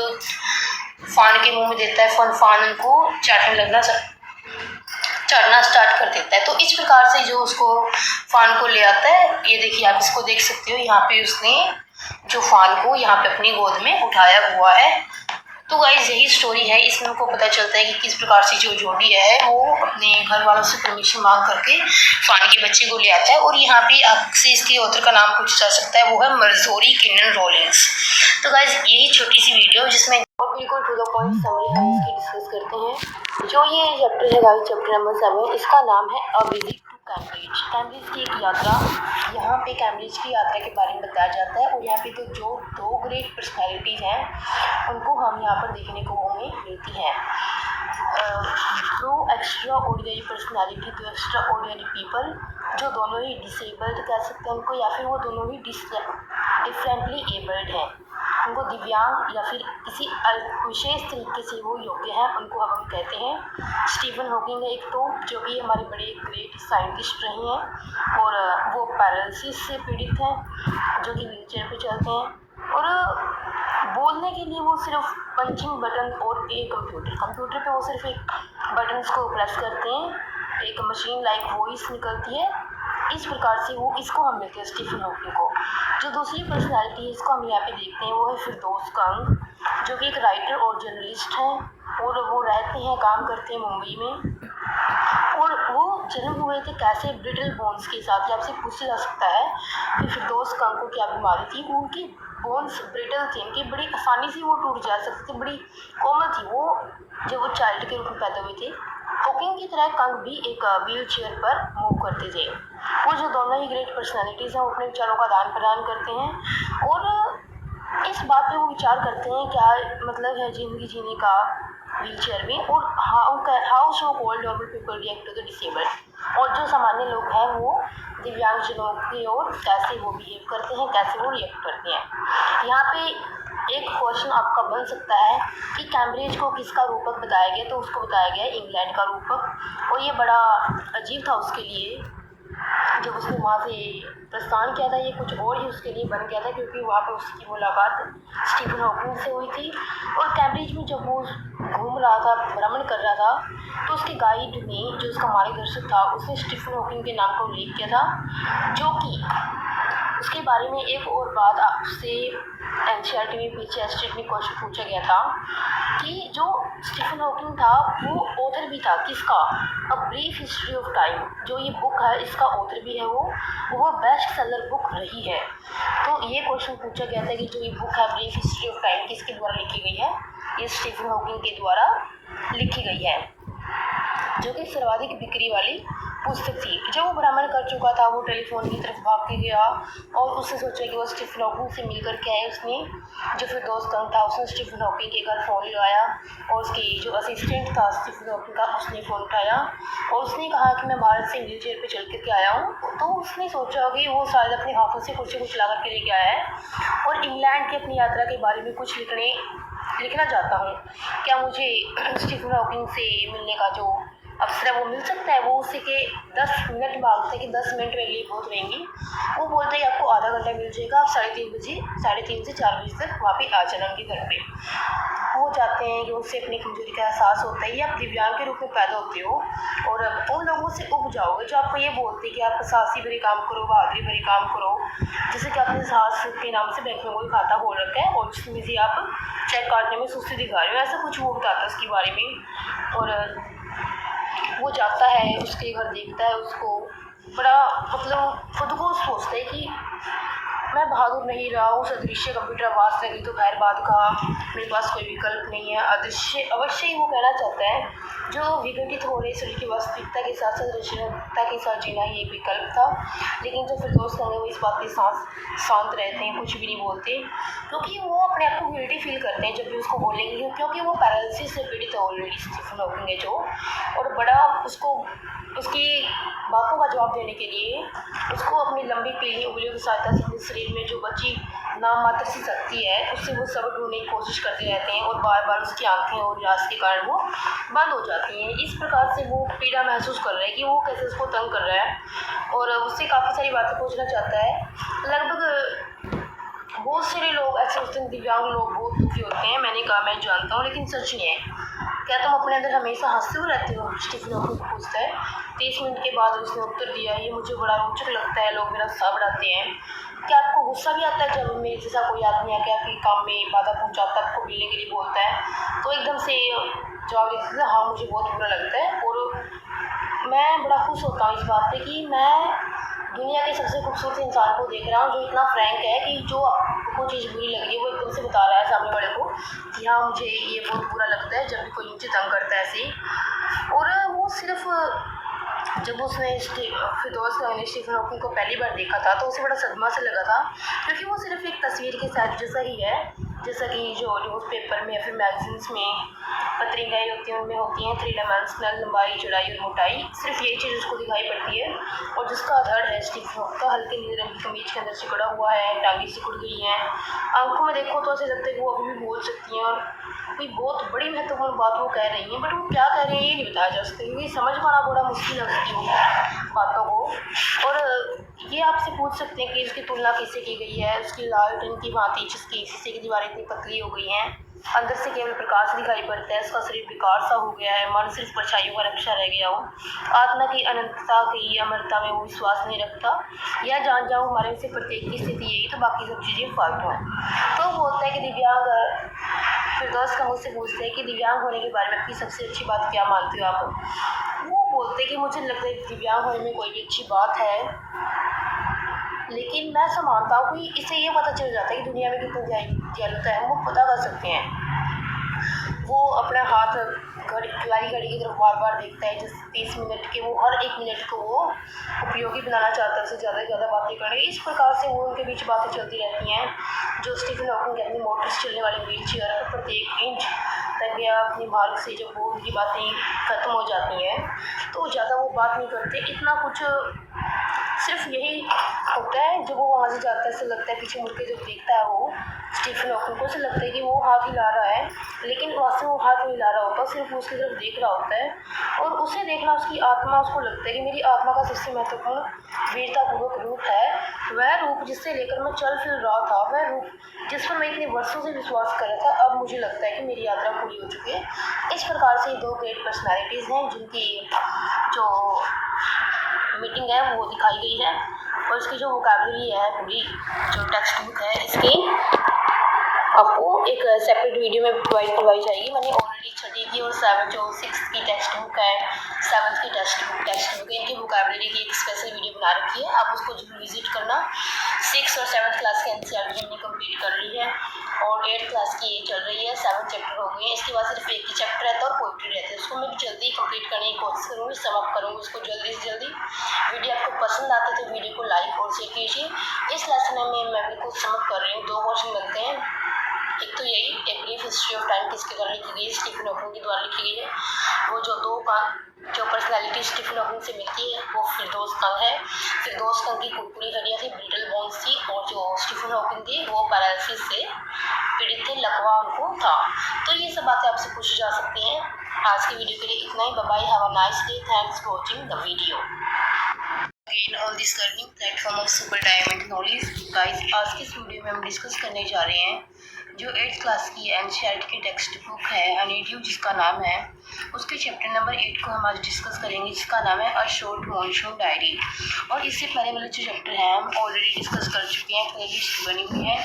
फान के मुंह में देता है, फान उनको चढ़ना स्टार्ट कर देता है। तो इस प्रकार से जो उसको फान को ले आता है, ये देखिए आप इसको देख सकते हो, यहाँ पे उसने जो फान को यहाँ पे अपनी गोद में उठाया हुआ है। तो गाइस यही स्टोरी है, इसमें हमको पता चलता है कि किस प्रकार से जो जोडी है वो अपने घर वालों से परमिशन मांग करके फान के बच्चे को ले आता है। और यहाँ पे आपसे इसके ऑथर का नाम पूछा जा सकता है, वो है मार्जोरी किंडन रॉलिंस। तो गाइस यही छोटी सी वीडियो जिसमें और बिल्कुल टू द पॉइंट समरी हम इसकी डिस्कस करते हैं। जो ये चैप्टर है गाइस, चैप्टर नंबर 7, इसका नाम है a visit to Cambridge. Cambridge की एक यात्रा, यहाँ पे कैम्ब्रिज की यात्रा के बारे में बताया जाता है। और यहाँ पे तो जो 2 ग्रेट पर्सनैलिटीज़ हैं उनको हम यहाँ पर देखने को हमें मिलती हैं। Two extraordinary personality, two extraordinary people, जो दोनों ही डिसेबल्ड कह सकते हैं उनको, या फिर वो दोनों ही डिफरेंटली एबल्ड हैं, उनको दिव्यांग या फिर किसी विशेष तरीके से वो योग्य हैं, उनको हम कहते हैं। स्टीफन हॉकिंग है एक, तो जो कि हमारे बड़े ग्रेट साइंटिस्ट रहे हैं, और वो पैरालिसिस से पीड़ित हैं, जो कि व्हीलचेयर पे चलते हैं, और बोलने के लिए वो सिर्फ पंचिंग बटन और एक कंप्यूटर पे वो सिर्फ एक बटन्स को प्रेस करते हैं, एक मशीन लाइक वॉइस निकलती है। इस प्रकार से वो इसको हम लेते हैं स्टीफन हॉकिंग को। जो दूसरी पर्सनैलिटी है इसको हम यहाँ पे देखते हैं, वो है फिरदौस कंग, जो कि एक राइटर और जर्नलिस्ट हैं, और वो रहते हैं, काम करते हैं मुंबई में। और वो जन्म हुए थे कैसे, ब्रिटल बोन्स के साथ। ये आपसे पूछा जा सकता है कि फिरदौस कंग को क्या बीमारी थी। उनकी बोन्स ब्रिटल थी, उनकी बड़ी आसानी से वो टूट जा सकती थी, बड़ी कोमल थी वो। जब वो चाइल्ड के रूप में पैदा हुए थे तो वॉकिंग की तरह कंग भी एक व्हील चेयर पर मूव करते थे। वो जो दोनों ही ग्रेट पर्सनालिटीज़ हैं वो अपने विचारों का आदान प्रदान करते हैं और इस बात पे वो विचार करते हैं क्या मतलब है ज़िंदगी जीने का व्हील चेयर में, और how so called normal people react to the disabled, और जो सामान्य लोग हैं वो दिव्यांगजनों की ओर कैसे वो बिहेव करते हैं, कैसे वो रिएक्ट करते हैं। यहाँ पे एक क्वेश्चन आपका बन सकता है कि कैम्ब्रिज को किसका रूपक बताया गया, तो उसको बताया गया इंग्लैंड का रूपक, और ये बड़ा अजीब था उसके लिए जब उसने वहाँ से प्रस्थान किया था। ये कुछ और ही उसके लिए बन गया था क्योंकि वहाँ पर उसकी मुलाकात स्टीफन हॉकिंग से हुई थी, और कैम्ब्रिज में जब वो घूम रहा था, भ्रमण कर रहा था, तो उसके गाइड ने जो उसका मार्गदर्शक था उसने स्टीफन हॉकिंग के नाम का उल्लेख किया था, जो कि उसके बारे में एक और बात आपसे एनसीईआरटी में पीछे एस्टेट में क्वेश्चन पूछा गया था कि जो स्टीफन हॉकिंग था वो ऑथर भी था किसका, a brief history of time, जो ये बुक है इसका ऑथर भी है वो बेस्ट सेलर बुक रही है। तो ये क्वेश्चन पूछा गया था कि जो ये बुक है ब्रीफ हिस्ट्री ऑफ टाइम किसके द्वारा लिखी गई है, ये स्टीफन हॉकिंग के द्वारा लिखी गई है, जो कि सर्वाधिक बिक्री वाली पुस्तक थी। जब वो भ्रमण कर चुका था वो टेलीफोन की तरफ भाग के गया और उसने सोचा कि वो स्टीफन हॉकिंग से मिल कर के आए। उसने जो फिर दोस्त था उसने स्टीफन हॉकिंग के घर फ़ोन लगाया और उसके जो असिस्टेंट था स्टीफन हॉकिंग का उसने फ़ोन उठाया और उसने कहा कि मैं भारत से व्हील चेयर पर चल कर के आया हूँ। तो उसने सोचा कि वो शायद अपने हाथों से कुछ ला कर के लेके आया है और इंग्लैंड की अपनी यात्रा के बारे में कुछ लिखना चाहता हूँ। क्या मुझे स्टीफन हॉकिंग से मिलने का जो अवसर है वो मिल सकता है। वो उसी के 10 मिनट मांगते हैं कि 10 मिनट मेरे लिए बहुत रहेंगी। वो बोलते हैं आपको आधा घंटा मिल जाएगा, आप 3:30 से 4 बजे तक वहाँ पे आ जाना उनके घर पे। वो चाहते हैं कि उससे अपनी कमजोरी का एहसास होता है, आप दिव्यांग के रूप में पैदा होते हो और उन लोगों से उब जाओगे जो आपको ये बोलते हैं कि आप साहसी भरे काम करो, बहादुरी भरे काम करो, जैसे कि आपने साहस के नाम से बैंक में कोई खाता खोल रखा है और जिसमें से आप चेक काटने में सुस्ती दिखा रहे हो, ऐसा कुछ वो बताता है उसके बारे में। और वो जाता है उसके घर, देखता है उसको, बड़ा मतलब खुद को सोचता है कि मैं बहादुर नहीं रहा हूँ, सदृश्य कंप्यूटर आवाज़ लगी तो खैर बात का, मेरे पास कोई विकल्प नहीं है। अदृश्य अवश्य ही वो कहना चाहता है जो विघटित हो रही शरीर की वास्तविकता के साथ साथ रचनात्मकता के साथ जीना ही एक विकल्प था। लेकिन जो फिर दोस्त होंगे वो इस बात के साथ शांत रहते हैं, कुछ भी नहीं बोलते, क्योंकि वो अपने आप को गिल्टी फील करते हैं जब भी उसको बोलेंगे, क्योंकि वो पैरालिसिस से पीड़ित है ऑलरेडी स्टीफन हॉकिंग है जो, और बड़ा उसको उसकी बातों का जवाब देने के लिए उसको अपनी लंबी पीली उंगलियों की सहायता से अपने शरीर में जो बची नाम मात्र सी शक्ति है उससे वो सबक ढूंढने की कोशिश करते रहते हैं और बार बार उसकी आंखें और व्यास के कारण वो बंद हो जाती हैं। इस प्रकार से वो पीड़ा महसूस कर रहा है कि वो कैसे उसको तंग कर रहा है और उससे काफ़ी सारी बातें पूछना चाहता है। लगभग बहुत सारे लोग ऐसे होते हैं, दिव्यांग लोग बहुत दुखी होते हैं, मैंने कहा मैं जानता हूँ, लेकिन सच नहीं है। क्या तुम अपने अंदर हमेशा हंसते हुए रहते हो, स्टीफन हॉकिंग पूछता है। 30 मिनट के बाद उसने उत्तर दिया, ये मुझे बड़ा रोचक लगता है, लोग मेरा उत्साह बढ़ाते हैं। क्या आपको गुस्सा भी आता है जब मेरे जैसा कोई आदमी आके आपके काम में बाधा पहुंचाता है, आपको मिलने के लिए बोलता है? तो एकदम से जवाब देते थे हाँ मुझे बहुत बुरा लगता है, और मैं बड़ा खुश होता हूँ इस बात पे कि मैं दुनिया के सबसे खूबसूरत इंसान को देख रहा हूँ जो इतना फ्रैंक है कि जो आपको चीज़ बुरी लग रही है वो एकदम से बता रहा है सामने वाले को कि हाँ मुझे ये बहुत बुरा लगता है जब भी कोई मुझे तंग करता है ऐसे ही। और वो सिर्फ जब उसने फिरदौस ने स्टीफन हॉकिंग को पहली बार देखा था तो उसे बड़ा सदमा से लगा था, क्योंकि वो सिर्फ एक तस्वीर के साथ जैसा ही है, जैसा कि जो न्यूज़पेपर में या फिर मैगजीन्स में पत्रिकाएँ होती हैं उनमें होती हैं 3 डायमेंशनल लंबाई, चौड़ाई और मोटाई, सिर्फ यही चीज़ उसको दिखाई पड़ती है। और जिसका आधार है स्टीफन हॉकिंग का, हल्के नीले रंग की कमीज के अंदर सिकुड़ा हुआ है, टांगें सिकुड़ गई हैं, आंखों में देखो तो ऐसे लगता है कि वो अभी भी बोल सकती हैं और कोई बहुत बड़ी महत्वपूर्ण बात वो कह रही हैं, बट वो क्या कह रही हैं ये नहीं बताया जा सकता क्योंकि समझ पाना बड़ा मुश्किल है उसकी बातों को। और ये आपसे पूछ सकते हैं कि इसकी तुलना किससे की गई है, उसकी लाल रंग की भांति जिसकी शीशे की दीवारें इतनी पतली हो गई हैं, अंदर से केवल प्रकाश दिखाई पड़ता है, उसका शरीर बेकार सा हो गया है, मन सिर्फ परछाइयों का नक्शा रह गया हो, आत्मा की अनंतता की अमरता में वो विश्वास नहीं रखता, यह जान जाऊँ हमारे से प्रत्येक की स्थिति यही तो बाकी सब चीज़ें फालतू हैं। तो बोलता है कि दिव्यांग फिरदौस का मुझसे पूछते हैं कि दिव्यांग होने के बारे में आपकी सबसे अच्छी बात क्या मानते हो आप? वो बोलते हैं कि मुझे लगता है दिव्यांग होने में कोई भी अच्छी बात है, लेकिन मैं ऐसा मानता हूँ कि इससे ये पता चल जाता है कि दुनिया में कितनी दयालुता है, वो पता कर सकते हैं। वो अपना हाथ घड़ी की तरफ बार बार देखता है। जिस 30 मिनट के वो हर एक मिनट को वो उपयोगी बनाना चाहता है, उससे ज़्यादा से ज़्यादा बातें करें। इस प्रकार से वो उनके बीच बातें चलती रहती हैं। जो स्टीफन हॉकिंग अपनी मोटर से चलने वाले व्हील चेयर पर प्रत्येक इंच तक या अपनी मार्ग से जब वो उनकी बातें ख़त्म हो जाती हैं तो ज़्यादा वो बात नहीं करते। इतना कुछ सिर्फ यही होता है। जब वो वहाँ से जाता है ऐसा लगता है, पीछे मुड़ के जब देखता है वो स्टीफन हॉकिंग को, ऐसा लगता है कि वो हाथ हिला रहा है, लेकिन वास्तव में वो हाथ नहीं हिला रहा होता, सिर्फ वो उसकी तरफ देख रहा होता है। और उसे देखना उसकी आत्मा, उसको लगता है कि मेरी आत्मा का सबसे महत्वपूर्ण वीरतापूर्वक रूप है। वह रूप जिससे लेकर मैं चल फिर रहा था, वह रूप जिस पर मैं इतने वर्षों से विश्वास कर रहा था, अब मुझे लगता है कि मेरी यात्रा पूरी हो चुकी है। इस प्रकार से दो ग्रेट पर्सनैलिटीज़ हैं जिनकी जो मीटिंग है वो दिखाई गई है। और इसकी जो वोकैबुलरी है, पूरी जो टेक्स्ट बुक है इसकी आपको एक सेपरेट वीडियो में प्रोवाइड करवाई जाएगी। मैंने ऑलरेडी छठी की और सिक्स की टेक्स्ट बुक है, 7th की टेक्स्ट बुक है, इनकी वोकैबुलरी की एक स्पेशल वीडियो बना रखी है, आप उसको जरूर विजिट करना। 6th और 7th क्लास की एनसीईआरटी हमने कंप्लीट कर ली है और 8th क्लास की ये चल रही है, 7 चैप्टर हो गए हैं। इसके बाद सिर्फ एक ही चैप्टर रहता है और पोइट्री रहती है, उसको मैं जल्दी कंप्लीट करने की कोशिश करूँगी, समअप करूँगी उसको जल्दी से जल्दी। वीडियो आपको पसंद आती है तो वीडियो को लाइक और शेयर कीजिए। इस लेसन में मैं बिल्कुल समअप कर रही हूँ, 2 क्वेश्चन बनते हैं। एक तो यही, एक ब्रीफ हिस्ट्री ऑफ टाइम किसके द्वारा लिखी गई है, स्टीफन हॉकिंग के द्वारा लिखी गई है। वो जो पर्सनैलिटी स्टीफन हॉकिंग से मिलती है वो फिरदौस कंग है। फिरदौस कंग की कुरकुरी हड्डियाँ थी, ब्रिटल बोन्स थी, और जो स्टीफन हॉकिंग थे वो पैरालिसिस से पीड़ित थे, लकवा उनको था। तो ये सब बातें आपसे पूछी जा सकती हैं। आज की वीडियो के लिए इतना ही। Bye bye, have a nice day, thanks for watching the video. Again on this learning platform of Super Diamond Knowledge, guys, आज के इस वीडियो में हम डिस्कस करने जा रहे हैं जो 8th क्लास की एनसीईआरटी की टेक्स्ट बुक है हनीड्यू, जिसका नाम है, उसके चैप्टर नंबर 8 को हम आज डिस्कस करेंगे, जिसका नाम है अ शॉर्ट मॉनसून डायरी। और इससे पहले वाले जो चैप्टर हैं हम ऑलरेडी डिस्कस कर चुके हैं, प्लेलिस्ट बनी हुई है,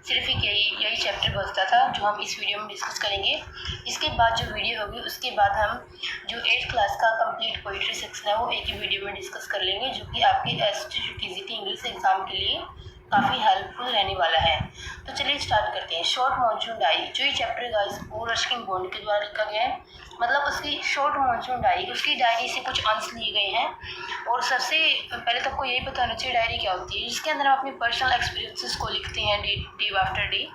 सिर्फ यही चैप्टर बचता था जो हम इस वीडियो में डिस्कस करेंगे। इसके बाद जो वीडियो होगी उसके बाद हम जो 8th क्लास का कंप्लीट पोइट्री सेक्शन है वो एक ही वीडियो में डिस्कस कर लेंगे, जो कि आपके एसटीजीटी इंग्लिश एग्जाम के लिए काफ़ी हेल्पफुल रहने वाला है। तो चलिए स्टार्ट करते हैं। शॉर्ट मॉनसून डायरी, जो ये चैप्टर गाइस वो रस्किन बॉन्ड के द्वारा लिखा गया है, मतलब उसकी शॉर्ट मॉनसून डायरी, उसकी डायरी से कुछ अंश लिए गए हैं। और सबसे पहले तो आपको यही पता होना चाहिए डायरी क्या होती है, जिसके अंदर हम अपने पर्सनल एक्सपीरियंसेस को लिखते हैं डे आफ्टर डे,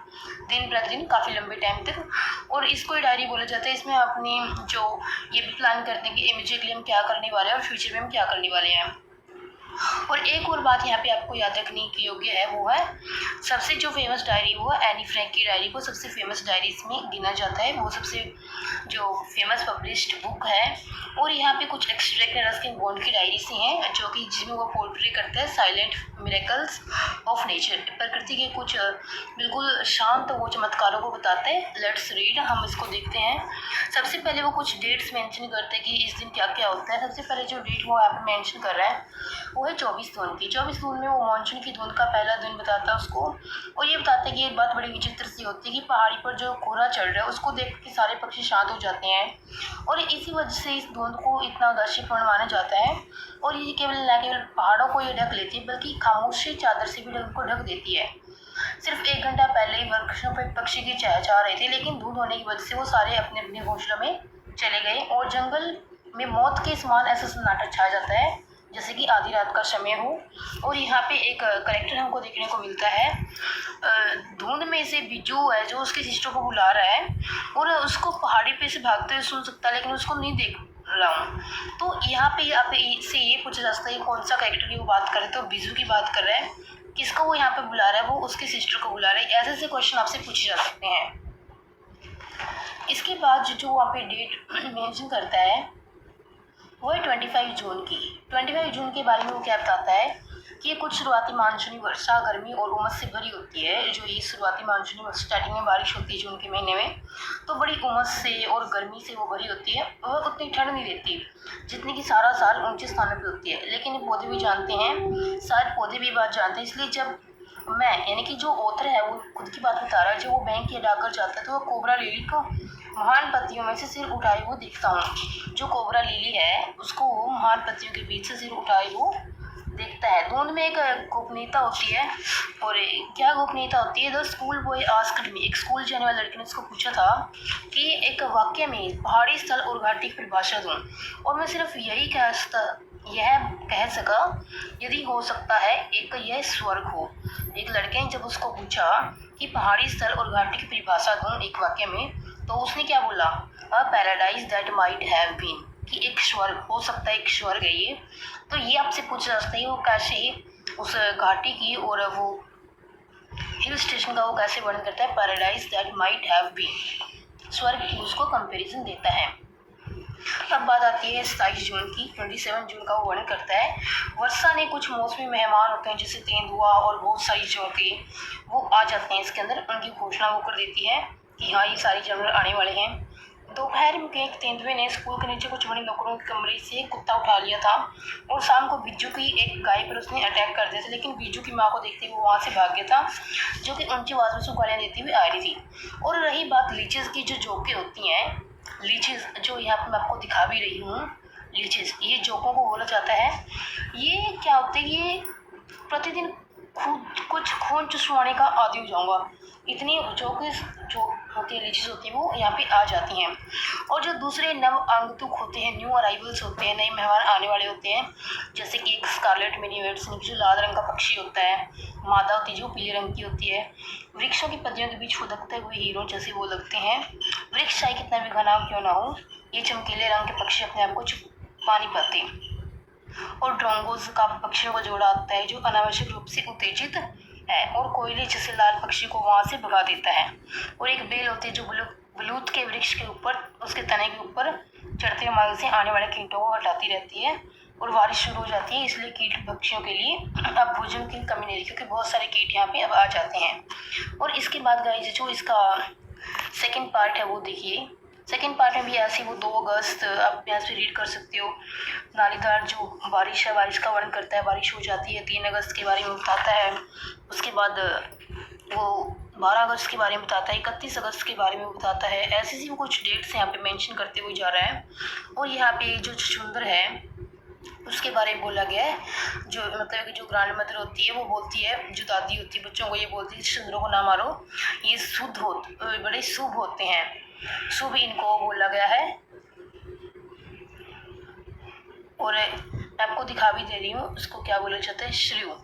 दिन प्रतिदिन, काफ़ी लंबे टाइम तक। और इसको ही डायरी बोला जाता है। इसमें अपनी जो ये भी प्लान करते हैं कि इमीडिएटली हम क्या करने वाले हैं और फ्यूचर में हम क्या करने वाले हैं। और एक और बात यहाँ पे आपको याद रखने की योग्य है, वो है सबसे जो फेमस डायरी वो है एनी फ्रैंक की डायरी को सबसे फेमस डायरी इसमें गिना जाता है। वो सबसे जो फेमस पब्लिश्ड बुक है। और यहाँ पे कुछ एक्सट्रैक्ट रस्किन बॉन्ड की डायरी से हैं, जो कि जिसमें वो पोर्ट्रे करता है साइलेंट मिरेकल्स ऑफ नेचर, प्रकृति के कुछ बिल्कुल शांत वो चमत्कारों को बताते हैं। लेट्स रीड, हम इसको देखते हैं। सबसे पहले वो कुछ डेट्स मेंशन करते हैं कि इस दिन क्या क्या होता है। सबसे पहले जो डेट वो यहाँ पे मेंशन कर रहा है वो है 24 जून की। 24 जून में वो मानसून की धुन का पहला दिन बताता है उसको। और ये बताता है कि एक बात बड़ी विचित्र सी होती है कि पहाड़ी पर जो कोहरा चढ़ रहा है उसको देख के सारे पक्षी शांत हो जाते हैं। और इसी वजह से इस धुंध को इतना उदासीपूर्ण माना जाता है। और ये केवल पहाड़ों को ये ढक लेती है, बल्कि खामोशी चादर से भी उनको ढक देती है। सिर्फ 1 घंटा पहले ही वृक्षों पर पक्षी की चहचहा रहे थे, लेकिन धुंध होने की वजह से वो सारे अपने अपने घोंसलों में चले गए। और जंगल में मौत के समान ऐसा सन्नाटा छा जाता है जैसे कि आधी रात का समय हो। और यहाँ पे एक करेक्टर हमको देखने को मिलता है, धुंध में से बिज्जू है जो उसके सिस्टर को बुला रहा है और उसको पहाड़ी पे से भागते हुए सुन सकता है, लेकिन उसको नहीं देख रहा हूँ। तो यहाँ पे इससे ये पूछा जा सकता है कौन सा करेक्टर की वो बात कर रहे हैं। तो बिज्जू की बात कर रहा है, किसको वो यहाँ पे बुला रहा है, वो उसके सिस्टर को बुला रहा है। ऐसे ऐसे क्वेश्चन आपसे पूछे जा सकते हैं। इसके बाद जो वहाँ पे डेट मेंशन करता है वो है 25 जून की। 25 जून के बारे में वो क्या बताता है कि ये कुछ शुरुआती मानसूनी वर्षा गर्मी और उमस से भरी होती है। जो ये शुरुआती मानसूनी वर्षा स्टार्टिंग में बारिश होती है जून के महीने में, तो बड़ी उमस से और गर्मी से वो भरी होती है। वह उतनी ठंड नहीं देती जितनी कि सारा साल ऊंचे स्थानों पर होती है। लेकिन पौधे भी जानते हैं, शायद पौधे भी बात जानते हैं। इसलिए जब मैं यानी कि जो ऑथर है वो खुद की बात बता रहा है, जब वो बैंक या डाकघर जाता है तो वो कोबरा लिली को महान पत्तियों में से सिर उठाए हुए देखता हूँ। जो कोबरा लिली है उसको वो महान पत्तियों के बीच से सिर उठाए हुए देखता है। धुंध में एक गोपनीयता होती है। और क्या गोपनीयता होती है? The school boy asked me, एक स्कूल जाने वाले लड़के ने उसको पूछा था कि एक वाक्य में पहाड़ी स्थल और घाटी की परिभाषा दूं, और मैं सिर्फ यह कह सका यदि हो सकता है एक यह स्वर्ग हो। एक लड़के ने जब उसको पूछा कि पहाड़ी स्थल और घाटी की परिभाषा दूं एक वाक्य में, तो उसने क्या बोला? A paradise that might have been, कि एक स्वर्ग हो सकता है, एक स्वर्ग है ये। तो ये आपसे पूछा जा सकता है वो कैसे उस घाटी की और वो हिल स्टेशन का वो कैसे वर्णन करता है? Paradise that might have been, स्वर्ग की उसको कंपैरिजन देता है। अब बात आती है 27 जून की। 27 जून का वो वर्णन करता है, वर्षा ने कुछ मौसमी मेहमान होते हैं जैसे तेंदुआ और बहुत सारी चौके, वो आ जाते हैं इसके अंदर। उनकी घोषणा वो कर देती है कि हाँ ये सारी जानवर आने वाले हैं। दोपहर में एक तेंदुए ने स्कूल के नीचे कुछ बड़े नौकरों के कमरे से एक कुत्ता उठा लिया था, और शाम को बिज्जू की एक गाय पर उसने अटैक कर दिया था। लेकिन बिज्जू की माँ को देखते हुए वो वहाँ से भाग गया था, जो कि ऊंची आवाज़ में उसको गालियाँ देती हुई आ रही थी। और रही बात लीचेस की, जो जोकें होती हैं, लीचेस जो यहाँ पर मैं आपको दिखा भी रही हूँ, लीचेस ये जोकों को बोला जाता है। ये क्या होते हैं? ये प्रतिदिन खुद कुछ खून चुसवाने का आदी हो जाऊंगा, इतनी जोकें जो होती है, लीचेस होती है, वो यहाँ पे आ जाती हैं। और जो दूसरे नव आगंतुक होते हैं, न्यू अराइवल्स होते हैं, नए मेहमान आने वाले होते हैं, जैसे कि एक स्कारलेट मिनीवेट्स जो लाल रंग का पक्षी होता है, मादा होती है जो पीले रंग की होती है, वृक्षों की पत्तियों के बीच फुदकते हुए हीरो जैसे वो लगते हैं। वृक्ष चाहे कितना भी घना क्यों ना हो, ये चमकीले रंग के पक्षी अपने आप को छुपा नहीं पाते। और ड्रोंगोज का पक्षियों का जोड़ा आता है जो अनावश्यक रूप से उत्तेजित है, और कोयले जैसे लाल पक्षी को वहां से भगा देता है। और एक बेल होती है जो बलूत के वृक्ष के ऊपर, उसके तने के ऊपर चढ़ते हुए मार्ग से आने वाले कीटों को हटाती रहती है। और बारिश शुरू हो जाती है, इसलिए कीट पक्षियों के लिए अब भोजन की कमी नहीं रही, क्योंकि बहुत सारे कीट यहाँ पे अब आ जाते हैं। और इसके बाद गाइस जो इसका सेकेंड पार्ट है वो देखिए। सेकेंड पार्ट में भी ऐसी वो 2 अगस्त आप यहाँ से रीड कर सकते हो। नालीदार जो बारिश है, बारिश का वर्णन करता है, बारिश हो जाती है। 3 अगस्त के बारे में बताता है, उसके बाद वो 12 अगस्त के बारे में बताता है, 31 अगस्त के बारे में बताता है। ऐसी सी वो कुछ डेट्स यहाँ पे मेंशन करते हुए जा रहा है। और यहाँ पे जो छछूंदर है उसके बारे में बोला गया है, जो मतलब कि जो ग्रैंड मदर होती है वो बोलती है, जो दादी होती है बच्चों को ये बोलती है छछूंदरों को ना मारो, ये बड़े शुभ होते हैं, शुभ इनको बोला गया है। और मैं आपको दिखा भी दे रही हूँ उसको क्या बोला जाता है, श्रीयू।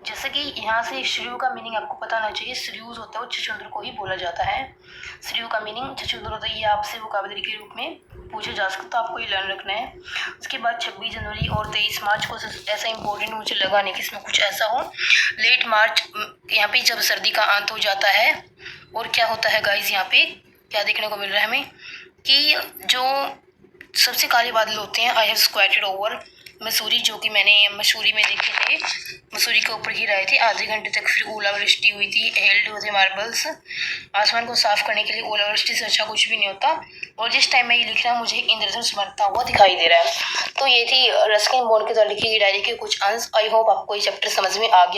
जैसे कि यहाँ से श्रीयू का मीनिंग आपको पता होना चाहिए। श्रीयूज होता है वो छछूंदर को ही बोला जाता है। श्रीयू का मीनिंग छछूंदर होता है, ये आपसे वोकैबुलरी के रूप में पूछा जा सकता, तो आपको ये लर्न रखना है। उसके बाद 26 जनवरी और 23 मार्च को ऐसा इंपॉर्टेंट मुझे लगा नहीं कि इसमें कुछ ऐसा हो। लेट मार्च यहाँ पे जब सर्दी का अंत हो जाता है, और क्या होता है गाइज यहाँ पे क्या देखने को मिल रहा है हमें कि जो सबसे काले बादल होते हैं, आई हैव स्क्वाटेड ओवर मसूरी, जो कि मैंने मसूरी में देखे थे, मसूरी के ऊपर गिर आए थे आधे घंटे तक, फिर ओलावृष्टि हुई थी, हेल्ड हुए थे मार्बल्स। आसमान को साफ करने के लिए ओलावृष्टि से अच्छा कुछ भी नहीं होता। और जिस टाइम मैं ये लिख रहा हूँ मुझे इंद्रधनुष बनता हुआ दिखाई दे रहा है। तो ये थी रस्किन बॉन्ड के द्वारा लिखी गई डायरी के कुछ अंश। आई होप आपको ये चैप्टर समझ में आ गया।